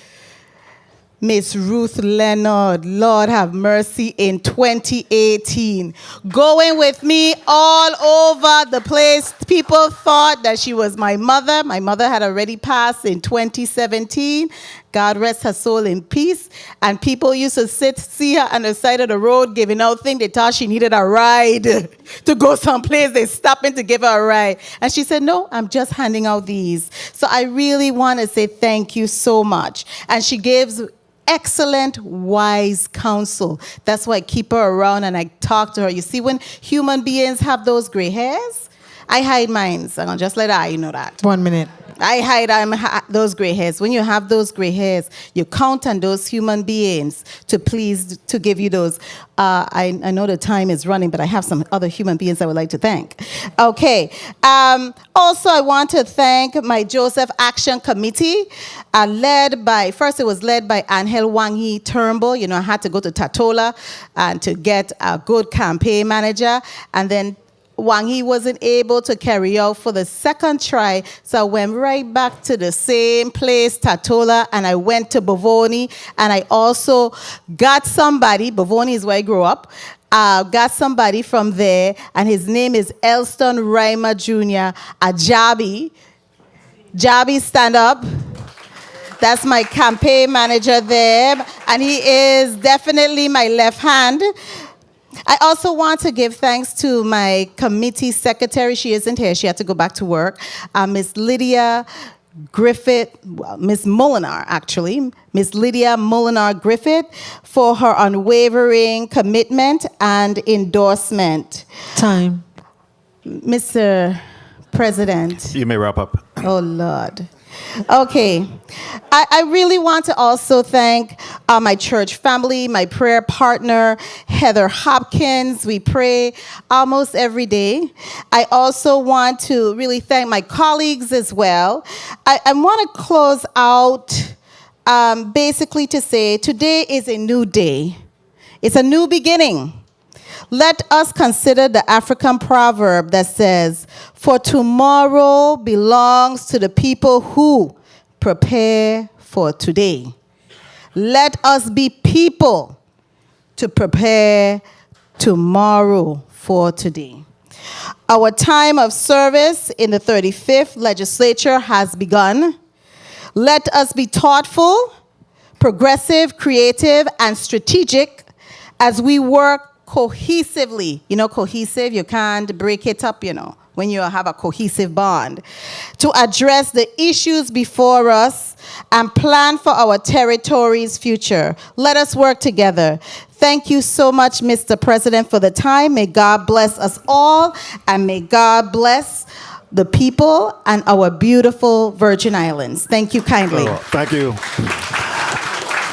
Miss Ruth Leonard, Lord have mercy, in 2018. Going with me all over the place. People thought that she was my mother. My mother had already passed in 2017. God rest her soul in peace. And people used to see her on the side of the road giving out things. They thought she needed a ride to go someplace. They stopped in to give her a ride. And she said, no, I'm just handing out these. So I really want to say thank you so much. And she gives excellent, wise counsel. That's why I keep her around and I talk to her. You see, when human beings have those gray hairs, I hide mine. So I'll just let I know that. 1 minute. I hide those gray hairs. When you have those gray hairs, you count on those human beings to please to give you those. I know the time is running, but I have some other human beings I would like to thank. Okay. Also, I want to thank my Joseph Action Committee, first it was led by Angel Wangi Turnbull. You know, I had to go to Tatola and to get a good campaign manager, and then Wangi wasn't able to carry out for the second try, so I went right back to the same place, Tatola, and I went to Bavoni, and I also got somebody, Bavoni is where I grew up, got somebody from there, and his name is Elston Reimer Jr., a Jabi. Jabi, stand up. That's my campaign manager there, and he is definitely my left hand. I also want to give thanks to my committee secretary. She isn't here. She had to go back to work. Miss Lydia Griffith, Miss Molinar, actually. Miss Lydia Molinar Griffith for her unwavering commitment and endorsement. Time. Mr. President. You may wrap up. Oh, Lord. Okay. I really want to also thank my church family, my prayer partner, Heather Hopkins. We pray almost every day. I also want to really thank my colleagues as well. I want to close out basically to say today is a new day. It's a new beginning. Let us consider the African proverb that says, "For tomorrow belongs to the people who prepare for today." Let us be people to prepare tomorrow for today. Our time of service in the 35th Legislature has begun. Let us be thoughtful, progressive, creative, and strategic as we work cohesively. You know, cohesive, you can't break it up, you know, when you have a cohesive bond, to address the issues before us and plan for our territory's future. Let us work together. Thank you so much, Mr. President, for the time. May God bless us all, and may God bless the people and our beautiful Virgin Islands. Thank you kindly. Thank you.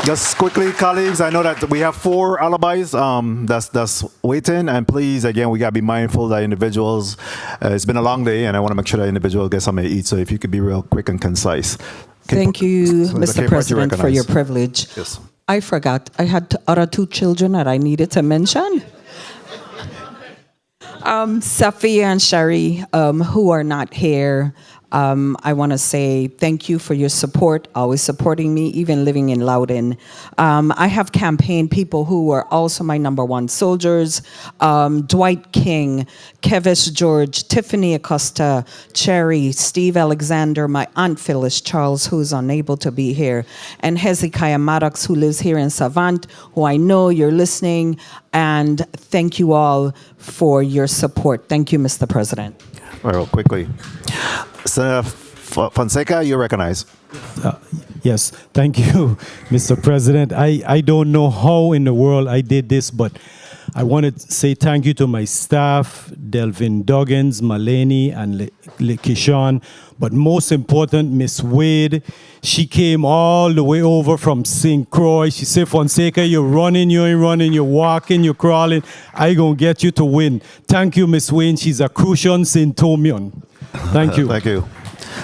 Just quickly, colleagues, I know that we have 4 alibis that's waiting, and please, again, we gotta be mindful that individuals. It's been a long day, and I want to make sure that individuals get something to eat. So if you could be real quick and concise. Thank you, Mr. President, for your privilege. Yes. I forgot. I had other 2 children that I needed to mention. Safi and Shari, who are not here. I want to say thank you for your support, always supporting me, even living in Loudoun. I have campaigned people who were also my #1 soldiers. Dwight King, Kevis George, Tiffany Acosta, Cherry, Steve Alexander, my Aunt Phyllis Charles, who's unable to be here, and Hezekiah Maddox, who lives here in Savant, who I know you're listening, and thank you all for your support. Thank you, Mr. President. Real quickly. Senator Fonseca, you recognize. Yes, thank you, Mr. President. I don't know how in the world I did this, but I want to say thank you to my staff, Delvin Duggins, Maleni, and Kishan. But most important, Miss Wade, she came all the way over from St. Croix. She said, Fonseca, you're running, you ain't running, you're walking, you're crawling. I gonna get you to win. Thank you, Miss Wayne. She's a Crucian Saint-Tomian. Thank you. Thank you.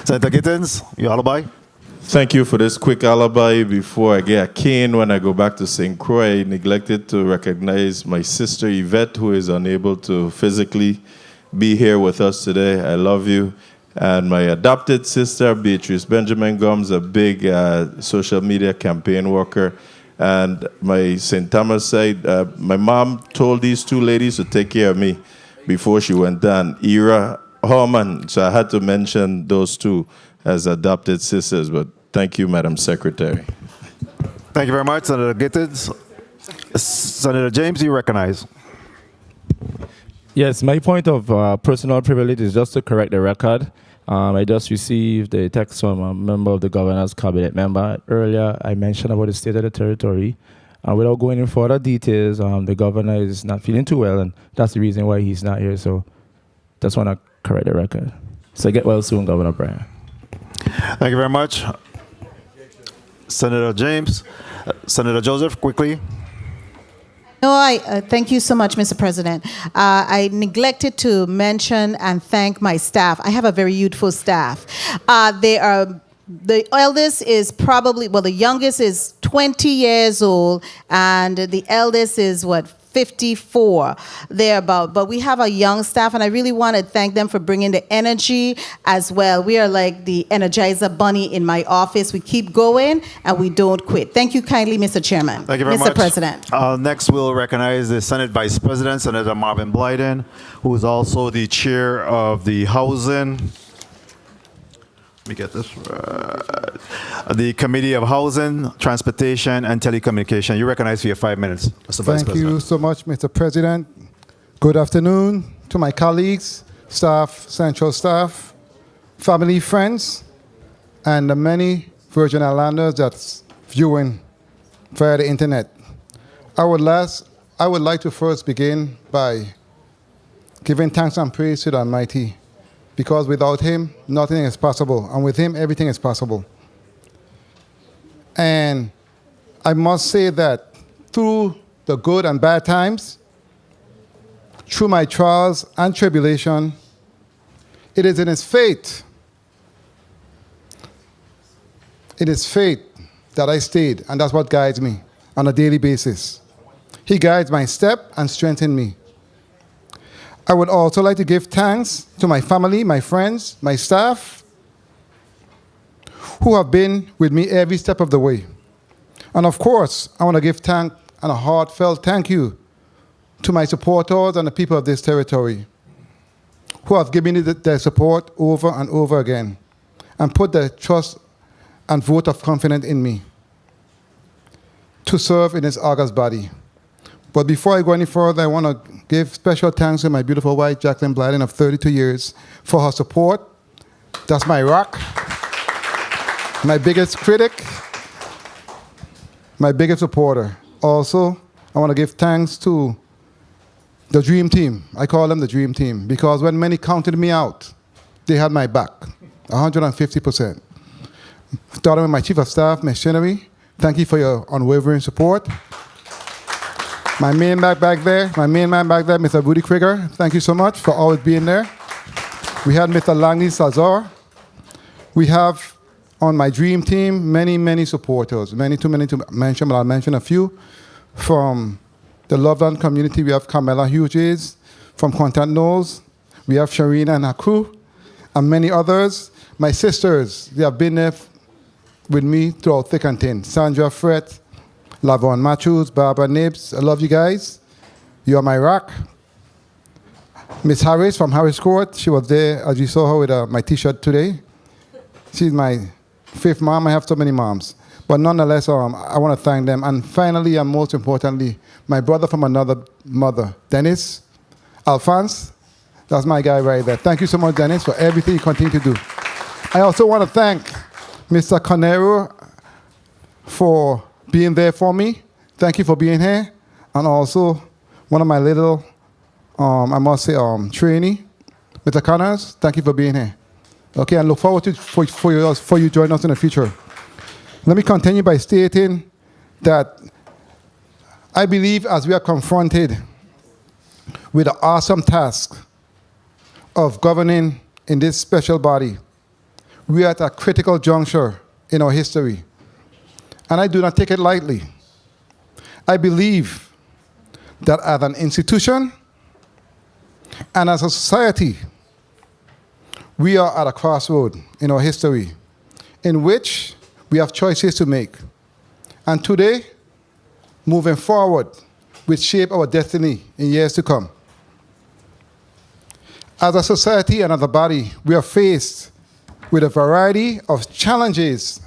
Senator Gittins, your alibi? Thank you for this quick alibi. Before I get a cane when I go back to St. Croix, I neglected to recognize my sister Yvette, who is unable to physically be here with us today. I love you. And my adopted sister, Beatrice Benjamin Gomes, a big social media campaign worker. And my St. Thomas side, my mom told these 2 ladies to take care of me before she went down. Ira Horman. So I had to mention those 2 as adopted sisters, but thank you, Madam Secretary. Thank you very much, Senator Gittins. Senator James, you recognize. Yes, my point of personal privilege is just to correct the record. I just received a text from a member of the governor's cabinet member. Earlier, I mentioned about the state of the territory. Without going in further details, the governor is not feeling too well, and that's the reason why he's not here. So just want to correct the record. So get well soon, Governor Brian. Thank you very much. Senator James. Senator Joseph, quickly. No, thank you so much, Mr. President. I neglected to mention and thank my staff. I have a very youthful staff. The eldest is probably, well, the youngest is 20 years old, and the eldest is, 54, thereabout. But we have a young staff, and I really want to thank them for bringing the energy as well. We are like the Energizer Bunny in my office. We keep going, and we don't quit. Thank you kindly, Mr. Chairman. Thank you very much. Mr. President. Next, we'll recognize the Senate Vice President, Senator Marvin Blyden, who is also the chair of the Housing. Let me get this right. The Committee of Housing, Transportation, and Telecommunication. You recognize for your 5 minutes, Mr. Vice President. Thank you so much, Mr. President. Good afternoon to my colleagues, staff, central staff, family, friends, and the many Virgin Islanders that's viewing via the internet. I would like to first begin by giving thanks and praise to the Almighty, because without Him, nothing is possible, and with Him, everything is possible. And I must say that through the good and bad times, through my trials and tribulation, it is in His faith. It is faith that I stayed, and that's what guides me on a daily basis. He guides my step and strengthens me. I would also like to give thanks to my family, my friends, my staff, who have been with me every step of the way. And of course, I want to give thanks and a heartfelt thank you to my supporters and the people of this territory, who have given me their support over and over again and put their trust and vote of confidence in me to serve in this august body. But before I go any further, I want to give special thanks to my beautiful wife, Jacqueline Blyden, of 32 years, for her support. That's my rock, my biggest critic, my biggest supporter. Also, I want to give thanks to the Dream Team. I call them the Dream Team, because when many counted me out, they had my back, 150%. Starting with my Chief of Staff, Ms. Chinnery, Thank you for your unwavering support. My main man back there, Mr. Rudy Krieger, thank you so much for always being there. We had Mr. Langley Salzar. We have on my dream team many supporters, too many to mention, but I'll mention a few. From the Loveland community, we have Carmela Hughes. From Content Knowles, we have Sharina and her crew, and many others. My sisters, they have been there with me throughout thick and thin. Sandra Fret, Lavon Matthews, Barbara Nibs, I love you guys. You are my rock. Miss Harris from Harris Court, she was there as you saw her with my t-shirt today. She's my fifth mom. I have so many moms. But nonetheless, I want to thank them. And finally, and most importantly, my brother from another mother, Dennis Alphonse. That's my guy right there. Thank you so much, Dennis, for everything you continue to do. I also want to thank Mr. Conero for being there for me. Thank you for being here. And also, one of my little, I must say, trainee, Mr. Connors, thank you for being here. Okay, and look forward to for you joining us in the future. Let me continue by stating that I believe as we are confronted with the awesome task of governing in this special body, we are at a critical juncture in our history. And I do not take it lightly. I believe that as an institution and as a society, we are at a crossroad in our history in which we have choices to make. And today, moving forward, will shape our destiny in years to come. As a society and as a body, we are faced with a variety of challenges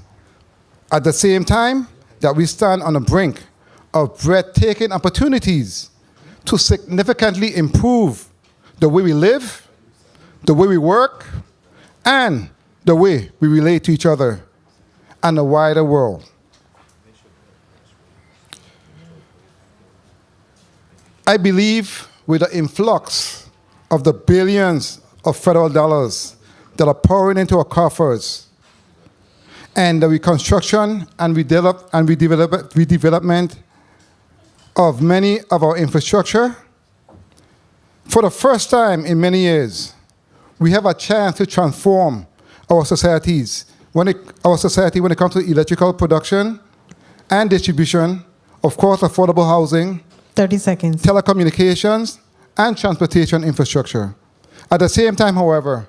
at the same time that we stand on the brink of breathtaking opportunities to significantly improve the way we live, the way we work, and the way we relate to each other and the wider world. I believe with the influx of the billions of federal dollars that are pouring into our coffers and the reconstruction and redevelopment of many of our infrastructure, for the first time in many years, we have a chance to transform our societies when it comes to electrical production and distribution, of course, affordable housing, 30 seconds, telecommunications, and transportation infrastructure. At the same time, however,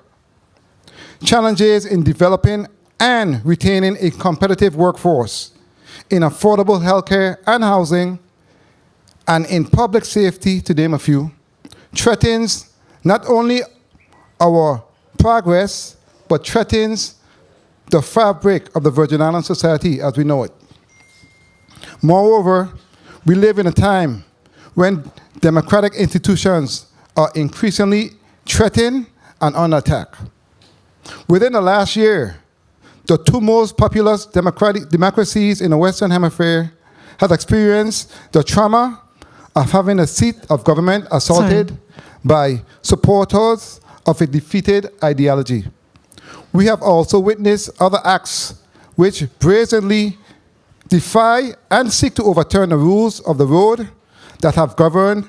challenges in developing and retaining a competitive workforce in affordable healthcare and housing and in public safety, to name a few, threatens not only our progress, but threatens the fabric of the Virgin Islands society as we know it. Moreover, we live in a time when democratic institutions are increasingly threatened and under attack. Within the last year, the two most populous democracies in the Western Hemisphere have experienced the trauma of having a seat of government assaulted by supporters of a defeated ideology. We have also witnessed other acts which brazenly defy and seek to overturn the rules of the road that have governed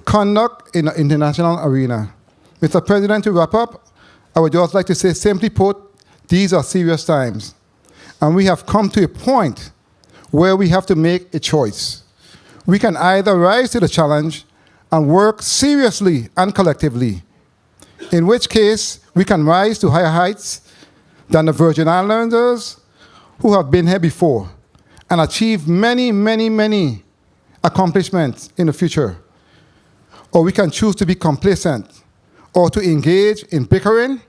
conduct in the international arena. Mr. President, to wrap up, I would just like to say, simply put, these are serious times. And we have come to a point where we have to make a choice. We can either rise to the challenge and work seriously and collectively, in which case we can rise to higher heights than the Virgin Islanders who have been here before and achieve many accomplishments in the future. Or we can choose to be complacent or to engage in bickering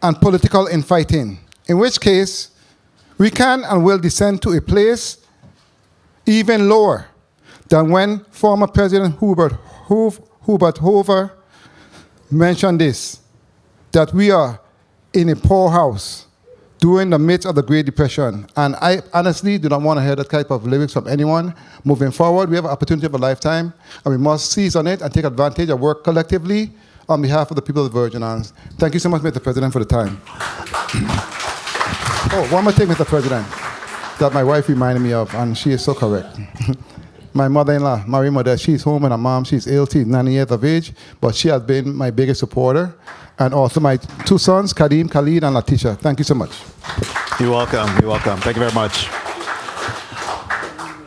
and political infighting, in which case we can and will descend to a place even lower than when former President Hubert Hoover mentioned this, that we are in a poorhouse during the midst of the Great Depression. And I honestly do not want to hear that type of lyrics from anyone. Moving forward, we have an opportunity of a lifetime, and we must seize on it and take advantage and work collectively on behalf of the people of the Virgin Islands. Thank you so much, Mr. President, for the time. Oh, one more thing, Mr. President. that my wife reminded me of, and she is so correct. My mother-in-law, my mother, she's home, and her mom, she's ill, she's 90 years of age, but she has been my biggest supporter. And also my two sons, Kadeem, Khalid, and Latisha. Thank you so much. You're welcome. You're welcome. Thank you very much.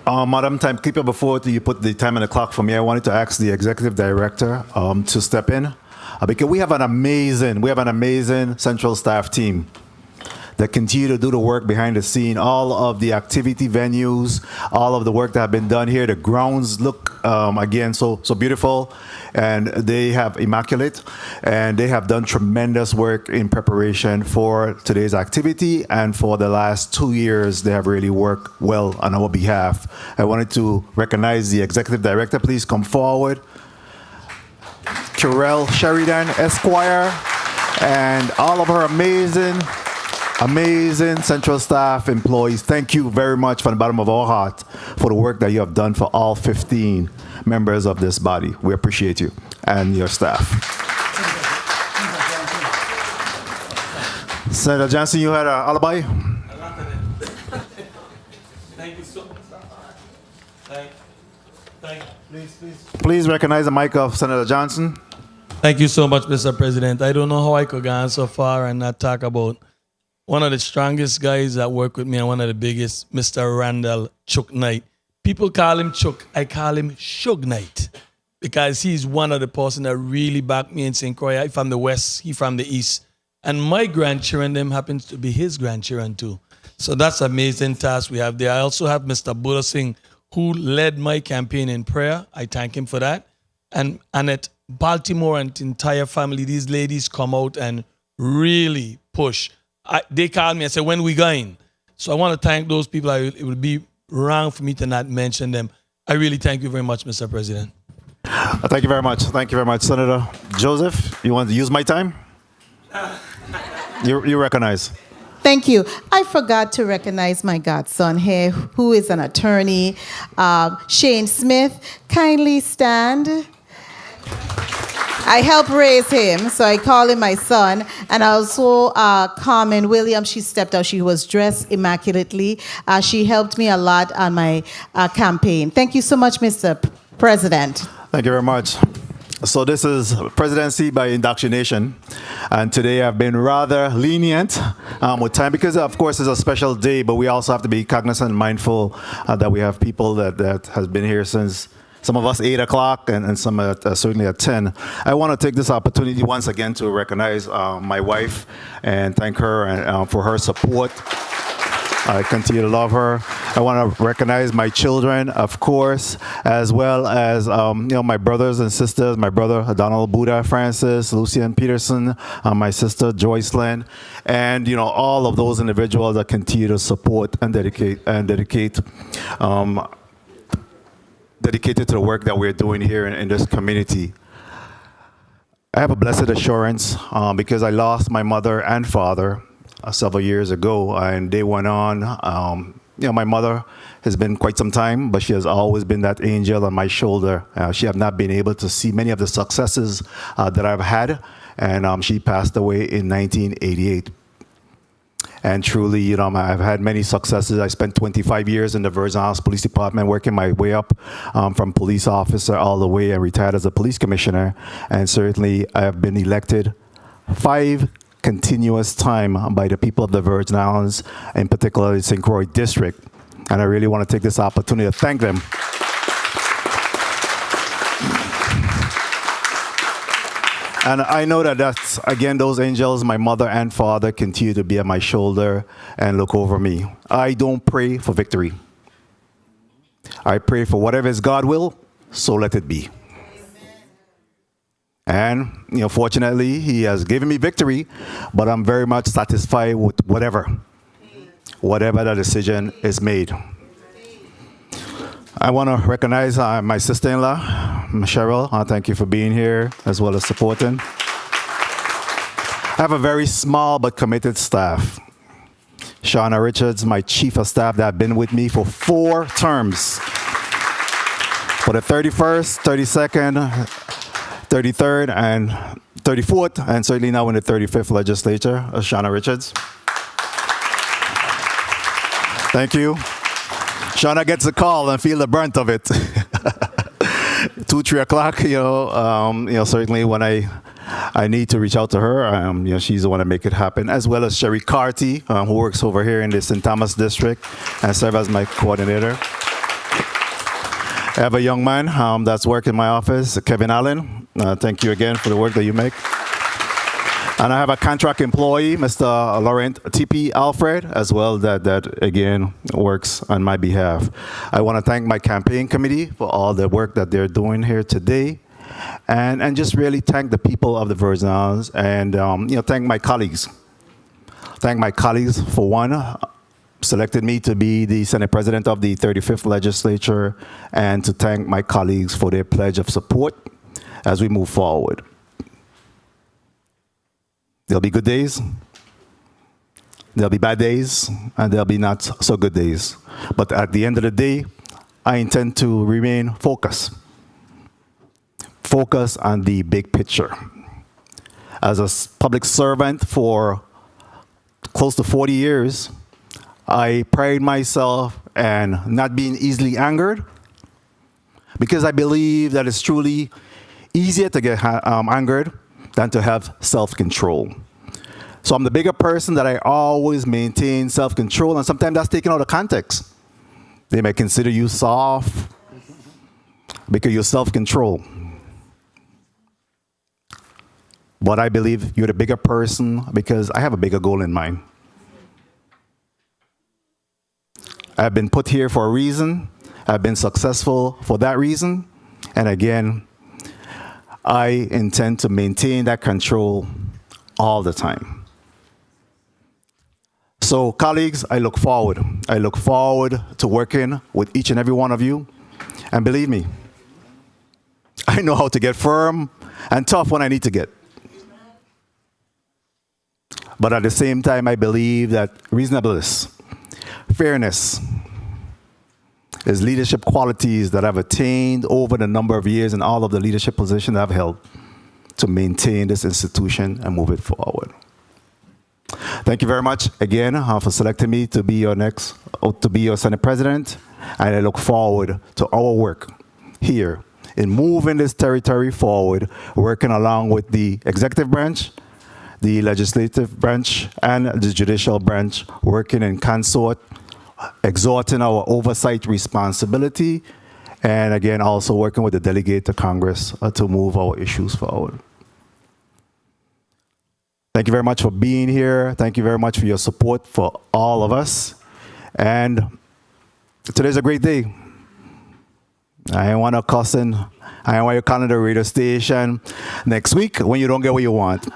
Madam Timekeeper, before you put the time on the clock for me, I wanted to ask the Executive Director to step in because we have an amazing central staff team that continue to do the work behind the scene, all of the activity venues, all of the work that have been done here. The grounds look, again, so beautiful, and they have immaculate, and they have done tremendous work in preparation for today's activity, and for the last 2 years, they have really worked well on our behalf. I wanted to recognize the Executive Director. Please come forward. Carell Sheridan, Esquire, and all of her amazing central staff employees. Thank you very much from the bottom of our heart for the work that you have done for all 15 members of this body. We appreciate you and your staff. Senator Johnson, you had an alibi? Thank you so much. Thank you. Please recognize the mic of Senator Johnson. Thank you so much, Mr. President. I don't know how I could go on so far and not talk about one of the strongest guys that work with me and one of the biggest, Mr. Randall Chuck Knight. People call him Chuck. I call him Shug Knight because he's one of the person that really backed me in St. Croix. I from the West, he from the East. And my grandchildren, them happens to be his grandchildren too. So that's an amazing task we have there. I also have Mr. Buddha Singh, who led my campaign in prayer. I thank him for that. And at Baltimore and the entire family, these ladies come out and really push. They called me and said, when we going? So I want to thank those people. It would be wrong for me to not mention them. I really thank you very much, Mr. President. Thank you very much. Thank you very much. Senator Joseph, you want to use my time? You recognize. Thank you. I forgot to recognize my godson here, who is an attorney, Shane Smith. Kindly stand. I helped raise him, so I call him my son. And also Carmen Williams, she stepped out. She was dressed immaculately. She helped me a lot on my campaign. Thank you so much, Mr. President. Thank you very much. So this is presidency by indoctrination. And today I've been rather lenient with time because, of course, it's a special day, but we also have to be cognizant and mindful that we have people that has been here since some of us 8 o'clock and some certainly at 10. I want to take this opportunity once again to recognize my wife and thank her for her support. I continue to love her. I want to recognize my children, of course, as well as my brothers and sisters. My brother Donald Buddha Francis, Lucian Peterson, my sister Joyce Lynn, and all of those individuals that continue to support and dedicated to the work that we're doing here in this community. I have a blessed assurance because I lost my mother and father several years ago, and they went on. My mother has been quite some time, but she has always been that angel on my shoulder. She have not been able to see many of the successes that I've had, and she passed away in 1988. And truly, I've had many successes. I spent 25 years in the Virgin Islands Police Department, working my way up from police officer all the way and retired as a police commissioner. And certainly, I have been elected 5 continuous time by the people of the Virgin Islands, in particular the St. Croix District. And I really want to take this opportunity to thank them. And I know that's, again, those angels, my mother and father, continue to be at my shoulder and look over me. I don't pray for victory. I pray for whatever is God's will, so let it be. And, fortunately, he has given me victory, but I'm very much satisfied with whatever the decision is made. I want to recognize my sister-in-law, Cheryl. Thank you for being here, as well as supporting. I have a very small but committed staff. Shauna Richards, my chief of staff, that have been with me for 4 terms. For the 31st, 32nd, 33rd, and 34th, and certainly now in the 35th Legislature, Shauna Richards. Thank you. Shauna gets a call and feel the brunt of it. 2, 3 o'clock, certainly when I need to reach out to her, she's the one to make it happen, as well as Sherry Carty, who works over here in the St. Thomas district and serves as my coordinator. I have a young man that's working in my office, Kevin Allen. Thank you again for the work that you make. And I have a contract employee, Mr. Laurent T.P. Alfred, as well, that again works on my behalf. I want to thank my campaign committee for all the work that they're doing here today, and just really thank the people of the Virgin Islands, and thank my colleagues. Thank my colleagues for selected me to be the Senate President of the 35th Legislature, and to thank my colleagues for their pledge of support as we move forward. There'll be good days, there'll be bad days, and there'll be not so good days. But at the end of the day, I intend to remain focused. Focus on the big picture. As a public servant for close to 40 years, I pride myself in not being easily angered, because I believe that it's truly easier to get angered than to have self-control. So I'm the bigger person that I always maintain self-control, and sometimes that's taken out of context. They may consider you soft because you're self-control. But I believe you're the bigger person because I have a bigger goal in mind. I've been put here for a reason. I've been successful for that reason. And again, I intend to maintain that control all the time. So, colleagues, I look forward. I look forward to working with each and every one of you. And believe me, I know how to get firm and tough when I need to get. But at the same time, I believe that reasonableness, fairness, is leadership qualities that I've attained over the number of years in all of the leadership positions I've held to maintain this institution and move it forward. Thank you very much again for selecting me to be your Senate President, and I look forward to our work here in moving this territory forward, working along with the executive branch, the legislative branch, and the judicial branch, working in consort, exhorting our oversight responsibility, and again, also working with the delegate to Congress to move our issues forward. Thank you very much for being here. Thank you very much for your support for all of us. And today's a great day. I want to caution, I want you calling the radio station next week when you don't get what you want.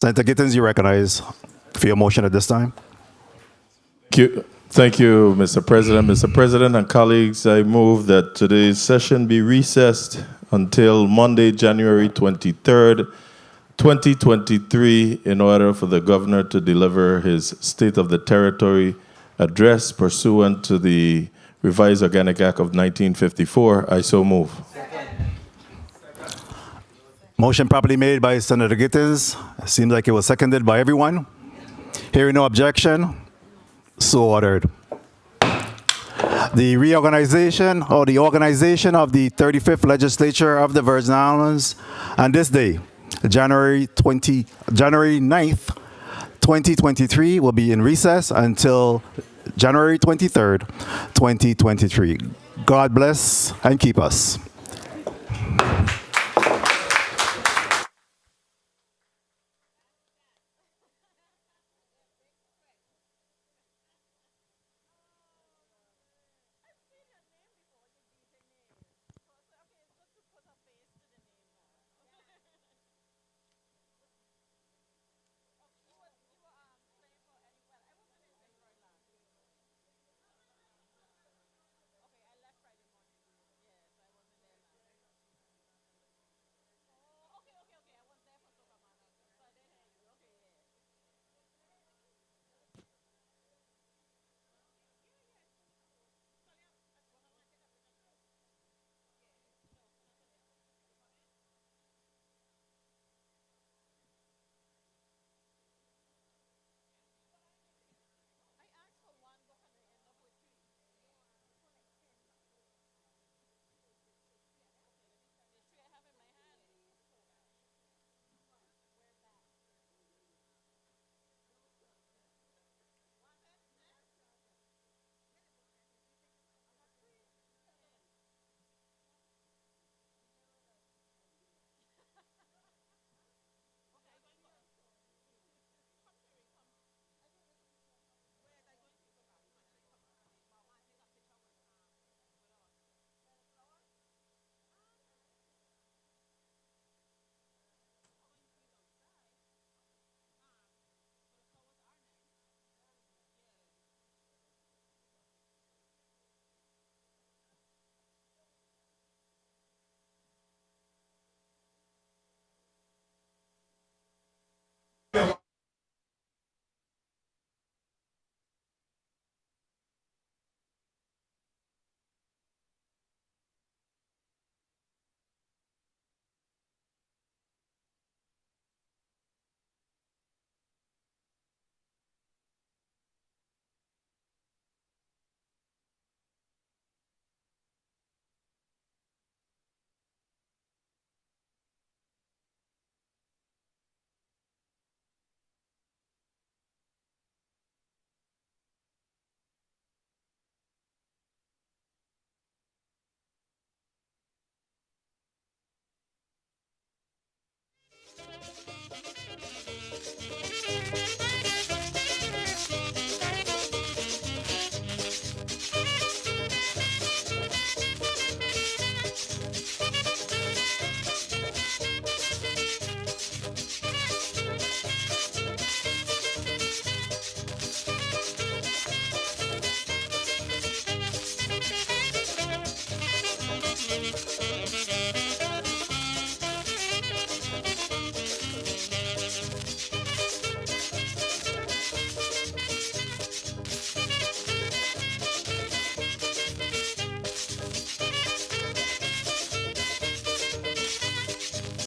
Senator Gittins, you recognize for your motion at this time. Thank you, Mr. President. Mr. President and colleagues, I move that today's session be recessed until Monday, January 23rd, 2023, in order for the governor to deliver his State of the Territory address pursuant to the Revised Organic Act of 1954. I so move. Motion properly made by Senator Gittins. Seems like it was seconded by everyone. Hearing no objection, so ordered. The reorganization or the organization of the 35th Legislature of the Virgin Islands on this day, January 9th, 2023, will be in recess until January 23rd, 2023. God bless and keep us.